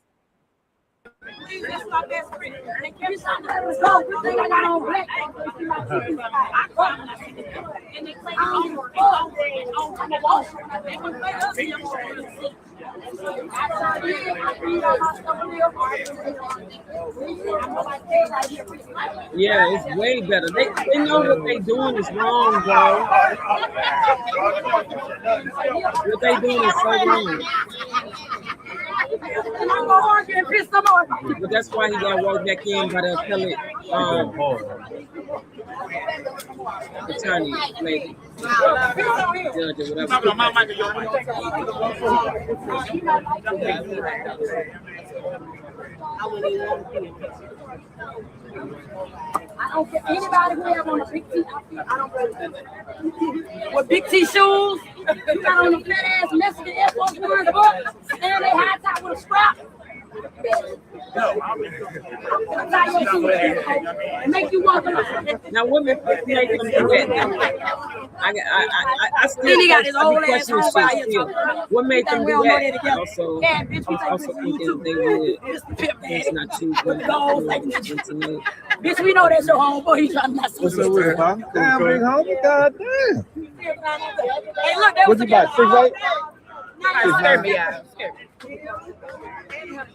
Yeah, it's way better. They know what they doing is wrong, bro. What they doing is so wrong. But that's why he got rolled back in by the appellate attorney lady. Judge or whatever. I don't care anybody who have on a big T outfit. I don't care. With big T shoes, you got on a fat ass Mexican Air Force Ones, and they high top with a strap. Make you walk now, what make them do that? I still got his whole ass question home by still. What made them do that? Also thinking they would. That's not true. Bitch, we know that's your homeboy. He's trying not to. What's up with him? Damn, big homie, goddamn. Hey, look, What you about, 6'8"?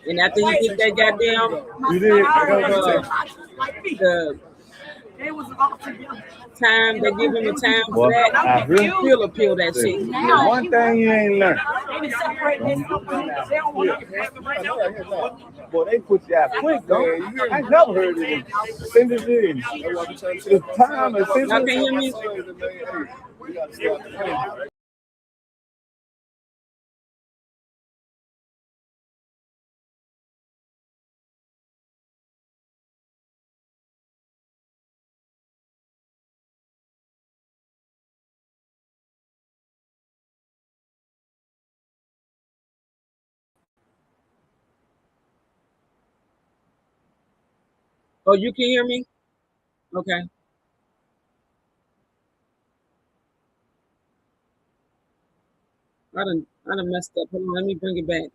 And after he get that goddamn, You did. the time they give him a time for that, he'll appeal that shit. One thing you ain't learned. Boy, they put you out quick, though. I never heard of it. Sentencing. The time of Y'all can hear me? Oh, you can hear me? Okay. I done messed up. Hold on, let me bring it back.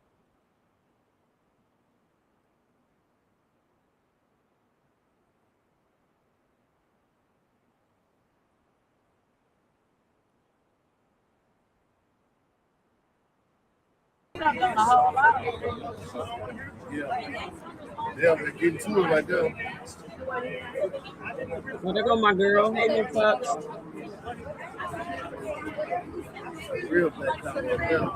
Yeah, they're getting to it right there. Well, there go my girl. Hey, little pups. Real black power right there.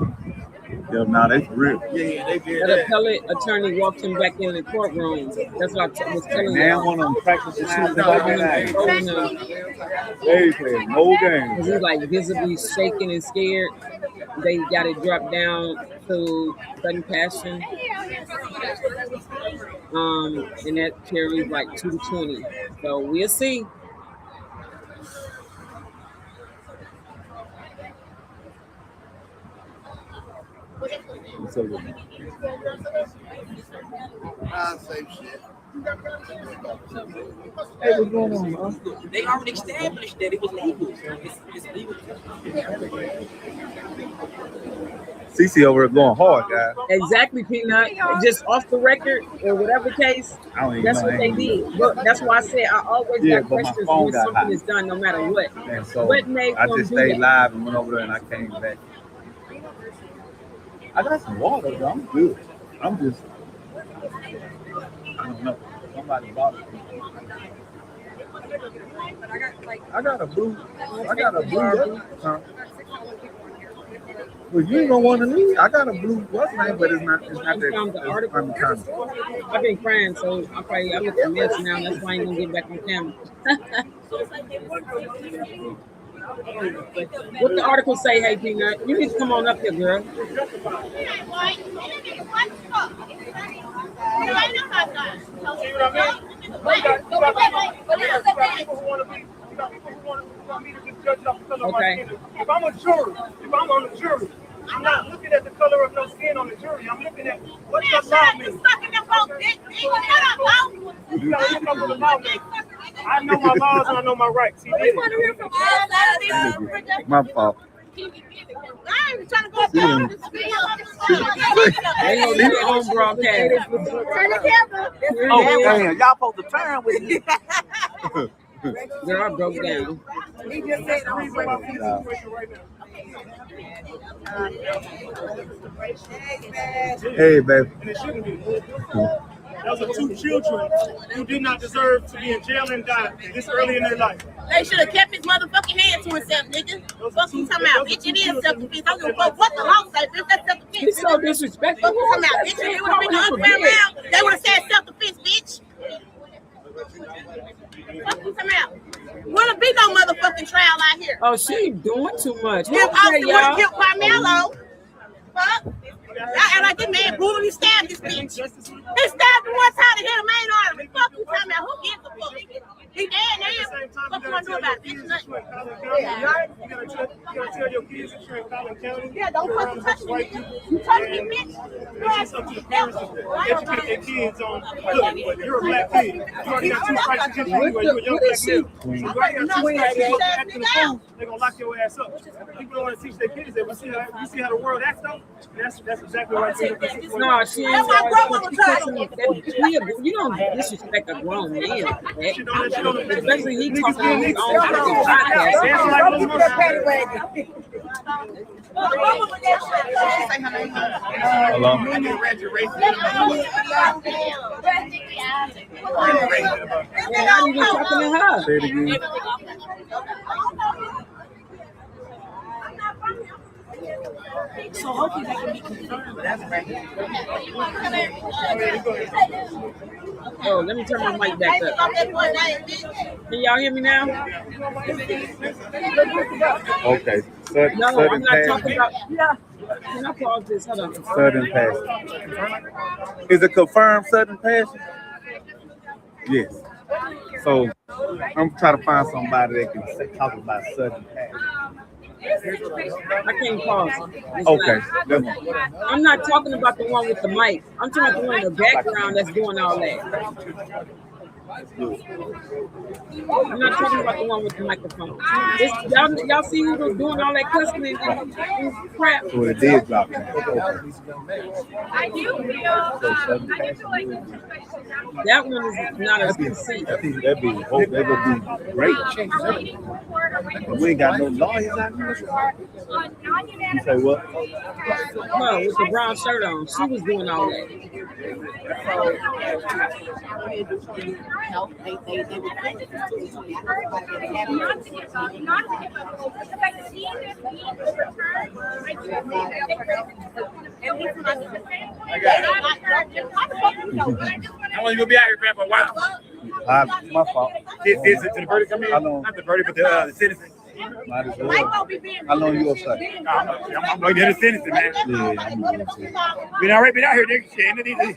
Yeah, nah, that's real. Yeah, they did The that. appellate attorney walked him back in the courtroom. That's what I was telling you. Now one of them practice the shooting like that. Holding him. They play no games. He's like visibly shaking and scared. They got it dropped down to sudden passion. And that carries like 2 to 20. So we'll see. What's up with me? Same shit. Hey, what's going on, man? They already established that it was legal. It's legal. CC over there going hard, guys. Exactly, Peanut. Just off the record or whatever case, I don't even that's know what they did. But that's why I said I always Yeah, got but my questions phone when got something hot. is done, no matter what. And so What made I them just do stayed that? live and went over there and I came back. I got some water, though. I'm good. I'm just, I don't know. Somebody bought it. I got a blue. Huh? Well, you ain't gonna want to leave. I got a blue what's name, but it's not that. Found the it's article. uncommon. I've been crying, so I look a mess now. That's why I ain't gonna get back on camera. What the article say, hey Peanut? You need to come on up here, girl. Okay. If I'm a juror, if I'm on the jury, I'm not looking at the color of no skin on the jury. I'm looking at what the law means. You gotta look up what the law means. I know my laws and I know my rights. See, my fault. I ain't trying to go down the street. They gonna do their own broadcast. Turn the camera. Oh, damn. Y'all supposed to turn with me. Girl, I broke down. He just said, I'm Hey, baby. And it shouldn't be. Those are two children who did not deserve to be in jail and die this early in their life. They should have kept his motherfucking hand to himself, nigga. Fuck you talking about, bitch. It is self-defense. I don't give a fuck what the law say, bitch. That's self-defense. He's so disrespectful. Fuck you talking about, bitch. They would have been the other way around. They would have said self-defense, bitch. Fuck you talking about. Wouldn't be no motherfucking trial out here. Oh, she doing too much. If Okay, Austin would have y'all. killed Carmelo, fuck. And like this man brutally stabbed this bitch. He stabbed him one time to hit the main artery. Fuck you talking about? Who gives a fuck? He dead now. What you gonna do about it? Bitch, nothing. You gotta tell your kids that you're in Collin County. Yeah, don't fucking touch me, nigga. You touch me, bitch. It's up to the parents to educate their kids on, look, you're a black kid. You already got 2 strikes against you, you're a young black male. You already got 2 strikes, you acting the fool, they're gonna lock your ass up. People don't want to teach their kids that. You see how the world acts though? That's exactly right. No, she ain't. That's my grandmama tried. You don't disrespect a grown man like that. Especially he talking on his own podcast. Hello. And I'm even talking to her. Say it again. So hopefully they can be confirmed. That's right. Oh, let me turn my mic back up. Can y'all hear me now? Okay. No, I'm not talking about. Can I pause this? Hold on. Sudden passion. Is it confirmed sudden passion? Yes. So I'm trying to find somebody that can talk about sudden passion. I can't pause. It's Okay. loud. I'm not talking about the one with the mic. I'm talking about the one in the background that's doing all that. I'm not talking about the one with the microphone. Y'all see who was doing all that cussing and crap? So it did drop. That one is not as conceit. I think that would be great. We ain't got no lawyers out here. You say what? No, with the brown shirt on. She was doing all that. How long you gonna be out here, man, for a while? My fault. Is it to the verdict come in? How long? Not the verdict, but the citizen. Might as well. How long you gonna say? I'm going to get a citizen, man. Yeah, I'm gonna say. We already been out here, nigga.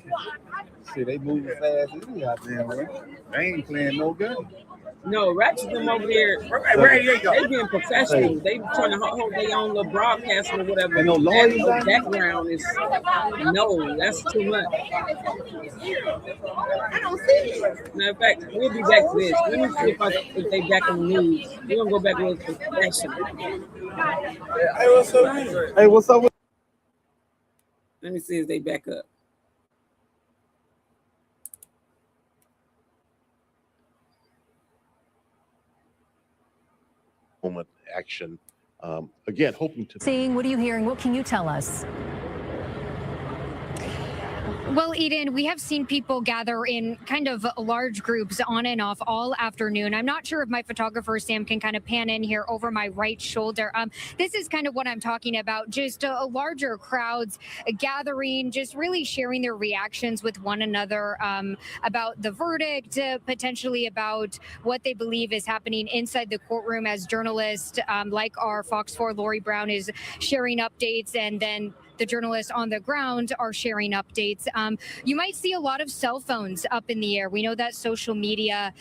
See, they moving fast. They out there, man. They ain't playing no game. No, Ratchet them over there. They being professional. They trying to hold their own little broadcast or whatever. Ain't no lawyers That out there? background is no. That's too much. I don't see it. Matter of fact, we'll be back to this. Let me see if they back on the news. We're gonna go back to the professional. Hey, what's up? Hey, what's up? Let me see if they back up. Moment action. Again, hoping to. Seeing, what are you hearing? What can you tell us? Well, Eden, we have seen people gather in kind of large groups on and off all afternoon. I'm not sure if my photographer, Sam, can kind of pan in here over my right shoulder. This is kind of what I'm talking about, just larger crowds gathering, just really sharing their reactions with one another about the verdict, potentially about what they believe is happening inside the courtroom as journalists like our Fox 4 Lori Brown is sharing updates, and then the journalists on the ground are sharing updates. You might see a lot of cell phones up in the air. We know that social media,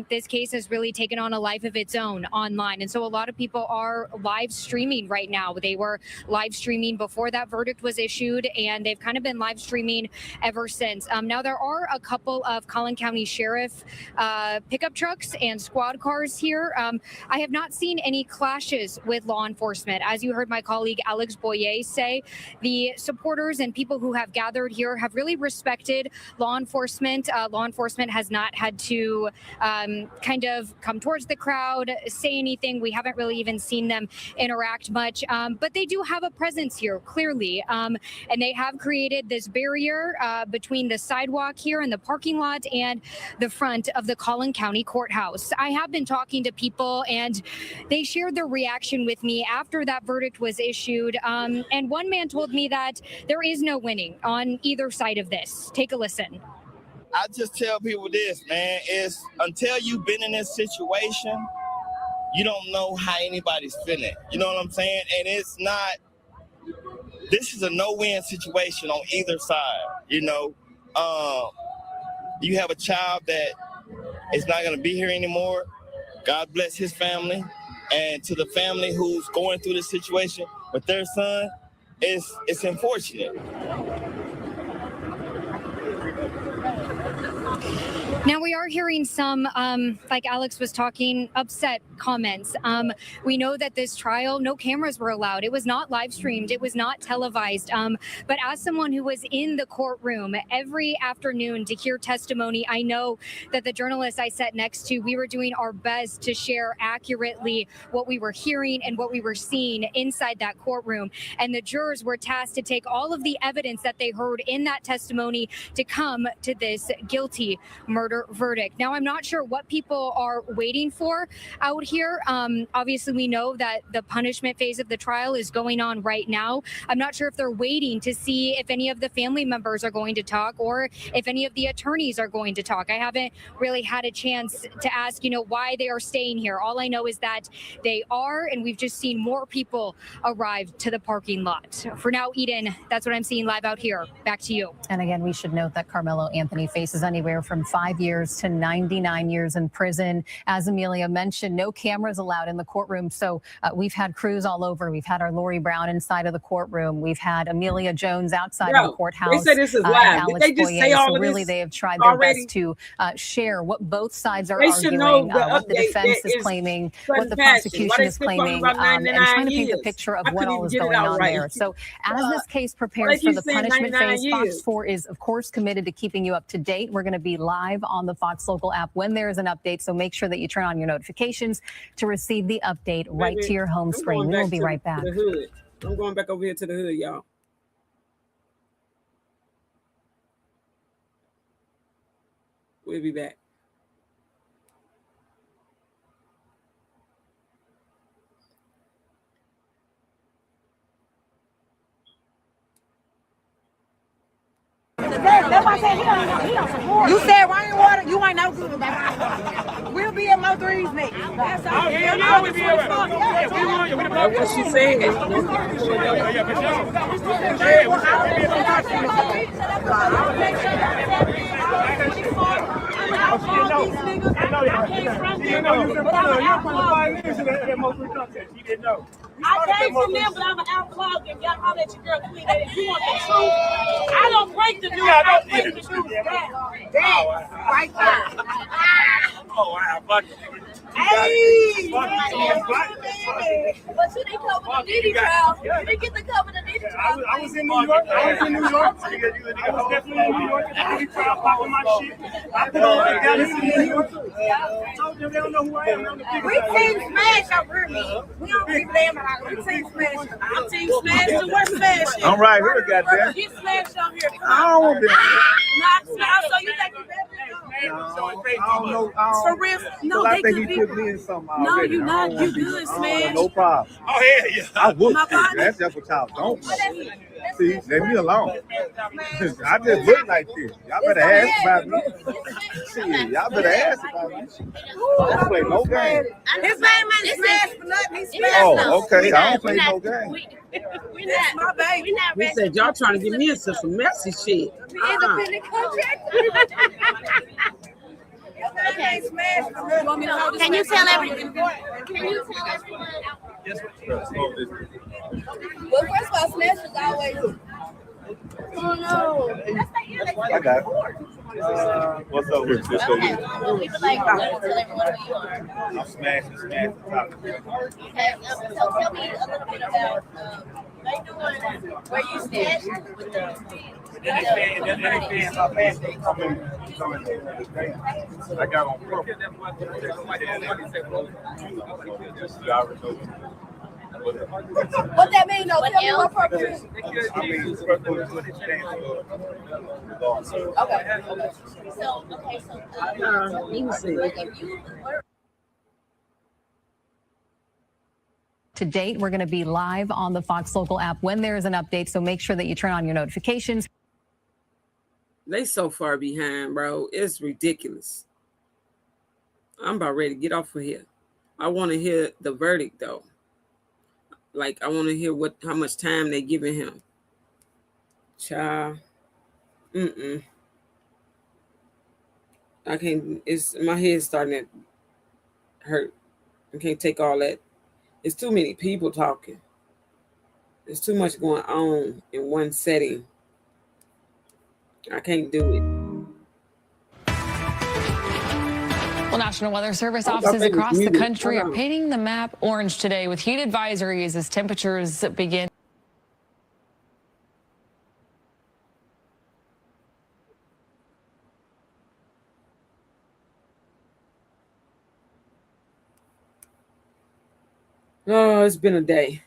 this case has really taken on a life of its own online. And so a lot of people are live streaming right now. They were live streaming before that verdict was issued, and they've kind of been live streaming ever since. Now, there are a couple of Collin County Sheriff pickup trucks and squad cars here. I have not seen any clashes with law enforcement. As you heard my colleague Alex Boyer say, the supporters and people who have gathered here have really respected law enforcement. Law enforcement has not had to kind of come towards the crowd, say anything. We haven't really even seen them interact much, but they do have a presence here, clearly. And they have created this barrier between the sidewalk here and the parking lot and the front of the Collin County Courthouse. I have been talking to people, and they shared their reaction with me after that verdict was issued. And one man told me that there is no winning on either side of this. Take a listen. I just tell people this, man, is until you've been in this situation, you don't know how anybody's feeling. You know what I'm saying? And it's not, this is a no-win situation on either side. You know, you have a child that is not going to be here anymore. God bless his family. And to the family who's going through this situation with their son, it's unfortunate. Now, we are hearing some, like Alex was talking, upset comments. We know that this trial, no cameras were allowed. It was not live streamed. It was not televised. But as someone who was in the courtroom every afternoon to hear testimony, I know that the journalists I sat next to, we were doing our best to share accurately what we were hearing and what we were seeing inside that courtroom. And the jurors were tasked to take all of the evidence that they heard in that testimony to come to this guilty murder verdict. Now, I'm not sure what people are waiting for out here. Obviously, we know that the punishment phase of the trial is going on right now. I'm not sure if they're waiting to see if any of the family members are going to talk or if any of the attorneys are going to talk. I haven't really had a chance to ask, why they are staying here. All I know is that they are, and we've just seen more people arrive to the parking lot. For now, Eden, that's what I'm seeing live out here. Back to you. And again, we should note that Carmelo Anthony faces anywhere from 5 years to 99 years in prison. As Amelia mentioned, no cameras allowed in the courtroom. So we've had crews all over. We've had our Lori Brown inside of the courtroom. We've had Amelia Jones outside of the courthouse. They say this is live. Did they just say all of this? Really, they have tried their best to share what both sides are arguing, what the defense is claiming, what the prosecution is claiming, and trying to paint the picture of what all is going on there. So as this case prepares for the punishment phase, Fox 4 is, of course, committed to keeping you up to date. We're going to be live on the Fox Local app when there is an update. So make sure that you turn on your notifications to receive the update right to your home screen. We will be right back. I'm going back over here to the hood, y'all. We'll be back. That's why I said he don't support. You said rainwater, you ain't no good about it. We'll be at Mo 3's next. That's all. That's what she said. I came from them, but I'm an outlaw, and y'all holler at your girl. If you want the truth, I don't break the news. I break the news. That right there. Oh, wow, fuck it. Hey! But you didn't cover the Diddy trial. You didn't get to cover the Diddy I was in New York. I was definitely in New York. I really tried popping my shit. I put on the Dallas in New York. I told them they don't know who I am. We team smash over me. We don't be blaming our we team smash. I'm team smash to what smash? I'm right here, goddamn. Get smashed over here. I don't want to be. Not smash. So you think you better? I don't know. For real? No, I they think could he be. put me in something No, already. you I not. don't You want to be- good, I don't smash. want no problem. Oh, yeah. I would. My body. That's just what y'all don't want. See, let me alone. I just look like this. Y'all better ask about me. Shit, y'all better ask about me. I don't play no game. His name ain't smash for nothing. He's smash. Oh, okay. I don't play no game. That's my baby. He said y'all trying to get me into some messy shit. Independent contractor. Okay. Can you tell everything? Can you tell everyone? Well, first of all, Smash is always. Oh no. I got it. What's up with this? Okay. We would like to tell everyone who you are. I'm smashing. Okay. So tell me a little bit about where you stand with the. I got on purpose. What that mean though? Tell me what purpose. To date, we're going to be live on the Fox Local app when there is an update, so make sure that you turn on your notifications. They so far behind, bro. It's ridiculous. I'm about ready to get off of here. I want to hear the verdict though. Like I want to hear how much time they giving him. Child. I can't. My head's starting to hurt. I can't take all that. It's too many people talking. There's too much going on in one setting. I can't do it. Well, National Weather Service offices across the country are painting the map orange today with heat advisories as temperatures begin. Oh, it's been a day.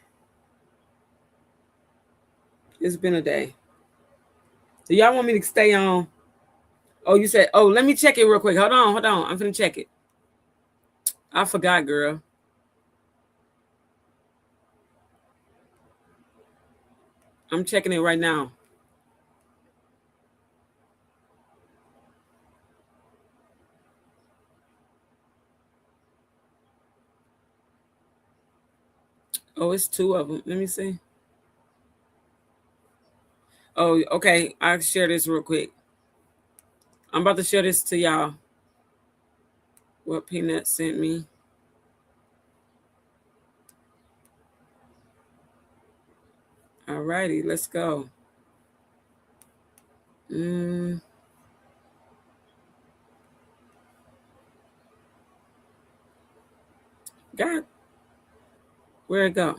It's been a day. Do y'all want me to stay on? Oh, you said, oh, let me check it real quick. Hold on. I'm finna check it. I forgot, girl. I'm checking it right now. Oh, it's two of them. Let me see. Oh, okay. I'll share this real quick. I'm about to share this to y'all. What Peanut sent me. All righty, let's go. God. Where'd it go?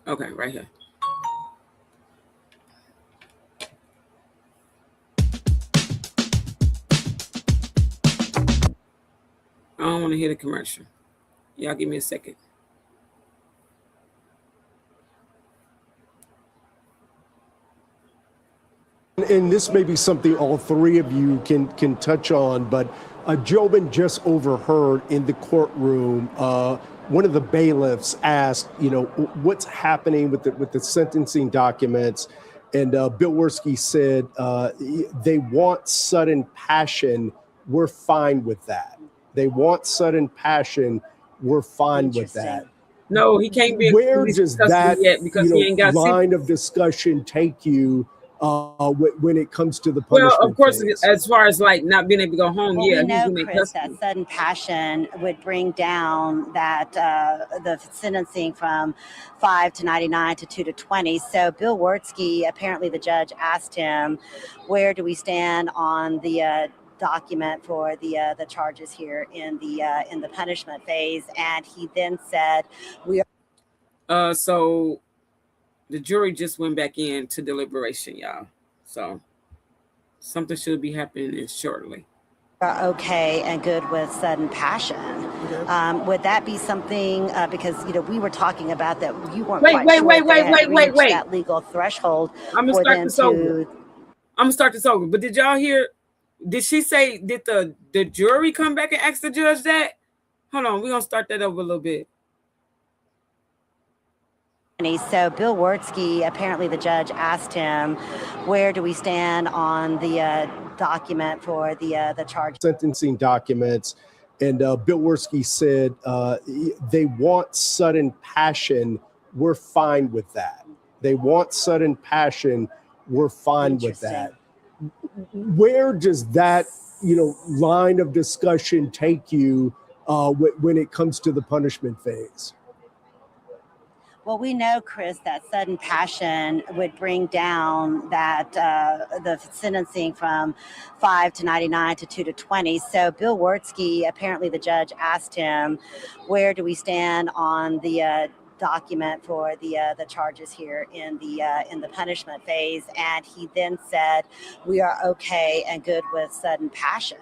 Okay, right here. I don't want to hear the commercial. Y'all give me a second. And this may be something all three of you can touch on, but Jobin just overheard in the courtroom one of the bailiffs asked, what's happening with the sentencing documents, and Bill Werski said they want sudden passion. We're fine with that. They want sudden passion. We're fine with that. No, he can't be. Where does that yet because he ain't got line of discussion take you when it comes to the punishment? Well, of course, phase? as far as like not being able to go home, Well, yeah, we know, he's Chris, that sudden passion would bring down that the sentencing from 5 to 99 to 2 to 20. So Bill Werski, apparently the judge asked him, where do we stand on the document for the charges here in the punishment phase? And he then said, we are. So The jury just went back into deliberation, y'all. So something should be happening shortly. Are okay and good with sudden passion. Would that be something, because, you know, we were talking about that you weren't quite sure if they had reached that legal threshold I'm for gonna them start this to. over. I'm gonna start this over. But did y'all hear? Did she say? Did the jury come back and ask the judge that? Hold on, we're gonna start that over a little bit. So Bill Wertzke, apparently the judge asked him, where do we stand on the document for the charge? Sentencing documents. And Bill Wertzke said they want sudden passion. We're fine with that. They want sudden passion. We're fine with that. Where does that, you know, line of discussion take you when it comes to the punishment phase? Well, we know, Chris, that sudden passion would bring down that the sentencing from 5 to 99 to 2 to 20. So Bill Wertzke, apparently the judge asked him, where do we stand on the document for the charges here in the punishment phase? And he then said, we are okay and good with sudden passion.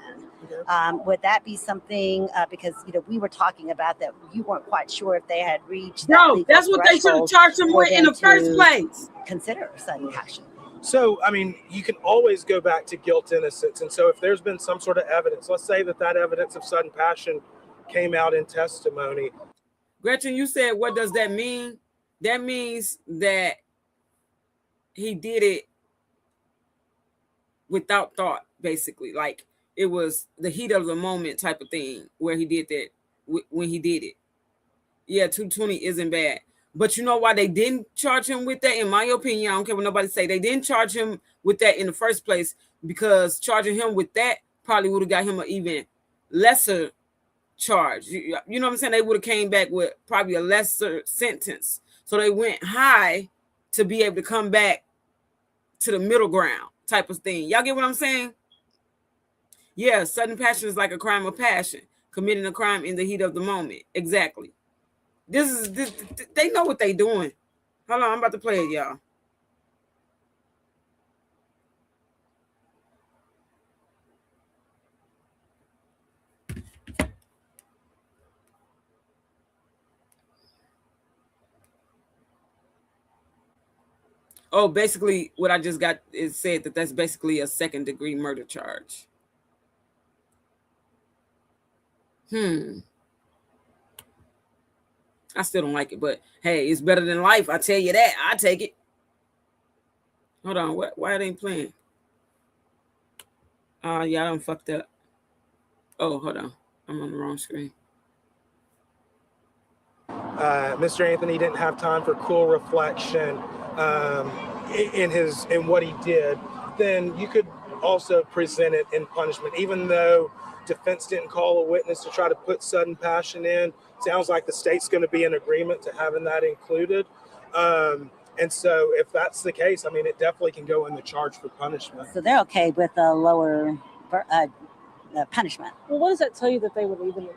Would that be something, because, you know, we were talking about that you weren't quite sure if they had reached that legal that's what they should have threshold charged him for with in them the first to place. Consider sudden passion. So, I mean, you can always go back to guilt, innocence. And so if there's been some sort of evidence, let's say that evidence of sudden passion came out in testimony. Gretchen, you said, what does that mean? That means that he did it without thought, basically. Like, it was the heat of the moment type of thing where he did that when he did it. Yeah, 220 isn't bad. But you know why they didn't charge him with that? In my opinion, I don't care what nobody say. They didn't charge him with that in the first place because charging him with that probably would have got him an even lesser charge. You know what I'm saying? They would have came back with probably a lesser sentence. So they went high to be able to come back to the middle ground type of thing. Y'all get what I'm saying? Yeah, sudden passion is like a crime of passion, committing a crime in the heat of the moment. Exactly. This they know what they doing. Hold on, I'm about to play it, y'all. Oh, basically, what I just got is said that that's basically a second-degree murder charge. I still don't like it, but hey, it's better than life. I tell you that. I take it. Hold on. Why it ain't playing? Yeah, I done fucked up. Oh, hold on. I'm on the wrong screen. Mr. Anthony didn't have time for cool reflection in what he did. Then you could also present it in punishment, even though defense didn't call a witness to try to put sudden passion in. Sounds like the state's going to be in agreement to having that included. And so if that's the case, I mean, it definitely can go in the charge for punishment. So they're okay with a lower punishment. Well, what does that tell you that they would even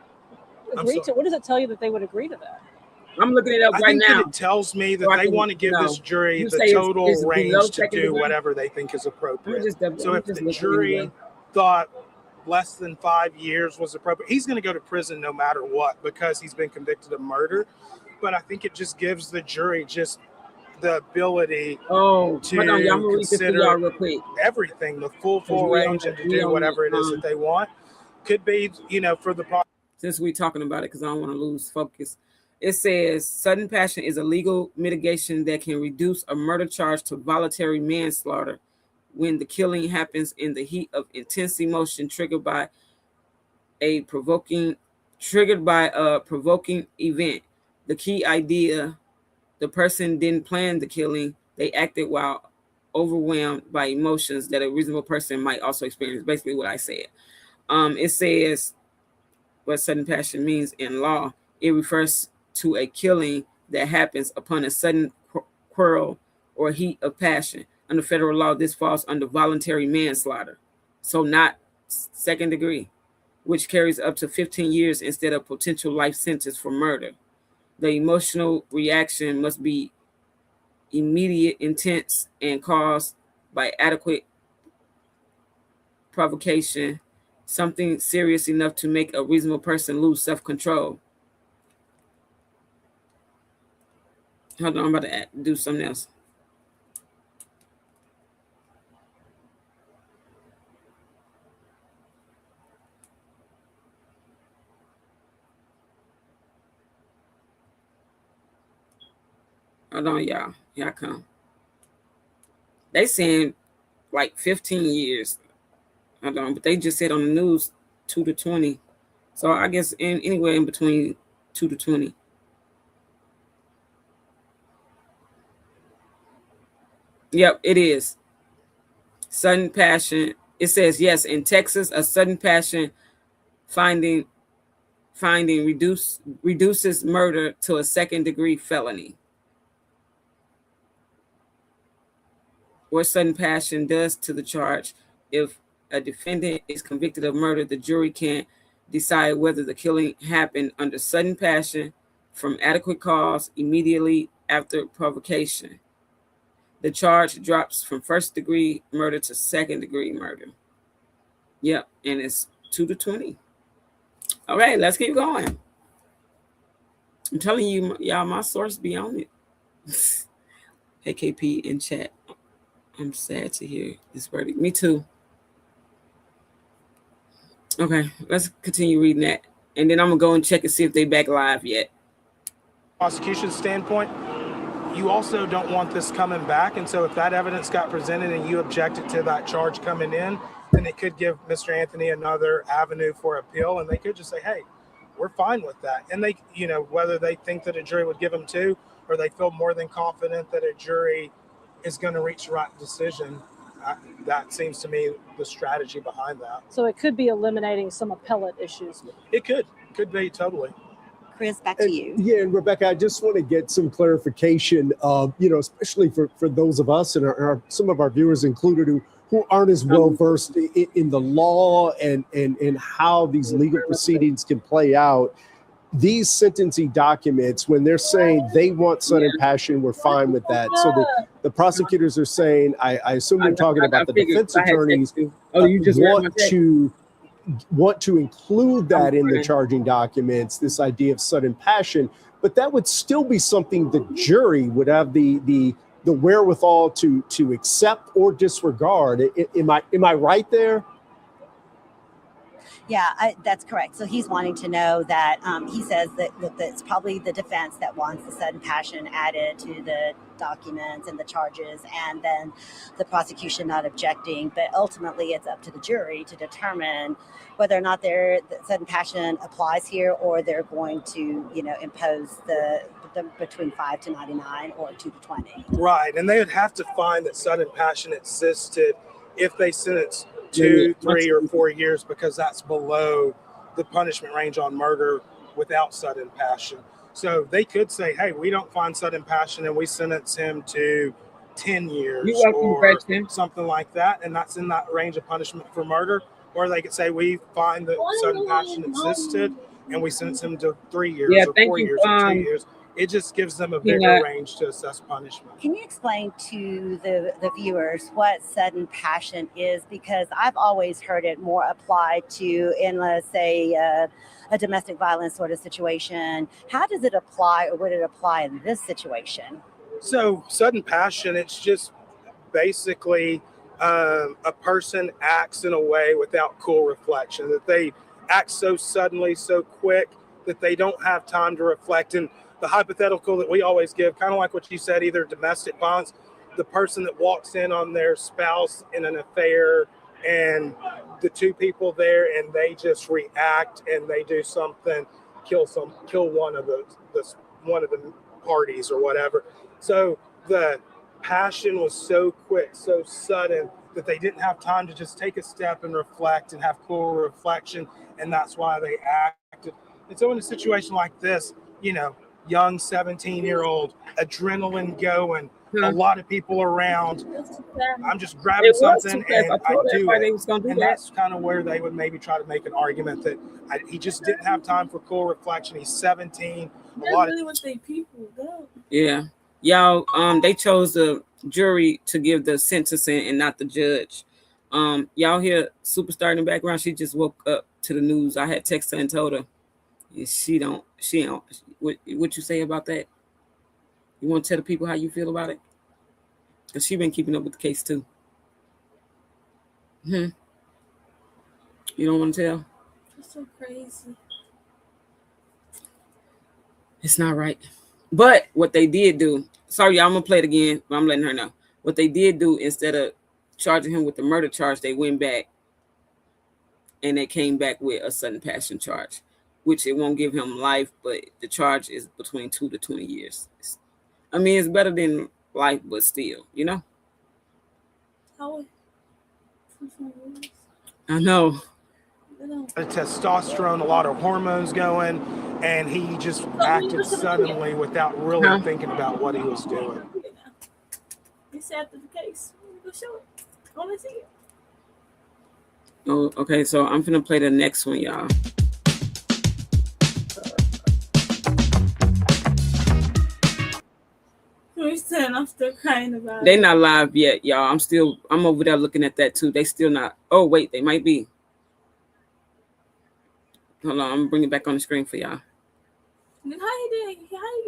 agree to? What does it tell you that they would agree to that? I'm looking it up I right think now. that it tells me that they want to give this jury the total range to do whatever they think is appropriate. So if the jury thought less than 5 years was appropriate, he's going to go to prison no matter what because he's been convicted of murder. But I think it just gives the jury just the ability to consider everything, the full range, and to do whatever it is that they want. Could be, for the part. Since we're talking about it, because I don't want to lose focus. It says sudden passion is a legal mitigation that can reduce a murder charge to voluntary manslaughter when the killing happens in the heat of intense emotion triggered by a provoking event. The key idea: the person didn't plan the killing; they acted while overwhelmed by emotions that a reasonable person might also experience. Basically, what I said. It says what sudden passion means in law. It refers to a killing that happens upon a sudden quarrel or heat of passion. Under federal law, this falls under voluntary manslaughter, so not second degree, which carries up to 15 years instead of potential life sentence for murder. The emotional reaction must be immediate, intense, and caused by adequate provocation, something serious enough to make a reasonable person lose self-control. Hold on, I'm about to do something else. Hold on, y'all. Here I come. They saying like 15 years. Hold on, but they just said on the news 2 to 20. So I guess anywhere in between 2 to 20. Yep, it is. Sudden passion. It says, yes, in Texas, a sudden passion finding reduces murder to a second-degree felony. What sudden passion does to the charge. If a defendant is convicted of murder, the jury can decide whether the killing happened under sudden passion, from adequate cause, immediately after provocation. The charge drops from first-degree murder to second-degree murder. Yep, and it's 2 to 20. All right, let's keep going. I'm telling you, y'all, my source be on it. AKP in chat. I'm sad to hear this verdict. Me too. Okay, let's continue reading that. And then I'm going to go and check and see if they back live yet. Prosecution standpoint, you also don't want this coming back. And so if that evidence got presented and you objected to that charge coming in, then it could give Mr. Anthony another avenue for appeal. And they could just say, hey, we're fine with that. And they, whether they think that a jury would give them 2 or they feel more than confident that a jury is going to reach the right decision, that seems to me the strategy behind that. So it could be eliminating some appellate issues. It could be totally. Chris, back to you. Yeah, and Rebecca, I just want to get some clarification, especially for those of us and some of our viewers included who aren't as well versed in the law and how these legal proceedings can play out. These sentencing documents, when they're saying they want sudden passion, we're fine with that. So the prosecutors are saying, I assume you're talking about the defense attorneys want to include that in the charging documents, this idea of sudden passion, but that would still be something the jury would have the wherewithal to accept or disregard. Am I right there? Yeah, that's correct. So he's wanting to know that he says that it's probably the defense that wants the sudden passion added to the documents and the charges, and then the prosecution not objecting. But ultimately, it's up to the jury to determine whether or not the sudden passion applies here, or they're going to, impose the between 5 to 99 or 2 to 20. Right, and they would have to find that sudden passion existed if they sentence 2, 3, or 4 years, because that's below the punishment range on murder without sudden passion. So they could say, hey, we don't find sudden passion and we sentence him to 10 years or something like that, and that's in that range of punishment for murder. Or they could say, we find that sudden passion existed and we sentence him to 3 years or 4 years or 2 years. It just gives them a bigger range to assess punishment. Can you explain to the viewers what sudden passion is? Because I've always heard it more applied to in, let's say, a domestic violence sort of situation. How does it apply, or would it apply in this situation? So sudden passion, it's just basically a person acts in a way without cool reflection, that they act so suddenly, so quick that they don't have time to reflect. And the hypothetical that we always give, kind of like what you said, either domestic violence, the person that walks in on their spouse in an affair and the two people there and they just react and they do something, kill one of the parties or whatever. So the passion was so quick, so sudden that they didn't have time to just take a step and reflect and have cool reflection, and that's why they acted. And so in a situation like this, young 17-year-old, adrenaline going, a lot of people around, I'm just grabbing something and I do it. And that's kind of where they would maybe try to make an argument that he just didn't have time for cool reflection. He's 17. Yeah. Y'all, they chose the jury to give the sentencing and not the judge. Y'all hear Superstar in the background? She just woke up to the news. I had texted her and told her. She don't. What you say about that? You want to tell the people how you feel about it? Because she been keeping up with the case too. You don't want to tell? That's so crazy. It's not right. But what they did do, sorry, y'all, I'm going to play it again, but I'm letting her know. What they did do, instead of charging him with the murder charge, they went back and they came back with a sudden passion charge, which it won't give him life, but the charge is between 2 to 20 years. I mean, it's better than life, but still, you know? I know. The testosterone, a lot of hormones going, and he just acted suddenly without really thinking about what he was doing. He said after the case. Go show it. I want to see it. Oh, okay, so I'm gonna play the next one, y'all. I'm still crying about it. They not live yet, y'all. I'm over there looking at that too. They still not. Oh, wait, they might be. Hold on, I'm gonna bring it back on the screen for y'all. Then how you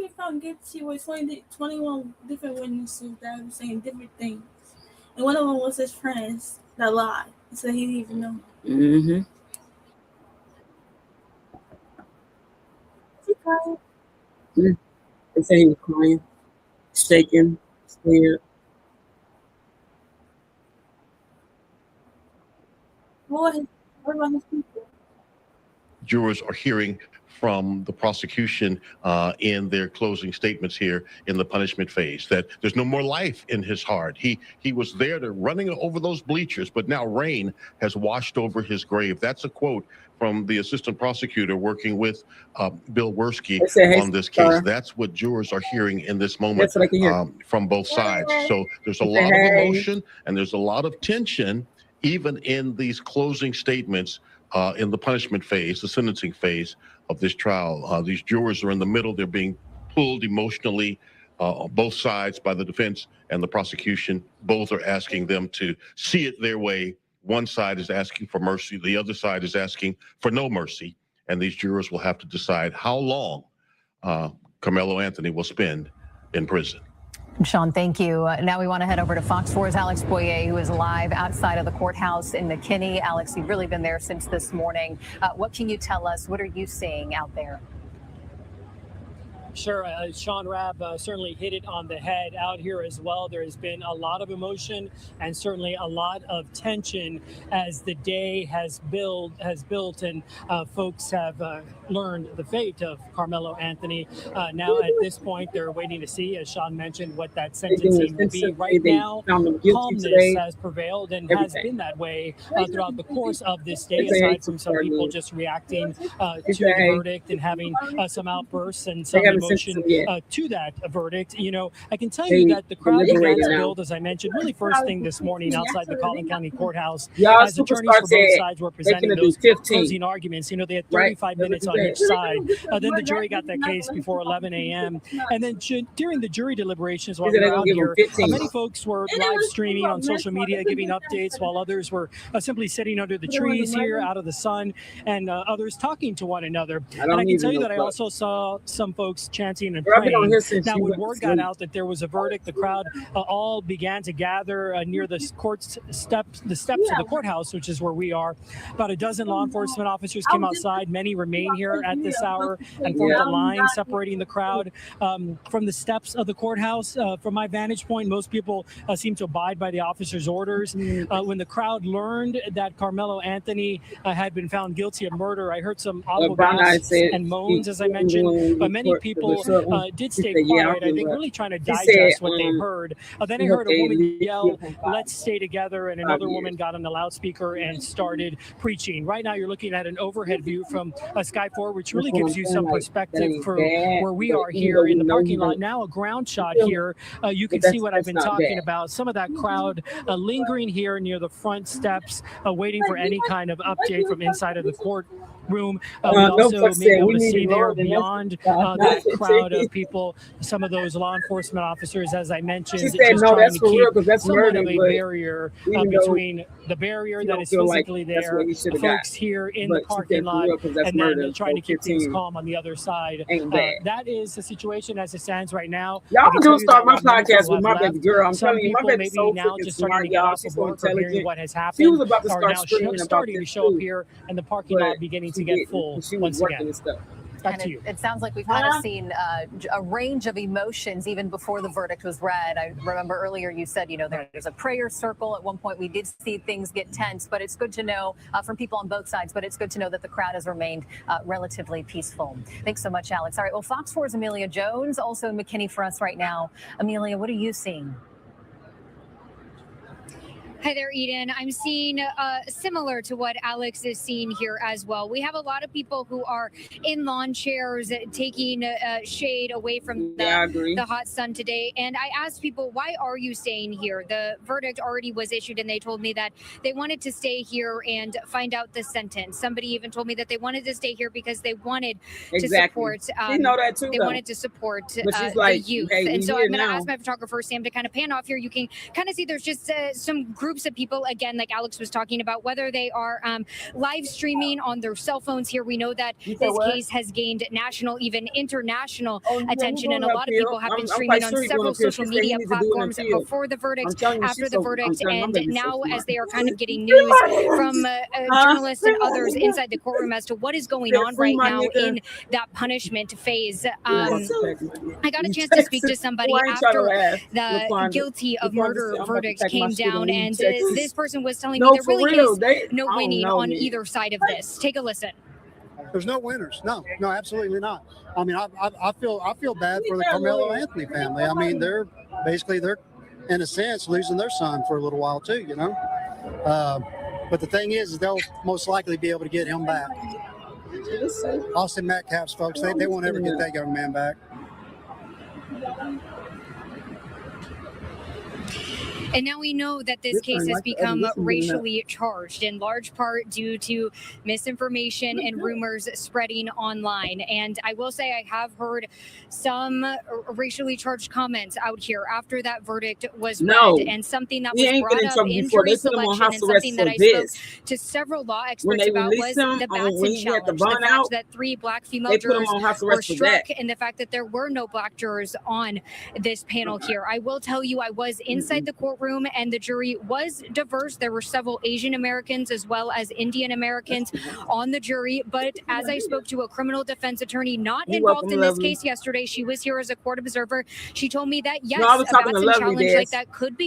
get found guilty with 21 different witnesses that were saying different things? And one of them was his friends that lied. He said he didn't even know. Mm-hmm. Is he crying? They said he was crying, shaking, scared. What about his people? Jurors are hearing from the prosecution in their closing statements here in the punishment phase that there's no more life in his heart. He was there to running over those bleachers, but now rain has washed over his grave. That's a quote from the assistant prosecutor working with Bill Werski on this case. That's what jurors are hearing in this moment from both sides. So there's a lot of emotion and there's a lot of tension, even in these closing statements in the punishment phase, the sentencing phase of this trial. These jurors are in the middle. They're being pulled emotionally on both sides by the defense and the prosecution. Both are asking them to see it their way. One side is asking for mercy. The other side is asking for no mercy. And these jurors will have to decide how long Carmelo Anthony will spend in prison. Sean, thank you. Now we want to head over to Fox 4's Alex Boyer, who is live outside of the courthouse in McKinney. Alex, you've really been there since this morning. What can you tell us? What are you seeing out there? Sure. Sean Rabb certainly hit it on the head out here as well. There has been a lot of emotion and certainly a lot of tension as the day has built and folks have learned the fate of Carmelo Anthony. Now at this point, they're waiting to see, as Sean mentioned, what that sentencing will be. Right now, calmness has prevailed and has been that way throughout the course of this day, aside from some people just reacting to the verdict and having some outbursts and some emotion to that verdict. You know, I can tell you that the crowd began to build, as I mentioned, really first thing this morning outside the Collin County Courthouse as attorneys for both sides were presenting those closing arguments. You know, they had 35 minutes on each side. Then the jury got that case before 11 a.m. And then during the jury deliberations while we were out here, many folks were live streaming on social media, giving updates, while others were simply sitting under the trees here out of the sun, and others talking to one another. And I can tell you that I also saw some folks chanting and praying. Now, when word got out that there was a verdict, the crowd all began to gather near the steps of the courthouse, which is where we are. About a dozen law enforcement officers came outside. Many remain here at this hour and formed a line separating the crowd from the steps of the courthouse. From my vantage point, most people seem to abide by the officers' orders. When the crowd learned that Carmelo Anthony had been found guilty of murder, I heard some audible gasps and moans, as I mentioned, but many people did stay quiet, I think, really trying to digest what they heard. Then I heard a woman yell, "Let's stay together," and another woman got on the loudspeaker and started preaching. Right now, you're looking at an overhead view from Sky 4, which really gives you some perspective for where we are here in the parking lot. Now, a ground shot here. You can see what I've been talking about. Some of that crowd lingering here near the front steps, waiting for any kind of update from inside of the court room. No We also fuck may be said able we to need see it there lower than that. beyond that crowd of people, some of those law enforcement officers, as I mentioned, She said, just no, trying that's to for real keep because that's somewhat murder. of a But barrier even though between the barrier she that don't is feel like physically that's there, what he the should have got. folks here in But the she parking said for lot, real because that's and then murder. trying to keep things 15 calm on the other side. ain't bad. That is the situation as it stands right now. I Y'all can do tell you start that my while many podcast people with have my baby left, girl. I'm some telling you, my people baby's maybe so now freaking just starting smart, to get y'all. off She's of so work or hearing intelligent. what has She happened was about to are start now screaming about starting this to show up too, here, and the parking but lot beginning to she get didn't full because she was once working again. and stuff. Back And to you. it sounds like we've kind of seen a range of emotions even before the verdict was read. I remember earlier you said, there's a prayer circle. At one point we did see things get tense, but it's good to know from people on both sides, but it's good to know that the crowd has remained relatively peaceful. Thanks so much, Alex. All right, well, Fox 4's Amelia Jones, also in McKinney for us right now. Amelia, what are you seeing? Hi there, Eden. I'm seeing similar to what Alex is seeing here as well. We have a lot of people who are in lawn chairs taking shade away from the hot sun today. And I asked people, why are you staying here? The verdict already was issued and they told me that they wanted to stay here and find out the sentence. Somebody even told me that they wanted to stay here because they wanted to support. She know that too, they though. wanted to support But she's like, the youth. hey, and we so here I'm going to now. ask my photographer, Sam, to kind of pan off here. You can kind of see there's just some groups of people, again, like Alex was talking about, whether they are live streaming on their cell phones here. We know that this case has gained national, even international attention, and a lot of people have been streaming on several social media platforms before the verdict, after the verdict, and now as they are kind of getting news from journalists and others inside the courtroom as to what is going on right now in that punishment phase. I got a chance to speak to somebody after the guilty of murder verdict came down, and this person was telling me there really is no winning on either side of this. Take a listen. There's no winners. No, absolutely not. I mean, I feel bad for the Carmelo Anthony family. I mean, they're in a sense losing their son for a little while too, But the thing is they'll most likely be able to get him back. Austin Metcalf's folks, they won't ever get that young man back. And now we know that this case has become racially charged, in large part due to misinformation and rumors spreading online. And I will say I have heard some racially charged comments out here after that verdict was read, and something that was brought up in jury selection, and something that I spoke to several law experts about was the Batson challenge, the fact that 3 black female jurors were struck, and the fact that there were no black jurors on this panel here. I will tell you, I was inside the courtroom, and the jury was diverse. There were several Asian Americans as well as Indian Americans on the jury. But as I spoke to a criminal defense attorney not involved in this case yesterday, she was here as a court observer. She told me that yes, a Batson challenge like that could be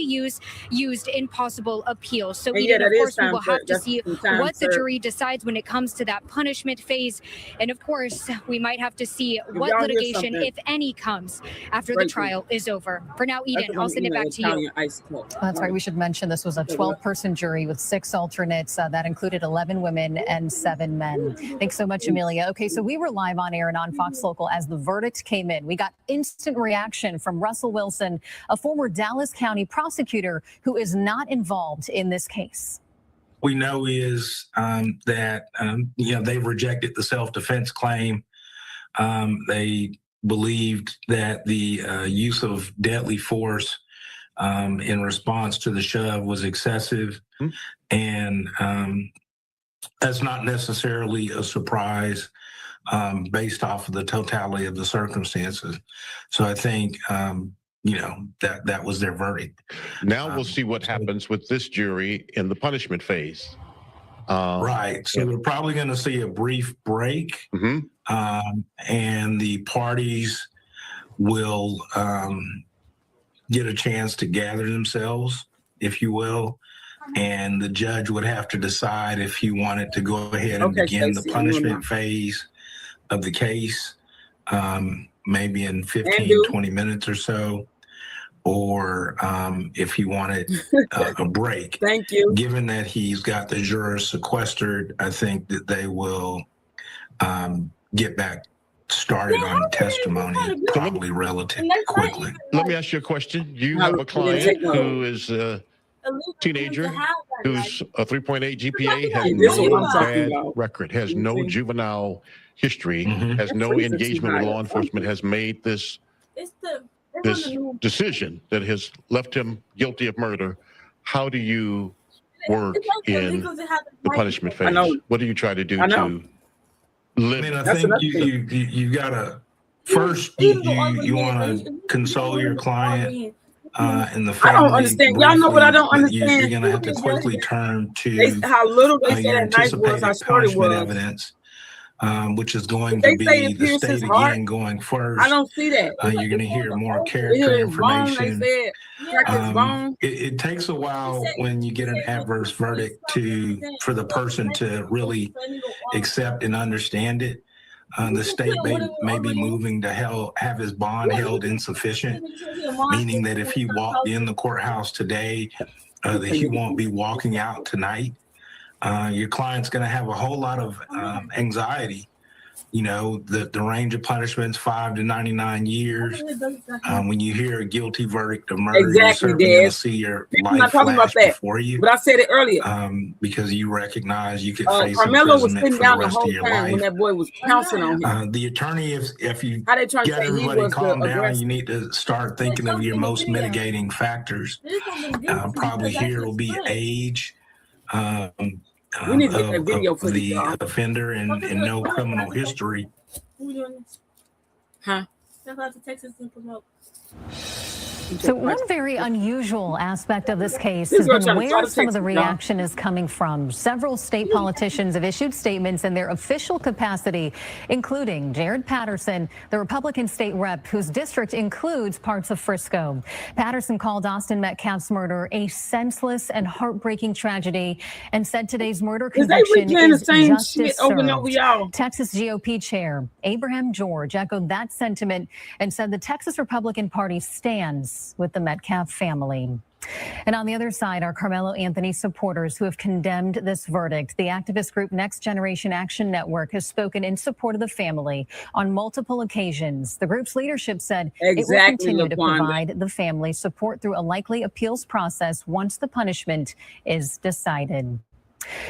used in possible appeals. So Eden, of course, we will have to see what the jury decides when it comes to that punishment phase. And of course, we might have to see what litigation, if any, comes after the trial is over. For now, Eden, I'll send it back to you. That's right. We should mention this was a 12-person jury with 6 alternates. That included 11 women and 7 men. Thanks so much, Amelia. Okay, so we were live on air and on Fox Local as the verdict came in. We got instant reaction from Russell Wilson, a former Dallas County prosecutor who is not involved in this case. We know is that they've rejected the self-defense claim. They believed that the use of deadly force in response to the shove was excessive. And that's not necessarily a surprise based off of the totality of the circumstances. So I think, that was their verdict. Now we'll see what happens with this jury in the punishment phase. Right. So we're probably going to see a brief break, and the parties will get a chance to gather themselves, if you will, and the judge would have to decide if he wanted to go ahead and begin the punishment phase of the case, maybe in 15, 20 minutes or so, or if he wanted a break. Thank you. Given that he's got the jurors sequestered, I think that they will get back started on testimony probably relatively quickly. Let me ask you a question. You have a client who is teenager who's a 3.8 GPA, has This is what no I'm talking bad about. record, has no juvenile history, has no Freeze it engagement with tonight. law enforcement, has made this decision that has left him guilty of murder. How do you work in the punishment phase? What do you try to do I know. to limit? I mean, I That's think another you gotta first you want to console your client and the I family. don't understand. Y'all know what I don't briefly, but understand? You're gonna have to quickly turn They, to how little they your said that knife was, how anticipated short it punishment was. evidence, which is going They to say be it the pierced his state heart. again going first. I don't see that. You're going to hear more They character hit his bone. They information. said crack his bone. It takes a while when you get an adverse verdict for the person to really accept and understand it. The state may be moving to have his bond held insufficient, meaning that if he walked in the courthouse today, that he won't be walking out tonight. Your client's going to have a whole lot of anxiety. You know, the range of punishments, 5 to 99 years. When you hear a guilty verdict of murder, you're certainly going to see your I'm not life talking about flash that. before you. But I said it earlier. Because you recognize you could face Carmelo was imprisonment sitting for the down the rest of whole your time when life. that boy was pouncing on him. The attorney, if you How they trying to get say he everybody was the calm down, aggressor? you need to start thinking of your most mitigating factors. Probably here will be age. We need to get that video Of footage, the y'all. offender and no criminal history. Who we doing this? Huh? Step out to Texas and promote. So one very unusual aspect of this case This has girl been trying to try where to some of text the me, y'all. reaction is coming from. Several state politicians have issued statements in their official capacity, including Jared Patterson, the Republican state rep whose district includes parts of Frisco. Patterson called Austin Metcalf's murder a senseless and heartbreaking tragedy and said today's murder Is they conviction replaying the is same justice shit over and over, served. y'all? Texas GOP chair Abraham George echoed that sentiment and said the Texas Republican Party stands with the Metcalf family. And on the other side are Carmelo Anthony supporters who have condemned this verdict. The activist group Next Generation Action Network has spoken in support of the family on multiple occasions. The group's leadership said it will Exactly, continue to LaQuanda. provide the family support through a likely appeals process once the punishment is decided.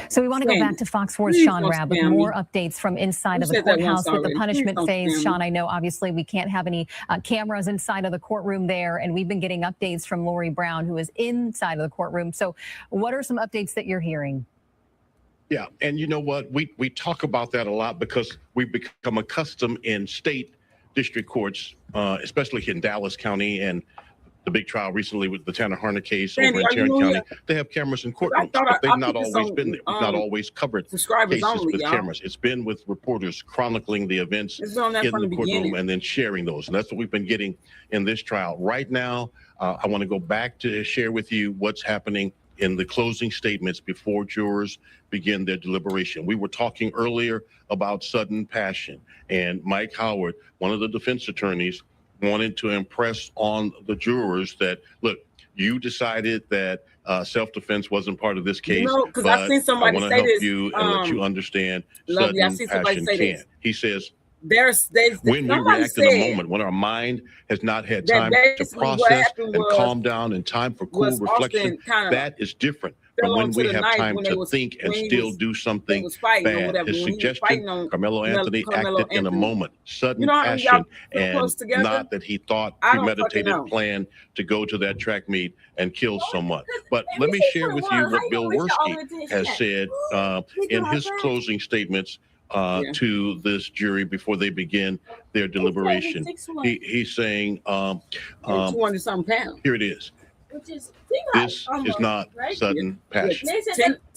So we want to go back to Fox 4's Please Sean don't Rabb with spam me. more updates from inside You of the said that once courthouse with the already. punishment Please don't phase. spam me. Sean, I know obviously we can't have any cameras inside of the courtroom there, and we've been getting updates from Lori Brown, who is inside of the courtroom. So what are some updates that you're hearing? Yeah, and you know what? We talk about that a lot because we've become accustomed in state district courts, especially in Dallas County and the big trial recently with the Tanner Harner case Randy, over in are you Tarrant on County. here? They have cameras in I courtrooms, thought but they've I not put this always on, been there. We've not always covered subscribers cases only, with y'all. cameras. It's been with reporters chronicling the events It's been on that in from the the courtroom beginning. and then sharing those. And that's what we've been getting in this trial. Right now, I want to go back to share with you what's happening in the closing statements before jurors begin their deliberation. We were talking earlier about sudden passion, and Mike Howard, one of the defense attorneys, wanted to impress on the jurors that, look, you decided that self-defense wasn't part of this case, know, 'cause but I've seen somebody I want say to help this, you and let you understand Lovely, I sudden see somebody passion say can. this. He says, They when we somebody react in a said moment, when our mind has not had that time to basically what process happened and was- calm down and time for cool was reflection, Austin kinda that is different from fell when onto we the have knife time when they to was- think and when he still was- do they something was fighting or bad. whatever. His When he was suggestion, fighting on Carmelo Anthony Carmelo acted in a Anthony. moment, sudden You know how passion, y'all put and close together? not that he thought I don't fucking premeditated know. plan to go to that track meet and kill someone. But let me share with you what Bill Worski has said in his closing statements to this jury before they begin their deliberation. He's saying, 200 something pounds. here it is. Which is This is not sudden passion.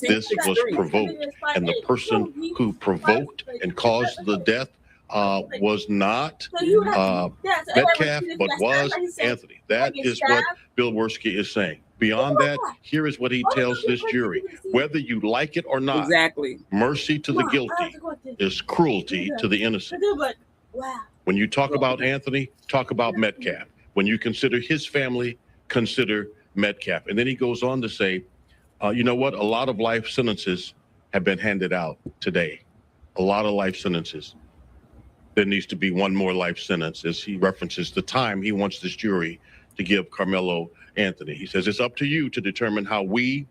This was provoked, and the person who provoked and caused the death was not Metcalf, but was Anthony. That is what Bill Worski is saying. Beyond that, here is what he tells this jury. Whether you like it or not, Exactly. mercy to the guilty is cruelty to the innocent. Wow. When you talk about Anthony, talk about Metcalf. When you consider his family, consider Metcalf. And then he goes on to say, you know what? A lot of life sentences have been handed out today. A lot of life sentences. There needs to be one more life sentence, as he references the time he wants this jury to give Carmelo Anthony. He says, it's up to you to determine how we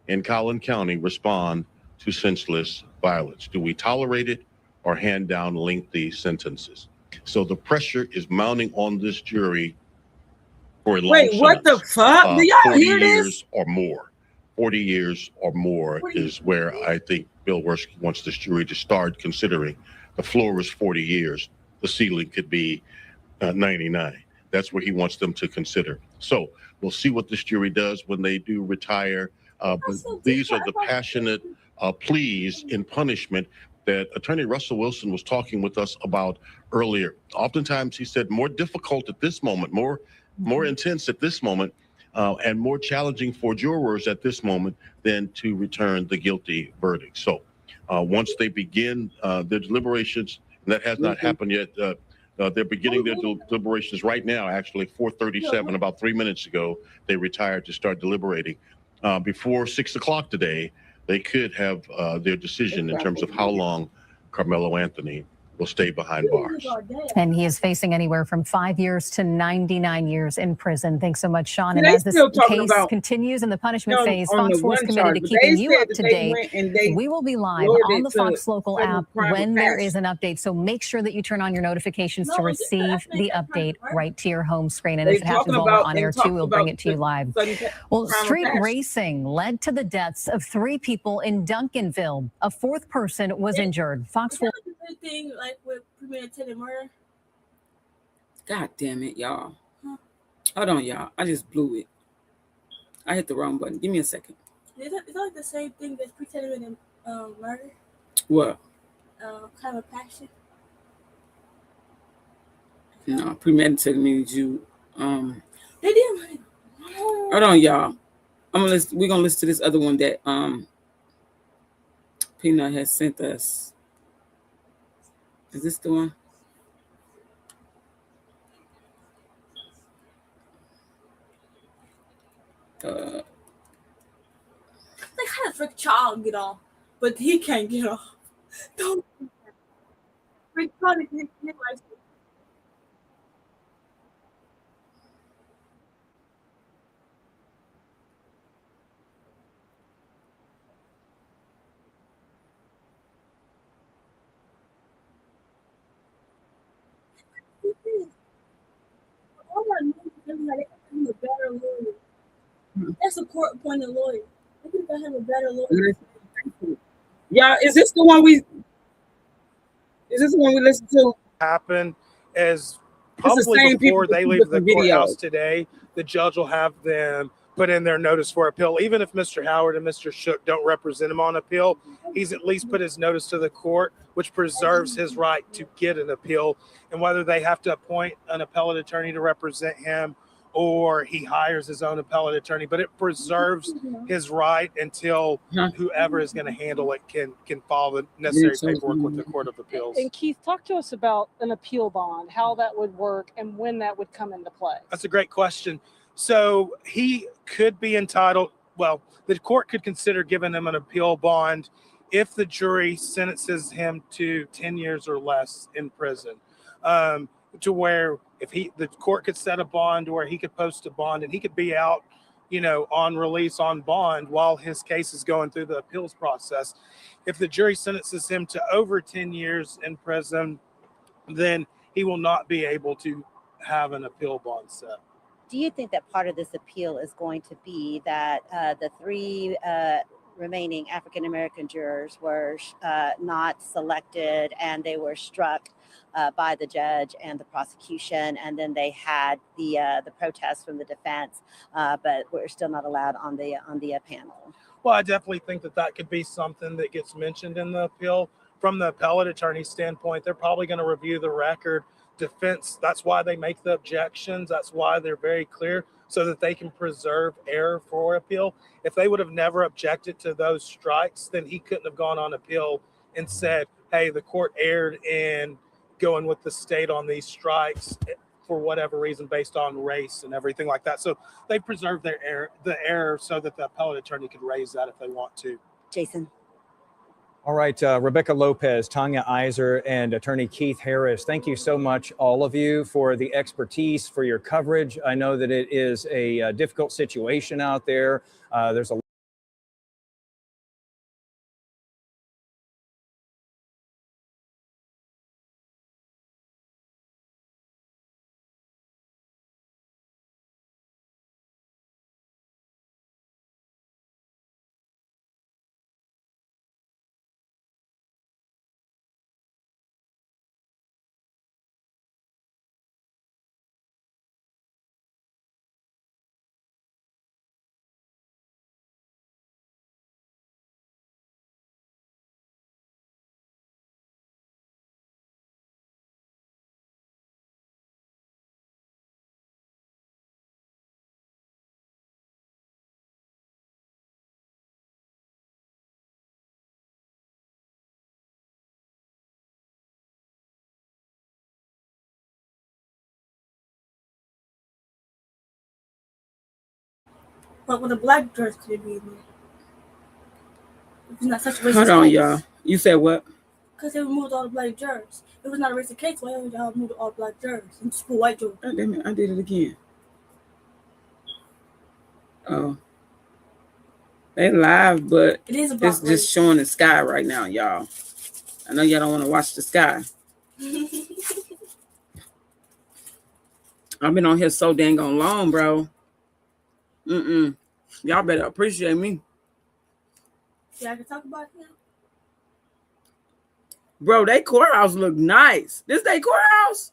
in Collin County respond to senseless violence. Do we tolerate it or hand down lengthy sentences? So the pressure is mounting on this jury for a long Wait, what the sentence. fuck? Do y'all 40 hear this? years or more. 40 years or more is where I think Bill Werski wants this jury to start considering. The floor is 40 years. The ceiling could be 99. That's where he wants them to consider. So we'll see what this jury does when they do retire. But these are the passionate pleas in punishment that Attorney Russell Wilson was talking with us about earlier. Oftentimes, he said, more difficult at this moment, more intense at this moment, and more challenging for jurors at this moment than to return the guilty verdict. So once they begin their deliberations, and that has not happened yet, they're beginning their deliberations right now, actually, 4:37, about 3 minutes ago, they retired to start deliberating. Before 6 o'clock today, they could have their decision in terms of how long Carmelo Anthony will stay behind bars. And he is facing anywhere from 5 years to 99 years in prison. Thanks so much, Sean. And They as this still talking case about- continues in the punishment No, phase, on Fox the 4 is one committed charge, to but keeping they you said up that to they date. went and they We will be live lowered on it the to Fox Local some app private when there pasture. is an update. So make sure that you turn on your notifications to receive the update right to your home screen. And They if it happens talking while we're about- on they air talking too, we'll bring about it to you live. Well, private street pasture. racing led to the deaths of 3 people in Duncanville. A 4th person was injured. Fox 4. Thing like with premeditated murder. God damn it, y'all. Hold on, y'all. I just blew it. I hit the wrong button. Give me a second. Is that like the same thing as premeditated murder? What? Kind of passion. No, premeditated means you. They did. Hold on, y'all. We're gonna listen to this other one that Peanut has sent us. Is this the one? Like how does Rick Child get off, but he can't get off? Don't. Rick Child is his life. A better lawyer. That's a court-appointed lawyer. I think I have a better lawyer. Yeah, is this the one we listen to? Happen as the probably same before people they who leave put the the courthouse videos. today, the judge will have them put in their notice for appeal. Even if Mr. Howard and Mr. Shook don't represent him on appeal, he's at least put his notice to the court, which preserves his right to get an appeal. And whether they have to appoint an appellate attorney to represent him or he hires his own appellate attorney, but it preserves his right until whoever is going to handle it can file the necessary paperwork with the Court of Appeals. And Keith, talk to us about an appeal bond, how that would work, and when that would come into play. That's a great question. So he could be entitled, well, the court could consider giving him an appeal bond if the jury sentences him to 10 years or less in prison, to where if the court could set a bond where he could post a bond and he could be out, on release on bond while his case is going through the appeals process. If the jury sentences him to over 10 years in prison, then he will not be able to have an appeal bond set. Do you think that part of this appeal is going to be that the 3 remaining African-American jurors were not selected and they were struck by the judge and the prosecution, and then they had the protest from the defense, but were still not allowed on the panel? Well, I definitely think that could be something that gets mentioned in the appeal. From the appellate attorney's standpoint, they're probably going to review the record. Defense, that's why they make the objections. That's why they're very clear, so that they can preserve error for appeal. If they would have never objected to those strikes, then he couldn't have gone on appeal and said, hey, the court erred in going with the state on these strikes for whatever reason based on race and everything like that. So they preserve the error so that the appellate attorney could raise that if they want to. Jason. All right, Rebecca Lopez, Tanya Iser, and attorney Keith Harris, thank you so much, all of you, for the expertise, for your coverage. I know that it is a difficult situation out there. There's a But with a black dress could it be in there? It's not such a racist Hold on, case. y'all. You said what? Because they removed all the black jurors. It was not a racist case. Why would y'all remove all black jurors and just put white jurors? Oh, damn it, I did it again. Oh. They live, but It is about it's just showing the sky right now, y'all. I know y'all don't want to watch the sky. I've been on here so dang on long, bro. Y'all better appreciate me. Yeah, I can talk about it now. Bro, they courthouse look nice. This they courthouse?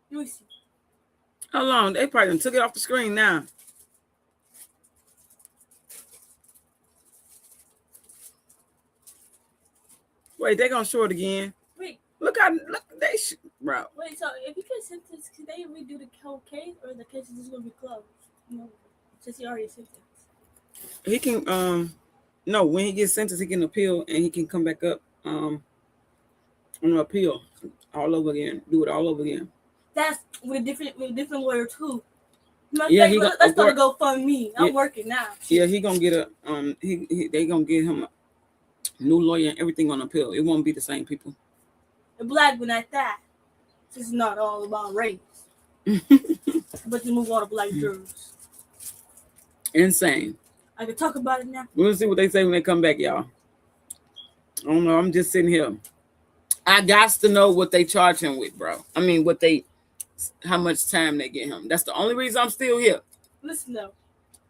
Let me see. How long? They probably done took it off the screen now. Wait, they gonna show it again. Wait. Look, they bro. Wait, so if you get sentenced, can they redo the whole case, or the case is just gonna be closed? No, since he already sentenced. He can no, when he gets sentenced, he can appeal and he can come back up on an appeal all over again. Do it all over again. That's with a different lawyer too. Yeah, let's go to GoFundMe. I'm working now. Yeah, he gonna get a they gonna get him a new lawyer and everything on appeal. It won't be the same people. The black one at that. This is not all about race. But you move all the black jurors. Insane. I can talk about it now. We'll see what they say when they come back, y'all. I don't know. I'm just sitting here. I got to know what they charge him with, bro. I mean, how much time they get him. That's the only reason I'm still here. Listen though.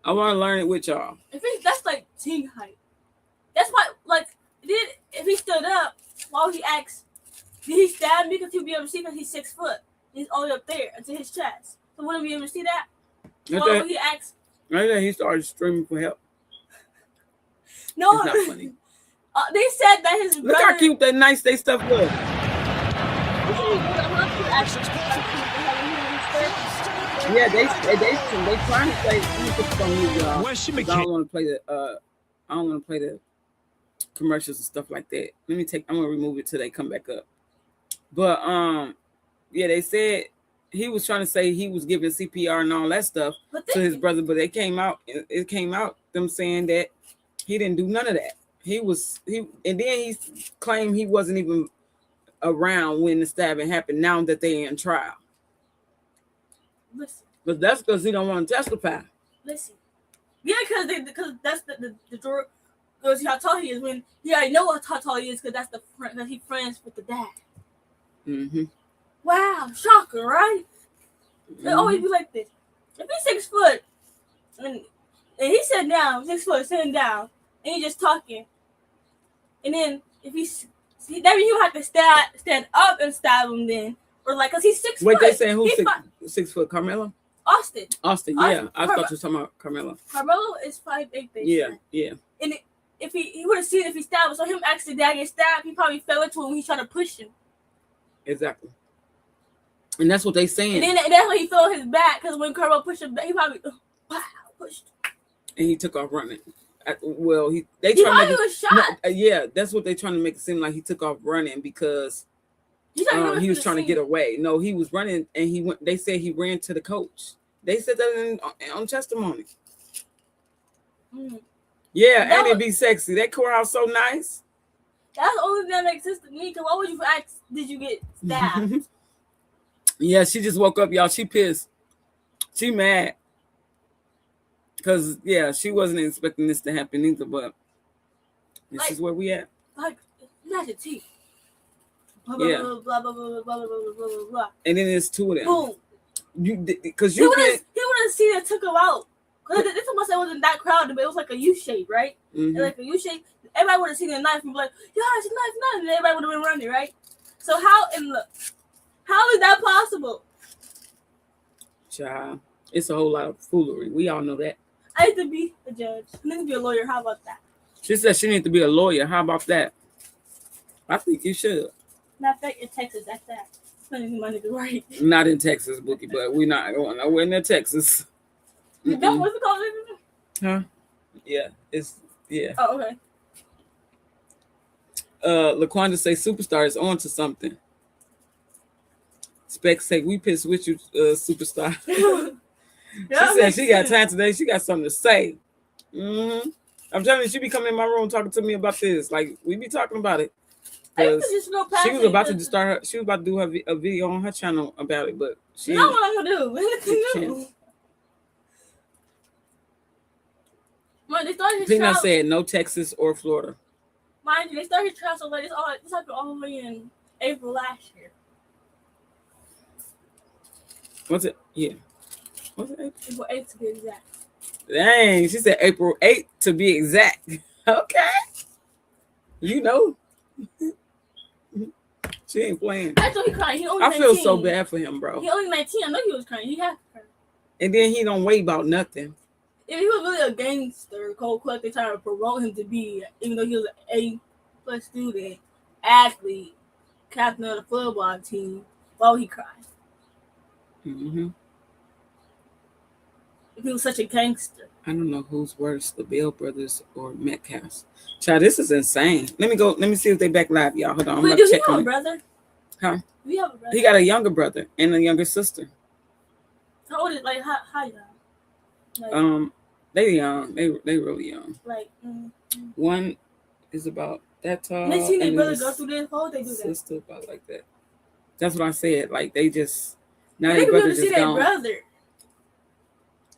I want to learn it with y'all. That's like teen height. That's why, like, if he stood up while he asked, did he stab me? Because he'll be able to see because he's 6 foot. He's all the way up there to his chest. So wouldn't be able to see that? Why would he ask? Right there, he started screaming for help. No, it's not funny. They said that his brother. Look how cute that nice they stuff was. Yeah, they trying to play. Let me put this on you, y'all. I don't want to play the commercials and stuff like that. I'm gonna remove it till they come back up. But yeah, they said he was trying to say he was giving CPR and all that stuff to his brother, but it came out them saying that he didn't do none of that. And then he claimed he wasn't even around when the stabbing happened. Now that they're in trial, listen. But that's because he don't want to testify. Listen, yeah, because that's the drawer. Because how tall he is when he already know how tall he is because because he friends with the dad. Mm-hmm. Wow, shocker, right? It always be like this. If he's 6 foot, and he sat down, 6 foot, sitting down, and he's just talking, and then if that means you have to stand up and stab him then, or like, cause he's 6 foot. Wait, they saying who's 6 foot? Carmelo? Austin, yeah. I thought you were talking about Carmelo. Carmelo is 5'8". Yeah. And if he would have seen if he stabbed, so him actually dad get stabbed, he probably fell into him when he tried to push him. Exactly. And that's what they saying. And that's when he fell on his back, because when Carmelo pushed him back, he probably pushed. And he took off running. They was shot. Yeah, that's what they trying to make it seem like he took off running because he was trying to get away. No, he was running and he went. They said he ran to the coach. They said that on testimony. Yeah, and it'd be sexy. That courthouse so nice. That's the only thing that makes sense to me. Because why would you ask, did you get stabbed? Yeah, she just woke up, y'all. She pissed. She mad. Because, yeah, she wasn't expecting this to happen either, but this is where we at. Like, you got your teeth. Blah, Yeah. blah, blah, blah, blah, blah, blah, blah, blah, blah, blah. And then there's two of them. Boom. Because He you would can have seen it took him out. Because this almost wasn't that crowded, but it was like a U shape, right? Mhm. And like a U shape, everybody would have seen the knife and be like, yeah, it's a knife, and everybody would have been running, right? So how is that possible? Child, it's a whole lot of foolery. We all know that. I need to be a judge. I need to be a lawyer. How about that? She said she needs to be a lawyer. How about that? I think you should. Matter of fact, in Texas, that's that. Spending money to right. Not in Texas, Bookie, but we're not going nowhere near Texas. That what's it called? Huh? Yeah, yeah. Oh, okay. LaQuanda say Superstar is on to something. Specs say we pissed with you, Superstar. She said she got time today. She got something to say. I'm telling you, she be coming in my room talking to me about this. Like, we be talking about it. I used to just go past She was about to start. She was about to do a video on her channel about it, but she. You know what I'm gonna do? Man, they started his Peanut trial. said no Texas or Florida. Mind you, they started his trial so late. This happened all the way in April last year. What's it? Yeah. What's it? April 8th to be exact. Dang, she said April 8th to be exact. Okay. You know. She ain't playing. I thought he crying. He only I 19. feel so bad for him, bro. He only 19. I know he was crying. He had to cry. And then he don't weigh about nothing. If he was really a gangster, cold cut, they trying to promote him to be, even though he was an A+ student, athlete, captain of the football team, why would he cry? Mm-hmm. If he was such a gangster. I don't know who's worse, the Bell brothers or Metcalf. Child, this is insane. Let me see if they back live, y'all. Hold on. I'm Wait, about do to he check have on a it. brother? Huh? Do you have a brother? He got a younger brother and a younger sister. How old is, like, how young? Like, They young. They really young. like, One is about that tall. they seen their and brother his go through this. How would they do that? sister about like that. That's what I said. Like they just now They their could be able brother to see just their gone. brother.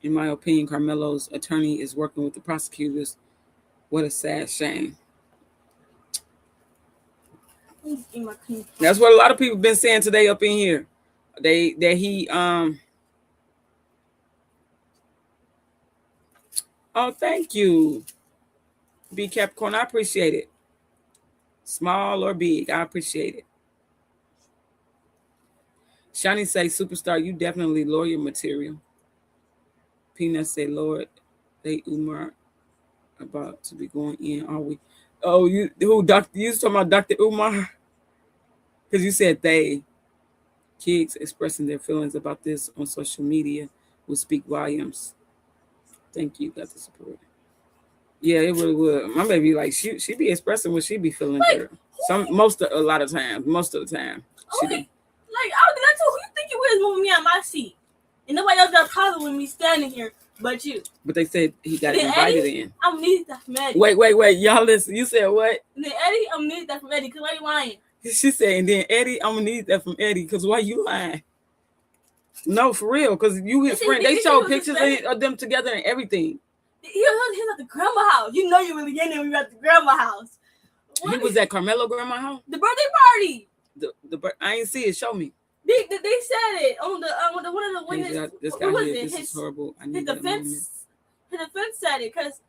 In my opinion, Carmelo's attorney is working with the prosecutors. What a sad shame. In my cream. That's what a lot of people been saying today up in here. Oh, thank you. B Capricorn, I appreciate it. Small or big, I appreciate it. Shani say, Superstar, you definitely lawyer material. Peanut say, Lord, they Umar about to be going in, are we? Oh, you was talking about Dr. Umar? Because you said they. Kids expressing their feelings about this on social media will speak volumes. Thank you, Dr. Support. Yeah, it really would. My baby, like, she be expressing what she be feeling. Like, a lot of the time. She do. Like, that's who you think you is moving me out my seat. And nobody else got a problem with me standing here but you. But they said he got Then invited Eddie, in. I'm needed that from Eddie. Wait. Y'all listen. You said what? And then Eddie, I'm needed that from Eddie because why you lying? She said, and then Eddie, I'm gonna need that from Eddie because why you lying? No, for real, because you his friend. They showed pictures of them together and everything. He was at the grandma house. You know you really getting him when you're at the grandma house. He was at Carmelo grandma house. The birthday party. I ain't see it. Show me. They said it on the one of the witnesses. This guy here. This is horrible. I need His defense said it because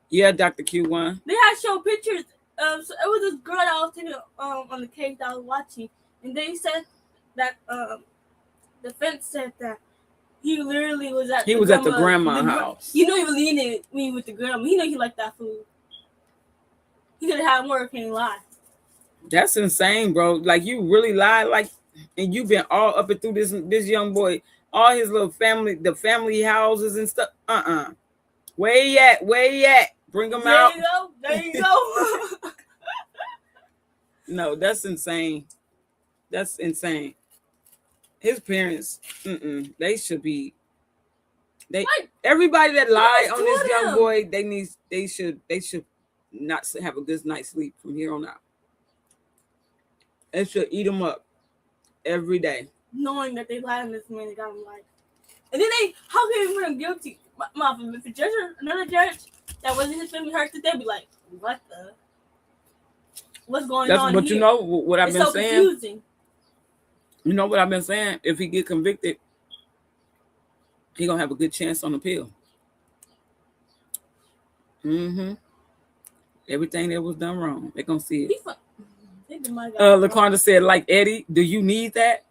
Yeah, Dr. Q1. they had shown pictures. So it was this girl that I was taking on the case that I was watching, and they said that defense said that he literally was at. He was at the grandma house. You know he really needed me with the grandma. You know he liked that food. He could have had more. Can't lie. That's insane, bro. Like you really lied, like, and you've been all up and through this young boy, all his little family, the family houses and stuff. Where he at? Bring him out. There you go. No, that's insane. His parents, they should be. Everybody that lied on this young boy, they should not have a good night's sleep from here on out. It should eat them up every day. Knowing that they lied on this man, they got him lied. And then how can they put him guilty? If a judge or another judge that wasn't his family heard it, they'd be like, what's going on But here? you know what I've been so saying? Confusing. You know what I've been saying? If he get convicted, he gonna have a good chance on appeal. Everything that was done wrong, they're gonna see it. LaQuanda said, like Eddie, do you need that?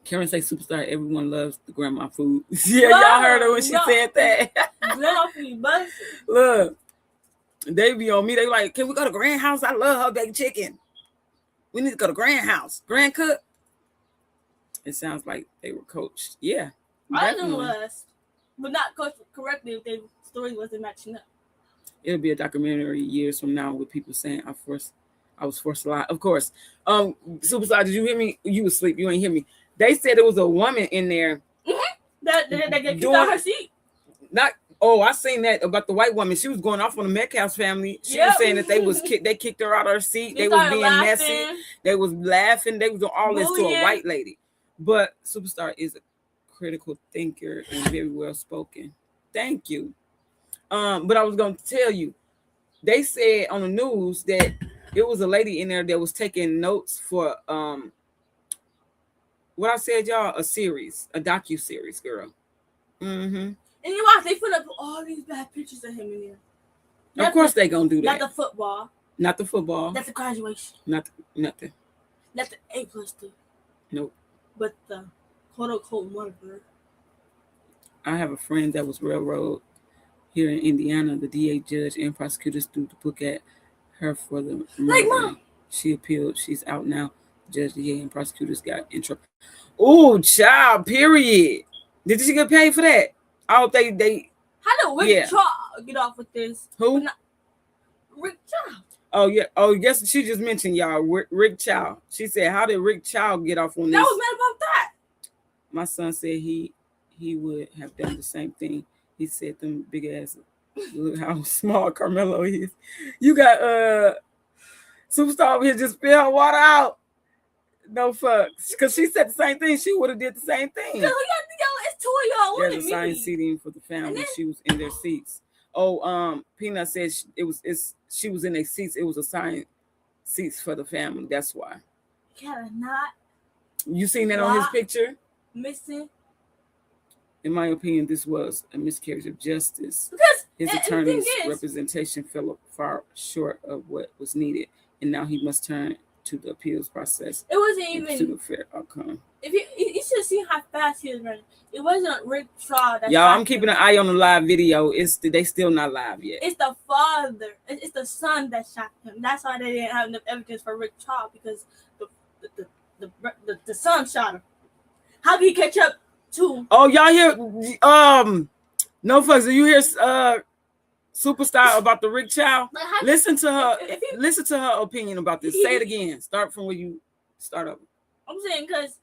Karen say, Superstar, everyone loves the grandma food. Yeah, y'all heard her when she said that. Grandma food, but Look, they be on me. They like, can we go to Grand House? I love her baked chicken. We need to go to Grand House. Grand Cook. It sounds like they were coached. Yeah. I didn't was, but not coached correctly if their story wasn't matching up. It'll be a documentary years from now with people saying I was forced to lie. Of course. Superstar, did you hear me? You was asleep. You ain't hear me. They said there was a woman in there that get kicked out her seat. I seen that about the white woman. She was going off on the Metcalf's family. She was saying that they kicked her out of her seat. They was being messy. They was laughing. They was doing all this to a white lady. But Superstar is a critical thinker and very well spoken. Thank you. But I was going to tell you, they said on the news that it was a lady in there that was taking notes for what I said, y'all, a docu-series, girl. And you watch, they put up all these bad pictures of him in there. Of course they gonna do that. Not the football. Not the football. Not the graduation. Nothing. Not the A+. Nope. But the quote-unquote mother. I have a friend that was railroad here in Indiana. The DA judge and prosecutors threw the book at her for the murder. Like, Mom. She appealed. She's out now. Judge, DA, and prosecutors got in trouble. Oh, child, period. Did she get paid for that? I hope they How did Rick Charles get off with this? Who? Rick Charles. Oh, yeah. Oh, yes, she just mentioned y'all. Rick Chow. She said, how did Rick Chow get off on this? I was mad about that. My son said he would have done the same thing. He said them big ass, look how small Carmelo is. You got Superstar over here just spill her water out. No fucks. Because she said the same thing. She would have did the same thing. It's two of y'all. There's assigned seating for the family. She was in their seats. Oh, Peanut said she was in their seats. It was assigned seats for the family. That's why. Not. You seen that on his picture? Missing. In my opinion, this was a miscarriage of justice. Because his attorney's representation fell far short of what was needed, and now he must turn to the appeals process. It wasn't even to a fair outcome. If you should see how fast he was running. It wasn't Rick Shaw. Y'all, I'm keeping an eye on the live video. They still not live yet. It's the father. It's the son that shot him. That's why they didn't have enough evidence for Rick Shaw, because the son shot him. How did he catch up to? Oh, y'all hear? No fucks. Do you hear? Superstar about the Rick Chow. Listen to her. Listen to her opinion about this. Say it again. Start from where you start up. I'm saying because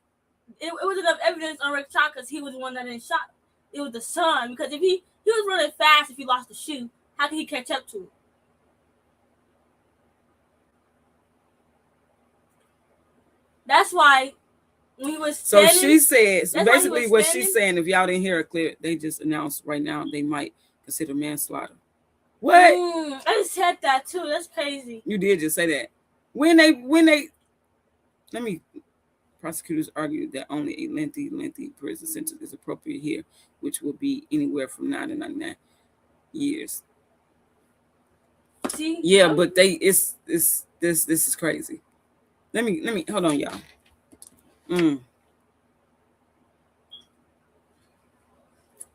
it was enough evidence on Rick Chow because he was the one that didn't shot. It was the son, because if he was running fast, if he lost the shoe, how could he catch up to it? That's why we was. So she says basically what she's saying. If y'all didn't hear her clear, they just announced right now they might consider manslaughter. What? I said that too. That's crazy. You did just say that. Prosecutors argued that only a lengthy prison sentence is appropriate here, which will be anywhere from 9 to 99 years. See? Yeah, but this is crazy. Let me hold on, y'all.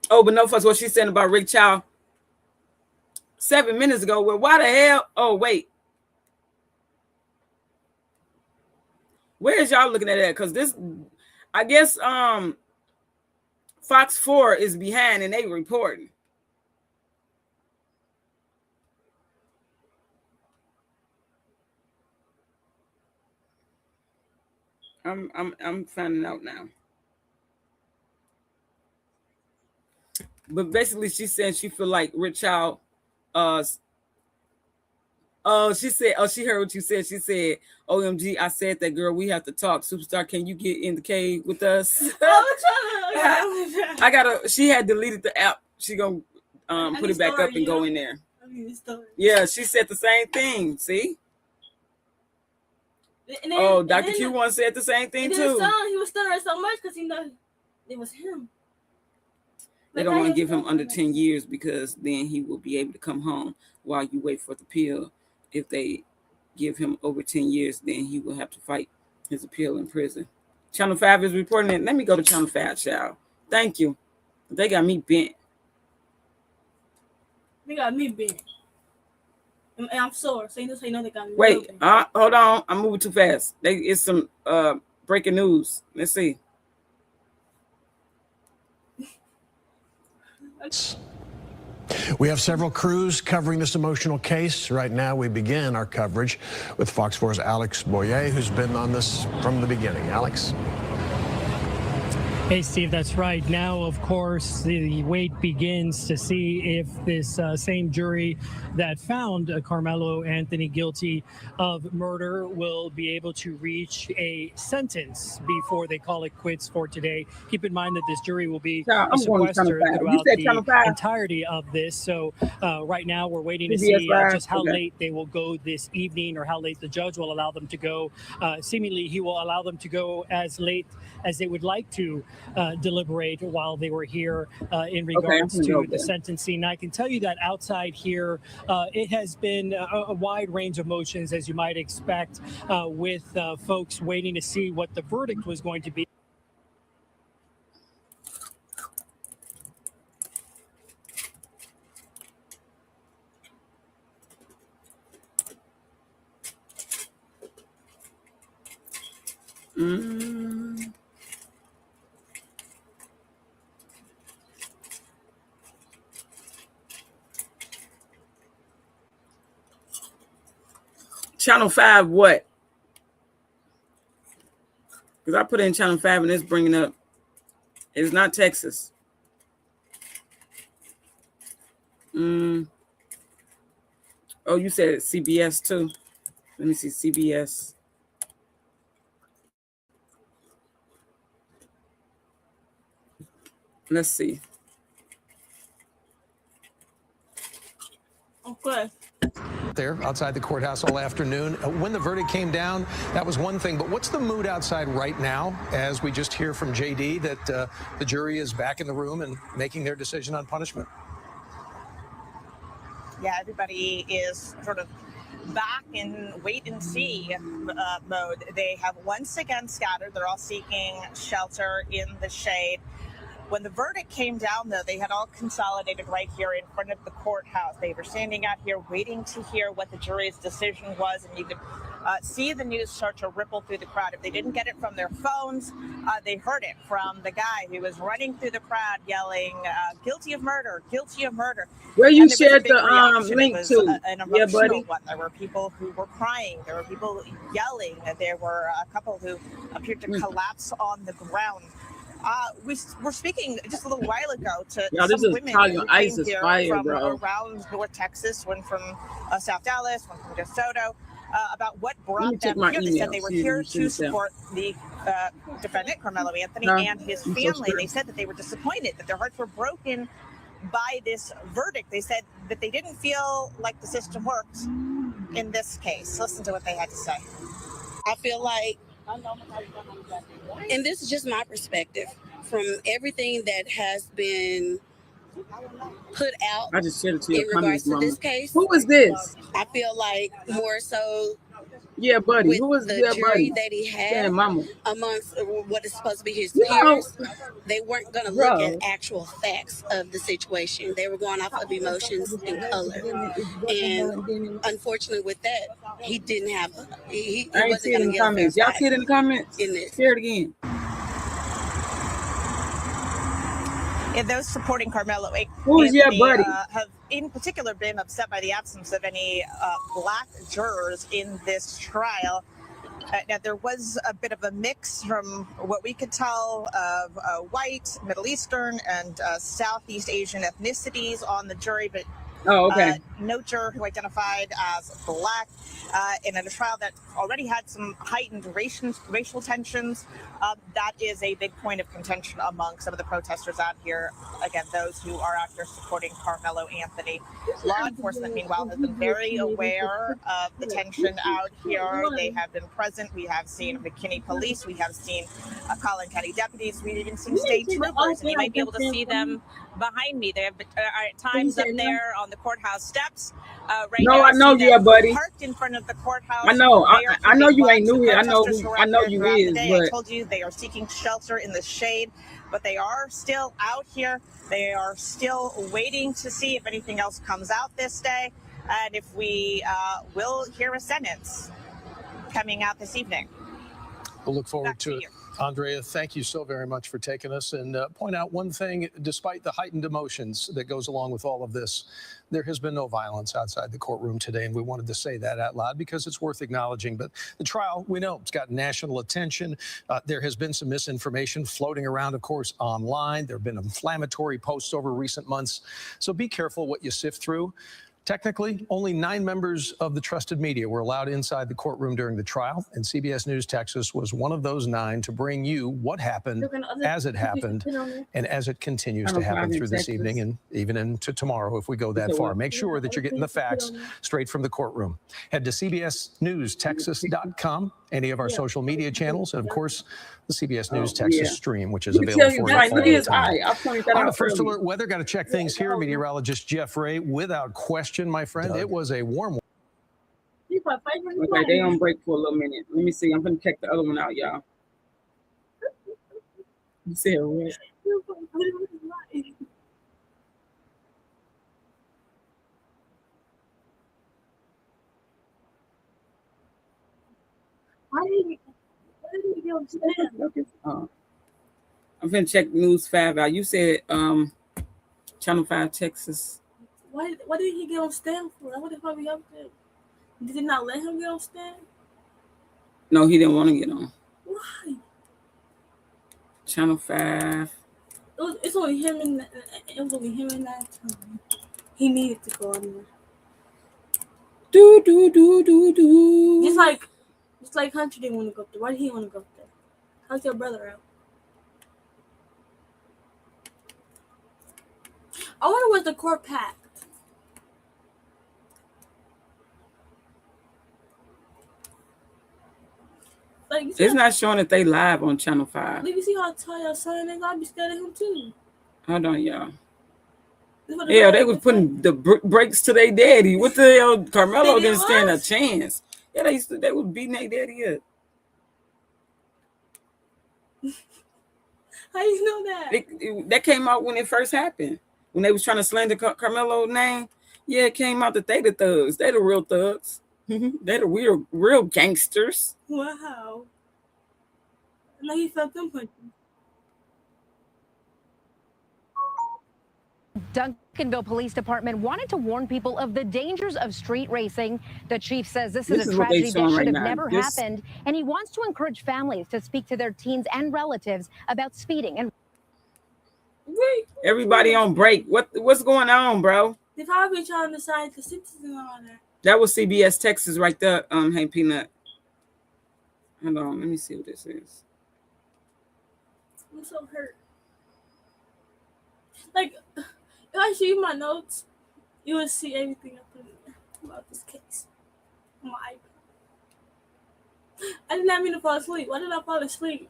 Oh, but no fuss. What she's saying about Rick Chow 7 minutes ago. Well, why the hell? Oh, wait. Where is y'all looking at that? Because this, I guess, Fox 4 is behind and they reporting. I'm finding out now. But basically, she said she feel like Rich Child. She said, she heard what you said. She said, OMG, I said that, girl, we have to talk. Superstar, can you get in the cave with us? She had deleted the app. She gonna put it back up and go in there. Yeah, she said the same thing. See? Dr. Q once said the same thing too. He was stirring so much because he know it was him. They don't want to give him under 10 years because then he will be able to come home while you wait for the appeal. If they give him over 10 years, then he will have to fight his appeal in prison. Channel 5 is reporting it. Let me go to Channel 5, child. Thank you. They got me bent. They got me bent. And I'm sore. So you know they got me. Wait, hold on. I'm moving too fast. It's some breaking news. Let's see. We have several crews covering this emotional case. Right now, we begin our coverage with Fox 4's Alex Boyer, who's been on this from the beginning. Alex? Hey, Steve, that's right. Now, of course, the wait begins to see if this same jury that found Carmelo Anthony guilty of murder will be able to reach a sentence before they call it quits for today. Keep in mind that this jury will be sequestered throughout the entirety of this. So right now, we're waiting to see just how late they will go this evening or how late the judge will allow them to go. Seemingly, he will allow them to go as late as they would like to deliberate while they were here in regards to the sentencing. I can tell you that outside here, it has been a wide range of emotions, as you might expect, with folks waiting to see what the verdict was going to be. Channel 5 what? Because I put in Channel 5 and it's bringing up, it's not Texas. Oh, you said CBS too. Let me see, CBS. Let's see. Okay. There outside the courthouse all afternoon. When the verdict came down, that was one thing. But what's the mood outside right now as we just hear from JD that the jury is back in the room and making their decision on punishment? Yeah, everybody is sort of back in wait and see mode. They have once again scattered. They're all seeking shelter in the shade. When the verdict came down, though, they had all consolidated right here in front of the courthouse. They were standing out here waiting to hear what the jury's decision was, and you could see the news start to ripple through the crowd. If they didn't get it from their phones, they heard it from the guy who was running through the crowd yelling, guilty of murder, guilty of murder. Where you shared the link to. An emotional one. There were people who were crying. There were people yelling. There were a couple who appeared to collapse on the ground. We were speaking just a little while ago to some women who came here from around North Texas, one from South Dallas, one from DeSoto, about what brought them here. They said they were here to support the defendant, Carmelo Anthony, and his family. They said that they were disappointed, that their hearts were broken by this verdict. They said that they didn't feel like the system worked in this case. Listen to what they had to say. I feel like, and this is just my perspective, from everything that has been put out I just shared it to in your regards comments, to this case. Who is this? I feel like more so Yeah, buddy. with Who is the that jury buddy? that he had Yeah, mama. amongst what is supposed to be his You know, peers. They weren't going to look bro. at actual facts of the situation. They were going off of emotions and color. And unfortunately with that, he didn't have, he I ain't wasn't see it going in to the get a fair comments. Y'all fight see it in the comments? in this. Share it again. And those supporting Carmelo Who is your Anthony, buddy? have in particular been upset by the absence of any black jurors in this trial. Now, there was a bit of a mix from what we could tell of white, Middle Eastern, and Southeast Asian ethnicities on the jury, but no juror who identified as black. In a trial that already had some heightened racial tensions, that is a big point of contention among some of the protesters out here. Again, those who are out here supporting Carmelo Anthony. Law enforcement, meanwhile, has been very aware of the tension out here. They have been present. We have seen McKinney police. We have seen Collin County deputies. We've even seen state troopers, and you might be able to see them behind me. They have are at times up there on the courthouse steps. Right now, I know you, buddy. Parked in front of the courthouse. I know. I know you ain't new here. I know you is. But I told you they are seeking shelter in the shade, but they are still out here. They are still waiting to see if anything else comes out this day, and if we will hear a sentence coming out this evening. We'll look forward to it. Andrea, thank you so very much for taking us, and point out one thing. Despite the heightened emotions that goes along with all of this, there has been no violence outside the courtroom today, and we wanted to say that out loud because it's worth acknowledging. But the trial, we know, it's got national attention. There has been some misinformation floating around, of course, online. There have been inflammatory posts over recent months. So be careful what you sift through. Technically, only 9 members of the trusted media were allowed inside the courtroom during the trial, and CBS News Texas was one of those 9 to bring you what happened as it happened and as it continues to happen through this evening and even into tomorrow if we go that far. Make sure that you're getting the facts straight from the courtroom. Head to cbsnewstexas.com, any of our social media channels, and of course, the CBS News Texas stream, which is available for you all the time. On the first alert weather, got to check things here. Meteorologist Jeff Ray, without question, my friend, it was a warm one. Okay, they on break for a little minute. Let me see. I'm gonna check the other one out, y'all. You said what? I'm gonna check News 5 out. You said Channel 5 Texas. Why did he get on stand for? What the fuck we up there? Did they not let him get on stand? No, he didn't want to get on. Why? Channel 5. It's only him and it was only him and that time. He needed to go on there. Do. Just like Hunter didn't want to go up there. Why did he want to go up there? How's your brother out? I wonder was the court packed. Like, it's not showing that they live on Channel 5. Like, you see how tall your son is? I'd be scared of him too. Hold on, y'all. Yeah, they was putting the brakes to their daddy. What the hell? Carmelo didn't stand a chance. Yeah, they was beating their daddy up. How you know that? That came out when it first happened. When they was trying to slander Carmelo's name. Yeah, it came out that they the thugs. They the real thugs. They the real gangsters. Wow. Now he felt them punching. Duncanville Police Department wanted to warn people of the dangers of street racing. The chief says this is a tragedy that should have never happened, and he wants to encourage families to speak to their teens and relatives about speeding. And everybody on break. What's going on, bro? They probably trying to decide the citizens on there. That was CBS Texas right there. Hey Peanut. Hold on, let me see what this is. I'm so hurt. Like, if I show you my notes, you will see everything I put in there about this case. I did not mean to fall asleep. Why did I fall asleep?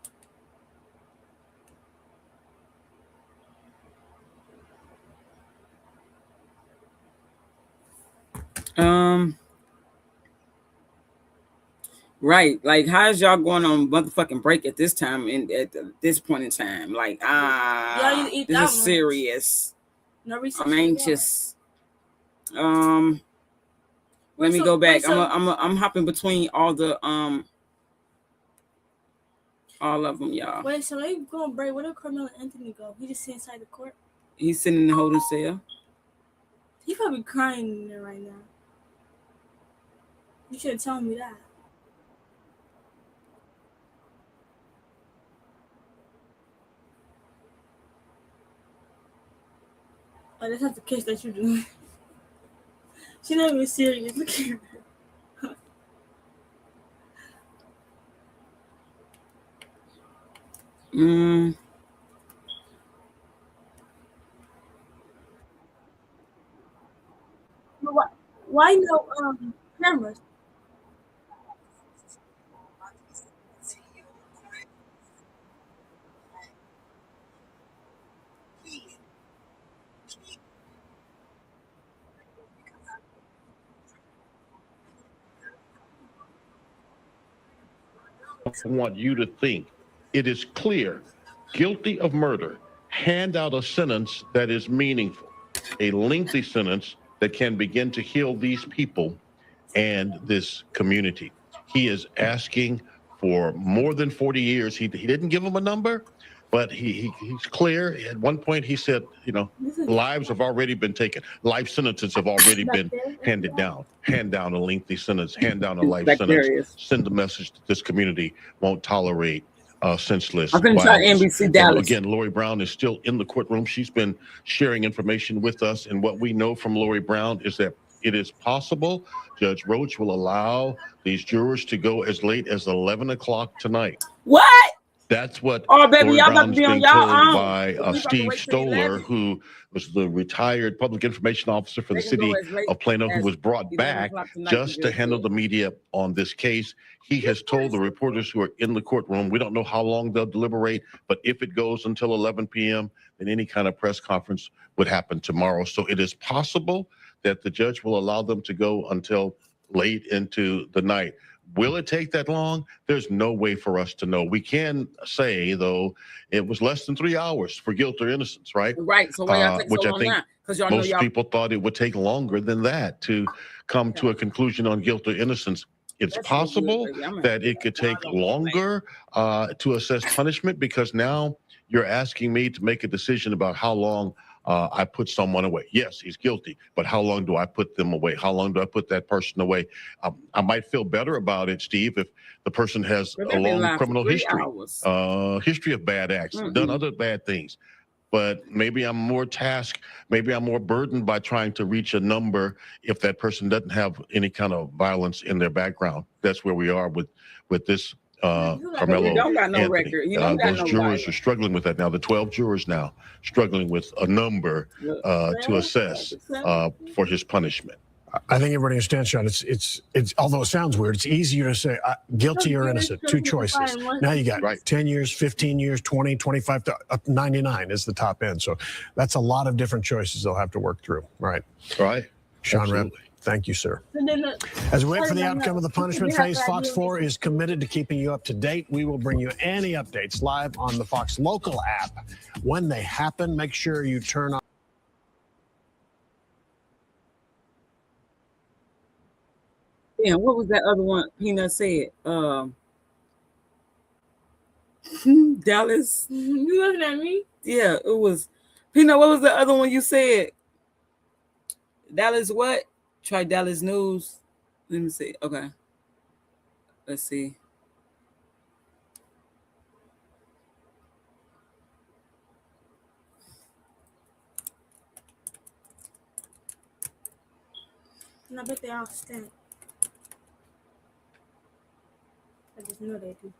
Right. Like, how's y'all going on motherfucking break at this time and at this point in time? Like, this is serious. No, I'm anxious. Let me go back. I'm hopping between all of them, y'all. Wait, so they going break? Where did Carmelo Anthony go? He just sit inside the court. He's sitting in the holding cell. He probably crying in there right now. You should have told me that. Oh, that's not the case that you're doing. She's not even serious. Look at her. Why no cameras? I want you to think it is clear, guilty of murder, hand out a sentence that is meaningful, a lengthy sentence that can begin to heal these people and this community. He is asking for more than 40 years. He didn't give him a number, but he's clear. At one point he said, you know, lives have already been taken. Life sentences have already been handed down. Hand down a lengthy sentence, hand down a life sentence. Send a message that this community won't tolerate senseless I'm going to try NBC Dallas. Again, Lori Brown is still in the courtroom. She's been sharing information with us. And what we know from Lori Brown is that it is possible Judge Roach will allow these jurors to go as late as 11 o'clock tonight. What? That's what baby, Lori y'all about to Brown's be on being y'all told own. by Steve Stoller, who was the retired public information officer for the city of Plano, who was brought back just to handle the media on this case. He has told the reporters who are in the courtroom, we don't know how long they'll deliberate, but if it goes until 11 p.m., then any kind of press conference would happen tomorrow. So it is possible that the judge will allow them to go until late into the night. Will it take that long? There's no way for us to know. We can say, though, it was less than 3 hours for guilt or innocence, right? Right. So why y'all take which so I long think now? Because y'all know most y'all. people thought it would take longer than that to come to a conclusion on guilt or innocence. It's possible that it could take longer to assess punishment, because now you're asking me to make a decision about how long I put someone away. Yes, he's guilty, but how long do I put them away? How long do I put that person away? I might feel better about it, Steve, if the person has a long criminal history, history of bad acts, done other bad things. But maybe I'm more tasked, maybe I'm more burdened by trying to reach a number if that person doesn't have any kind of violence in their background. That's where we are with this Carmelo don't got no Anthony. record. You don't got Those no jurors violence. are struggling with that now. The 12 jurors now struggling with a number to assess for his punishment. I think everybody understands, Sean. It's although it sounds weird, it's easier to say guilty or innocent, two choices. Now you got 10 years, 15 years, 20, 25, up 99 is the top end. So that's a lot of different choices they'll have to work through. Right. Right. Sean Reb, thank you, sir. As we wait for the outcome of the punishment phase, Fox 4 is committed to keeping you up to date. We will bring you any updates live on the Fox Local app. When they happen, make sure you turn on. Damn, what was that other one Peanut said? Dallas. You looking at me? Yeah, it was. Peanut, what was the other one you said? Dallas what? Try Dallas News. Let me see. Okay. Let's see. And I bet they all stink. I just know they do.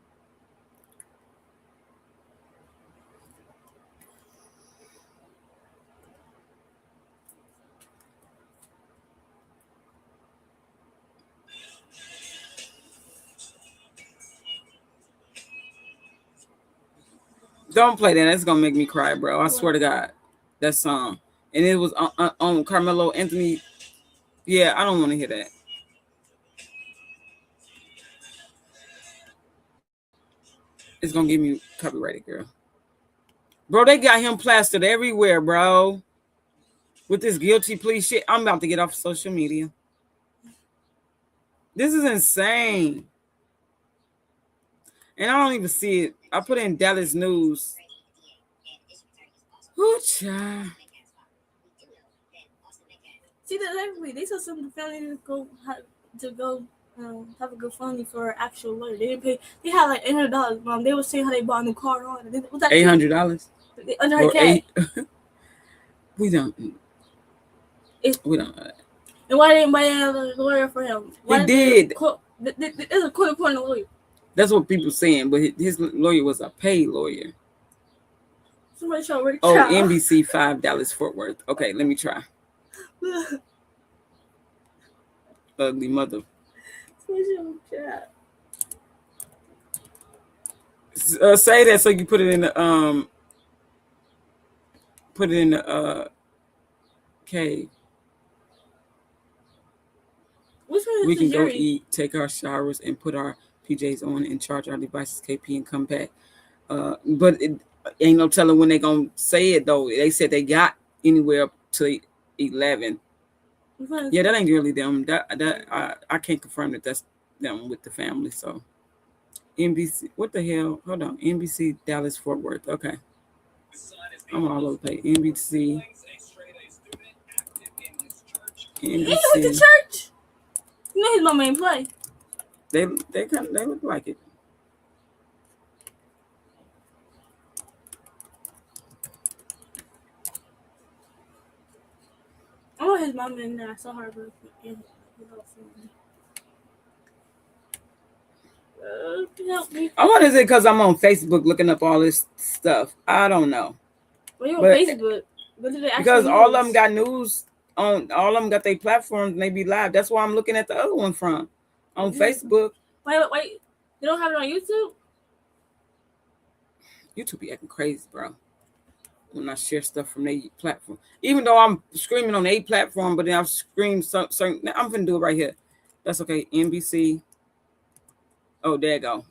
Don't play that. That's gonna make me cry, bro. I swear to God, that song. And it was on Carmelo Anthony. Yeah, I don't want to hear that. It's gonna give me copyrighted, girl. Bro, they got him plastered everywhere, bro. With this guilty plea shit. I'm about to get off social media. This is insane. And I don't even see it. I put in Dallas News. Ooh, child. See that everybody, they told some of the family to go have a GoFundMe for an actual lawyer. They didn't pay. They had like $800. Mom, they were saying how they bought a new car on. $800. Under her K. We don't. We don't know that. And why didn't anybody have a lawyer for him? Why He did. There's a court appointed lawyer. That's what people saying, but his lawyer was a paid lawyer. Somebody show Rick. Oh, NBC 5 Dallas Fort Worth. Okay, let me try. Ugly mother. Say that so you put it in the cave. We can go eat, take our showers, and put our PJs on and charge our devices KP and come back. But it ain't no telling when they gonna say it though. They said they got anywhere up to 11. Yeah, that ain't really them. I can't confirm that that's them with the family. So NBC, what the hell? Hold on, NBC Dallas Fort Worth. Okay, I'm all over the place. NBC. He went to church. You know his mama ain't play. They look like it. I want his mama in there. I saw her. I want to say because I'm on Facebook looking up all this stuff. I don't know. Well, you're on Facebook. What do they actually because use? all of them got news on. All of them got their platforms and they be live. That's why I'm looking at the other one from on Facebook. Wait. They don't have it on YouTube? YouTube be acting crazy, bro. When I share stuff from their platform. Even though I'm screaming on a platform, but then I've screamed certain. I'm going to do it right here. That's okay. NBC. Oh, there you go.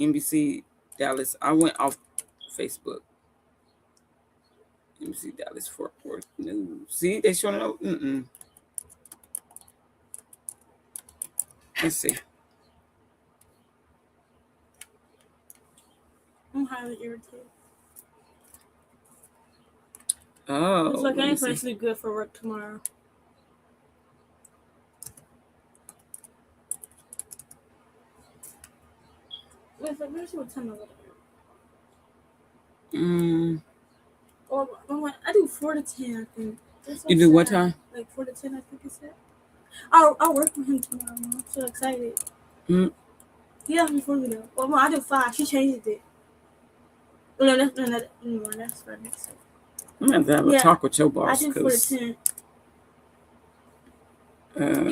NBC Dallas. I went off Facebook. NBC Dallas Fort Worth News. See, they showing it up. Let's see. I'm highly irritated. Oh. Looks like I ain't supposed to be good for work tomorrow. Wait, so where's what time I do 4 to 10, I think. You do what time? Like 4 to 10, I think it's it. I'll work with him tomorrow. I'm so excited. He asked me for me though. Well, I do 5. She changed it. No, that's for next week. I'm going to have a talk with your boss. I do 4 to 10. You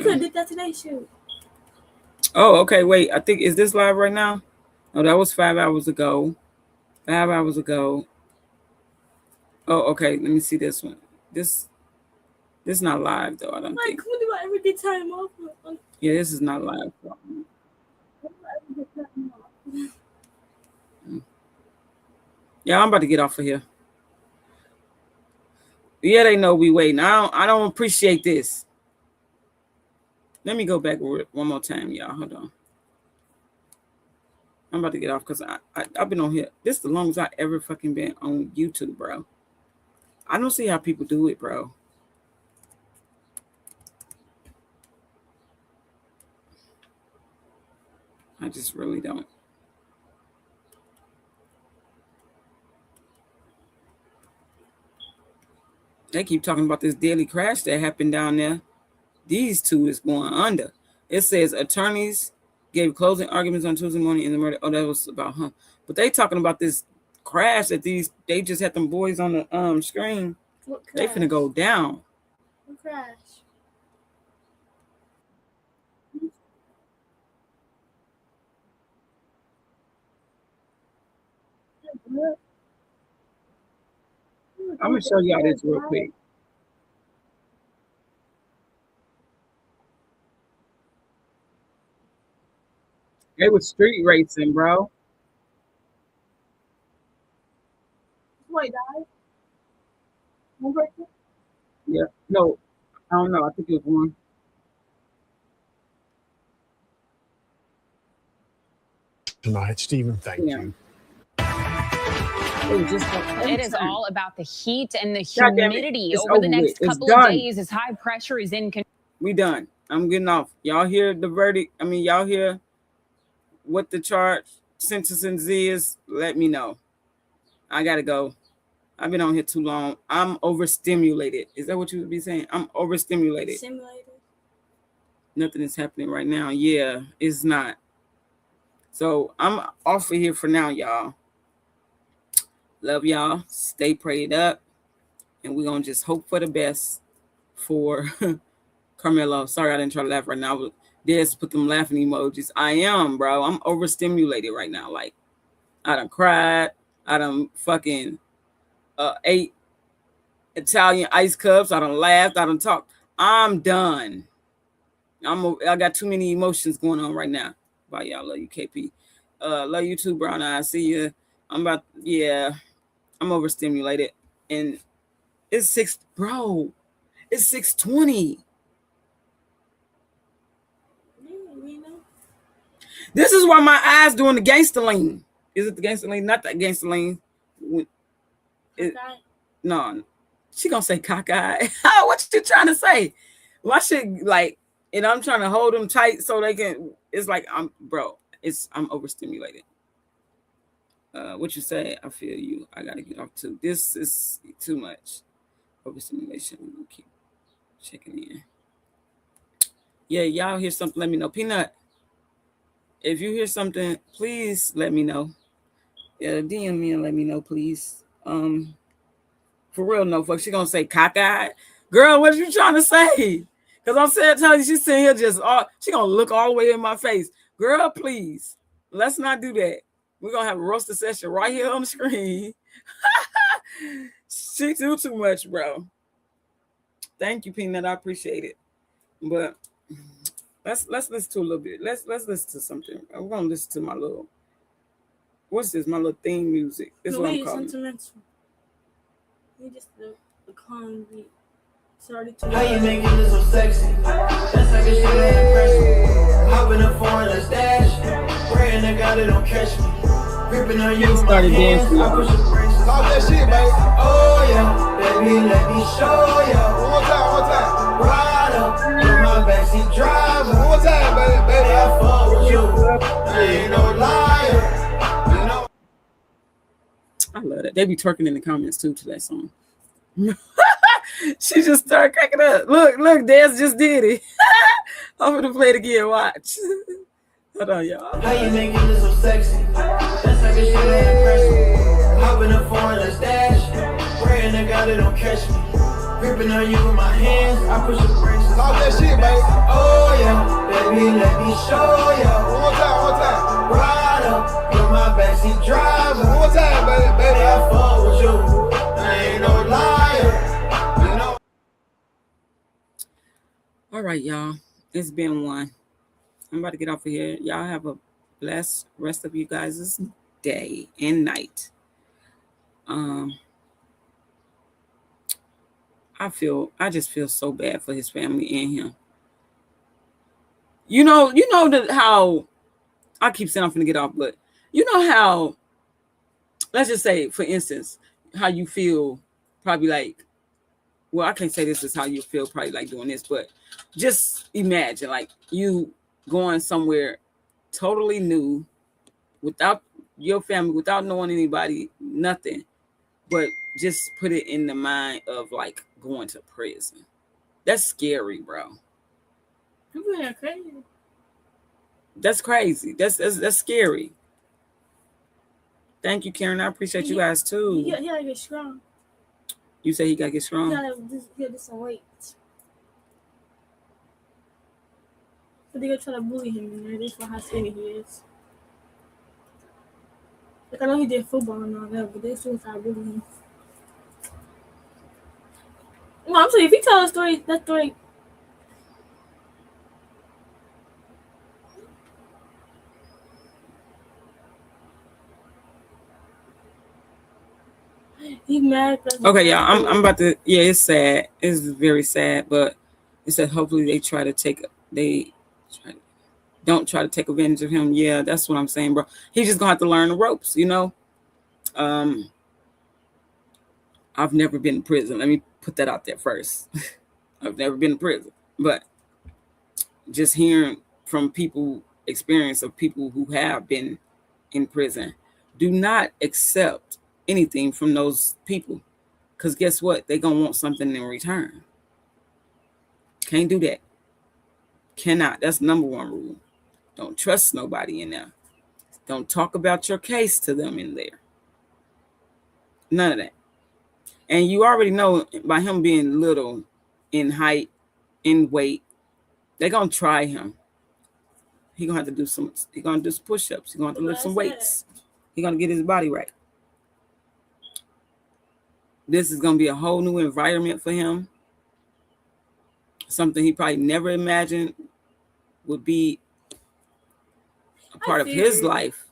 could have did that today, shoot. Oh, okay. Wait, I think, is this live right now? No, that was 5 hours ago. 5 hours ago. Oh, okay. Let me see this one. This not live though. I don't think. Come on, every good time off. Yeah, this is not live. Yeah, I'm about to get off of here. Yeah, they know we waiting. I don't appreciate this. Let me go back one more time, y'all. Hold on. I'm about to get off because I've been on here. This is the longest I ever fucking been on YouTube, bro. I don't see how people do it, bro. I just really don't. They keep talking about this deadly crash that happened down there. These two is going under. It says attorneys gave closing arguments on Tuesday morning in the murder. Oh, that was about But they talking about this crash that they just had them boys on the screen. They finna go down. What crash? I'm gonna show y'all this real quick. They was street racing, bro. Wait, died? Yeah. No, I don't know. I think it was one. Tonight, Stephen, thank you. It is all about the heat and the Goddamn it. humidity It's over the over next with. It's couple done. of days as high pressure is in control. We done. I'm getting off. Y'all hear the verdict? I mean, y'all hear what the charge sentencing is? Let me know. I gotta go. I've been on here too long. I'm overstimulated. Is that what you would be saying? I'm overstimulated. Simulated. Nothing is happening right now. Yeah, it's not. So I'm off of here for now, y'all. Love y'all. Stay prayed up. And we're going to just hope for the best for Carmelo. Sorry, I didn't try to laugh right now. Des put them laughing emojis. I am, bro. I'm overstimulated right now. Like, I done cried. I done fucking ate Italian ice cups. I done laughed. I done talked. I'm done. I got too many emotions going on right now. Bye, y'all. Love you, KP. Love you too, Brown Eye. See you. I'm overstimulated. And it's 6:20. This is why my eyes doing the gangster lean. Is it the gangster lean? Not that gangster lean. No, she gonna say cockeyed. What you trying to say? My shit like, and I'm trying to hold them tight so they can. It's like I'm overstimulated. What you say? I feel you. I gotta get off too. This is too much overstimulation. We'll keep checking in. Yeah, y'all hear something? Let me know. Peanut, if you hear something, please let me know. Yeah, DM me and let me know, please. For real, no fuck. She gonna say cockeyed, girl. What are you trying to say? Because I'm saying, tell you, she's sitting here she gonna look all the way in my face, girl. Please, let's not do that. We're gonna have a roaster session right here on the screen. She do too much, bro. Thank you, Peanut. I appreciate it. But let's listen to a little bit. Let's listen to something. We're gonna listen to my little. What's this? My little theme music. This is what I'm calling. Sentimental. You just the calm beat. Sorry to. How you making this so sexy? That's like a shit that impress me. Hop in the foreign, let's dash. Praying to God it don't catch me. Gripping on you, started dancing. I push the brakes. Talk that shit, baby. Oh yeah, baby, let me show ya. One more time. Ride up, you're my backseat driver. One more time, baby. I fuck with you. I ain't no liar. You know. I love that. They be twerking in the comments too to that song. She just started cracking up. Look, Des just did it. I'm gonna play it again. Watch. Hold on, y'all. How you making this so sexy? That's like a shit that impress me. Hop in the foreign, let's dash. Praying to God it don't catch me. Gripping on you with my hands, I push the brakes. Talk that shit, baby. Oh yeah, baby, let me show ya. One more time. Ride up, you're my backseat driver. One more time, baby. I fuck with you. I ain't no liar. You know. All right, y'all. It's been one. I'm about to get off of here. Y'all have a blessed rest of you guys' day and night. I just feel so bad for his family and him. You know how I keep saying I'm gonna get off, but you know how, let's just say, for instance, how you feel probably like, well, I can't say this is how you feel probably like doing this, but just imagine like you going somewhere totally new without your family, without knowing anybody, nothing, but just put it in the mind of like going to prison. That's scary, bro. That's crazy. That's scary. Thank you, Karen. I appreciate you guys too. He gotta get strong. You say he gotta get strong? He gotta get some weight. But they gonna try to bully him in there. That's how skinny he is. Like, I know he did football and all that, but they still try to bully him. No, I'm saying if he tell a story, that story. He's mad. Okay, y'all. I'm about to. Yeah, it's sad. It's very sad, but it said hopefully don't try to take advantage of him. Yeah, that's what I'm saying, bro. He's just gonna have to learn the ropes, you know. I've never been in prison. Let me put that out there first. I've never been in prison, but just hearing from experience of people who have been in prison, do not accept anything from those people. Because guess what? They're going to want something in return. Can't do that. Cannot. That's number one rule. Don't trust nobody in there. Don't talk about your case to them in there. None of that. And you already know by him being little in height, in weight, they're going to try him. He's going to have to do some push-ups. He's going to have to lift some weights. He's going to get his body right. This is going to be a whole new environment for him. Something he probably never imagined would be a part of his life.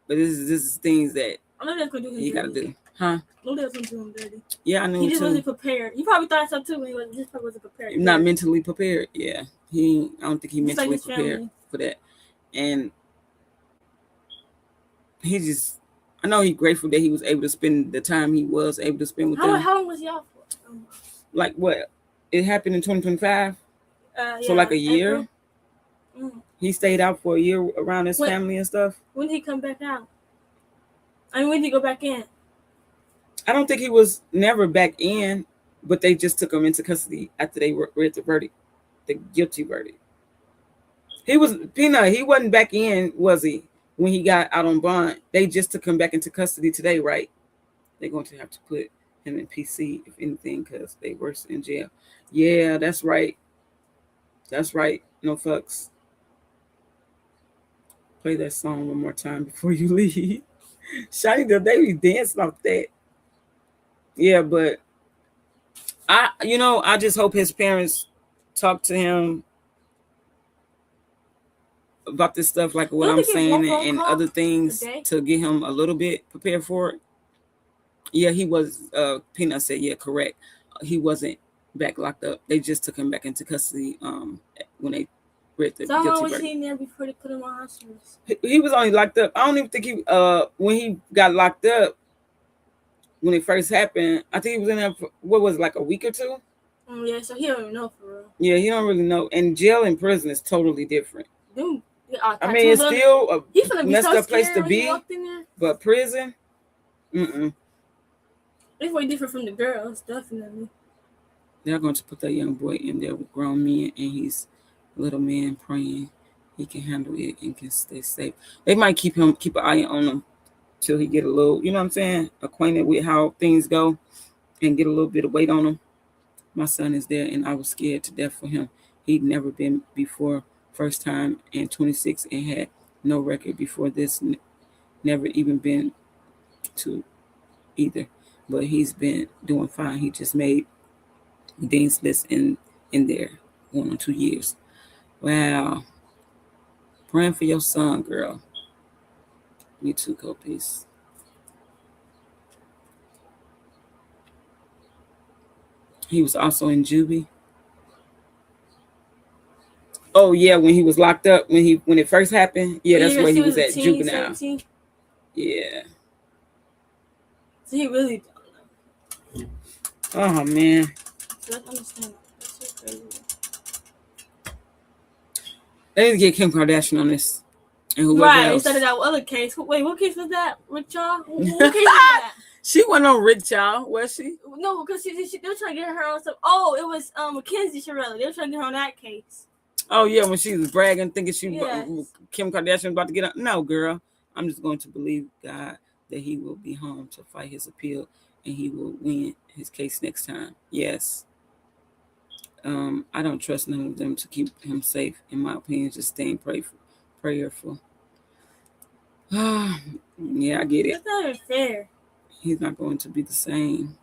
But this is things that he got to do. Huh? No, that's going to do him dirty. Yeah, I knew he just wasn't prepared. He probably thought so too when he just wasn't prepared. Not mentally prepared. Yeah. I don't think he mentally prepared for that. And I know he's grateful that he was able to spend the time he was able to spend with them. How long was y'all for? Like what? It happened in 2025? Yeah, so like a year? He stayed out for a year around his family and stuff? When did he come back out? When did he go back in? I don't think he was never back in, but they just took him into custody after they read the verdict, the guilty verdict. He wasn't back in, was he? When he got out on bond, they just took him back into custody today, right? They're going to have to put him in PC, if anything, because they were in jail. Yeah, that's right. That's right. No fucks. Play that song one more time before you leave. Shiny, they be dancing off that. Yeah, but I just hope his parents talk to him about this stuff, like what I'm saying, and other things to get him a little bit prepared for it. Yeah, he was. Peanut said, yeah, correct. He wasn't back locked up. They just took him back into custody when they read the guilty verdict. So how long was he in there before they put him on house arrest? He was only locked up. I don't even think he when he got locked up, when it first happened, I think he was in there for, what was it, like a week or two? Yeah, so he don't even know for real. Yeah, he don't really know. And jail and prison is totally different. Dude, I mean, it's still a messed up place to be, but prison, It's way different from the girls, definitely. They're going to put that young boy in there with grown men, and he's a little man praying he can handle it and can stay safe. They might keep an eye on him till he get a little, you know what I'm saying, acquainted with how things go and get a little bit of weight on him. My son is there, and I was scared to death for him. He'd never been before, first time, and 26, and had no record before this, never even been to either. But he's been doing fine. He just made Dean's List in there 1 or 2 years. Wow. Praying for your son, girl. Me too, Copies. He was also in juvie. Oh yeah, when he was locked up, when it first happened. Yeah, that's where he was at, juvenile. 17? Yeah. So he really don't know. Oh man. So I understand. That's so crazy. They need to get Kim Kardashian on this. And whoever right, else. instead of that other case. Wait, what case was that? Rick Y'all? What case was that? She wasn't on Rick Y'all, was she? No, because they were trying to get her on some. Oh, it was Mackenzie Shirelli. They were trying to get her on that case. Oh yeah, when she was bragging, thinking Kim Kardashian was about to get on. No, girl. I'm just going to believe God that he will be home to fight his appeal and he will win his case next time. Yes. I don't trust none of them to keep him safe. In my opinion, just staying prayerful. Yeah, I get it. That's not even fair. He's not going to be the same.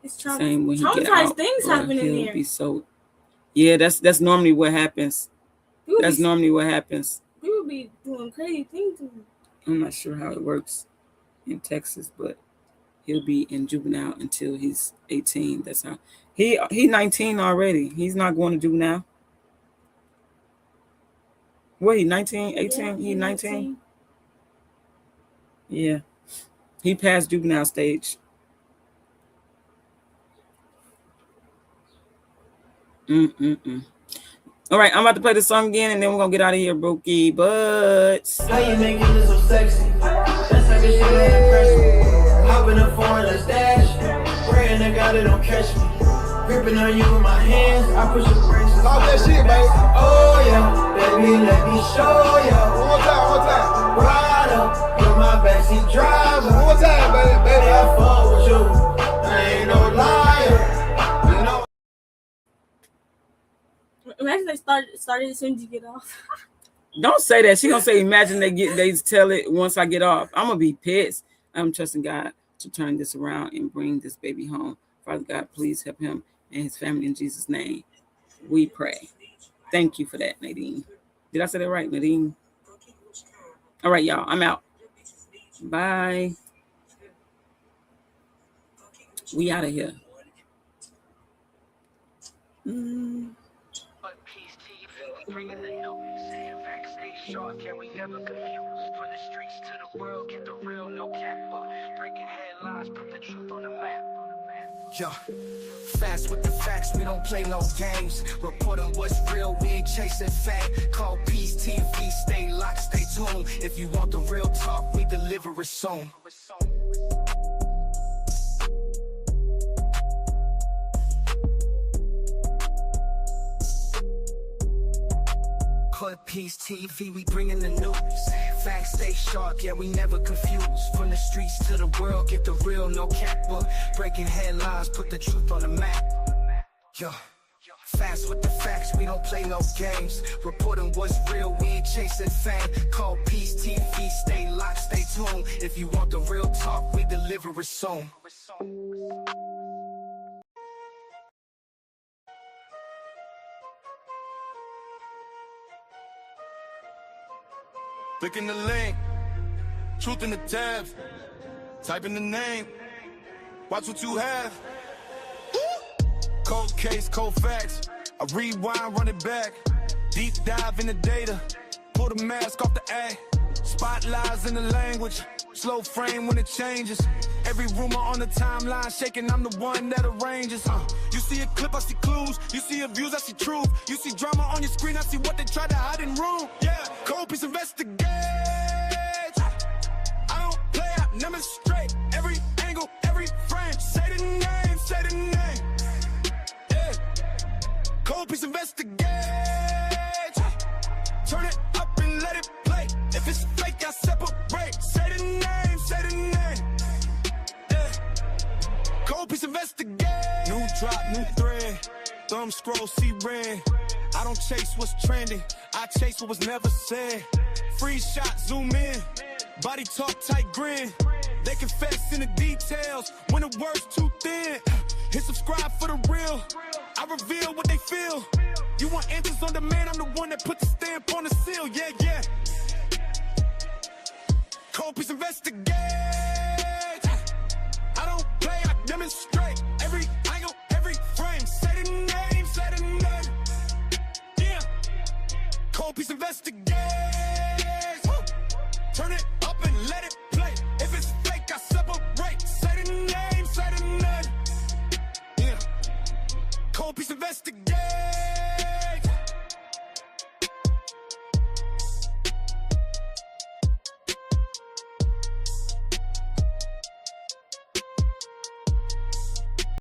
It's same when he get out. Things happen in he'll there. Be so. Yeah, that's normally what happens. That's normally what happens. People be doing crazy things to him. I'm not sure how it works in Texas, but he'll be in juvenile until he's 18. That's how he 19 already. He's not going to juvenile. What, he 19, 18? Yeah, he 19? Yeah. He passed juvenile stage. All right, I'm about to play this song again, and then we're going to get out of here, Brokey Butts. How you making this so sexy? That's this shit ain't impressive. Hop in the foreign, let's dash. Praying to God they don't catch me. Gripping on you with my hands, I push the brakes. Talk that shit, baby. Oh yeah, baby, let me show ya. One more time. Ride up, you're my backseat driver. One more time, baby. I fall with you, I ain't no liar. You know. Imagine they started as soon as you get off. Don't say that. She gonna say, imagine they tell it once I get off. I'm gonna be pissed. I'm trusting God to turn this around and bring this baby home. Father God, please help him and his family in Jesus' name. We pray. Thank you for that, Nadine. Did I say that right, Nadine? All right, y'all. I'm out. Bye. We out of here. Can we never confuse from the streets to the world? Get the real, no cap. Breaking headlines, put the truth on the map. Yo, fast with the facts, we don't play no games. Report on what's real, we ain't chasing fame. Call Peace TV, stay locked, stay tuned. If you want the real talk, we deliver it soon. Call Peace TV, we bringing the news. Facts stay sharp, yeah, we never confused. From the streets to the world, get the real, no cap. Breaking headlines, put the truth on the map. Yo, fast with the facts, we don't play no games. Reporting what's real, we ain't chasing fame. Call Peace TV, stay locked, stay tuned. If you want the real talk, we deliver it soon. Click in the link, truth in the tabs, type in the name, watch what you have. Cold case, cold facts, I rewind, run it back, deep dive in the data, pull the mask off the A, spotlights in the language, slow frame when it changes. Every rumor on the timeline shaking, I'm the one that arranges. You see a clip, I see clues. You see abuse, I see truth. You see drama on your screen, I see what they try to hide in room. Yeah, cold piece investigate. I don't play, I demonstrate. Every angle, every frame. Say the name, say the name. Yeah, cold piece investigate. Turn it up and let it play. If it's fake, I separate. Say the name, say the name. Cold piece investigate. New drop, new thread. Thumb scroll, see red. I don't chase what's trending. I chase what was never said. Freeze shot, zoom in. Body talk, tight grin. They confess in the details when the word's too thin. Hit subscribe for the real. I reveal what they feel. You want answers on demand? I'm the one that put the stamp on the seal. Yeah, yeah. Cold piece investigate. I don't play, I demonstrate. Every angle, every frame. Say the name, say the name. Yeah. Cold piece investigate. Turn it up and let it play. If it's fake, I separate. Say the name, say the name. Yeah. Cold piece investigate.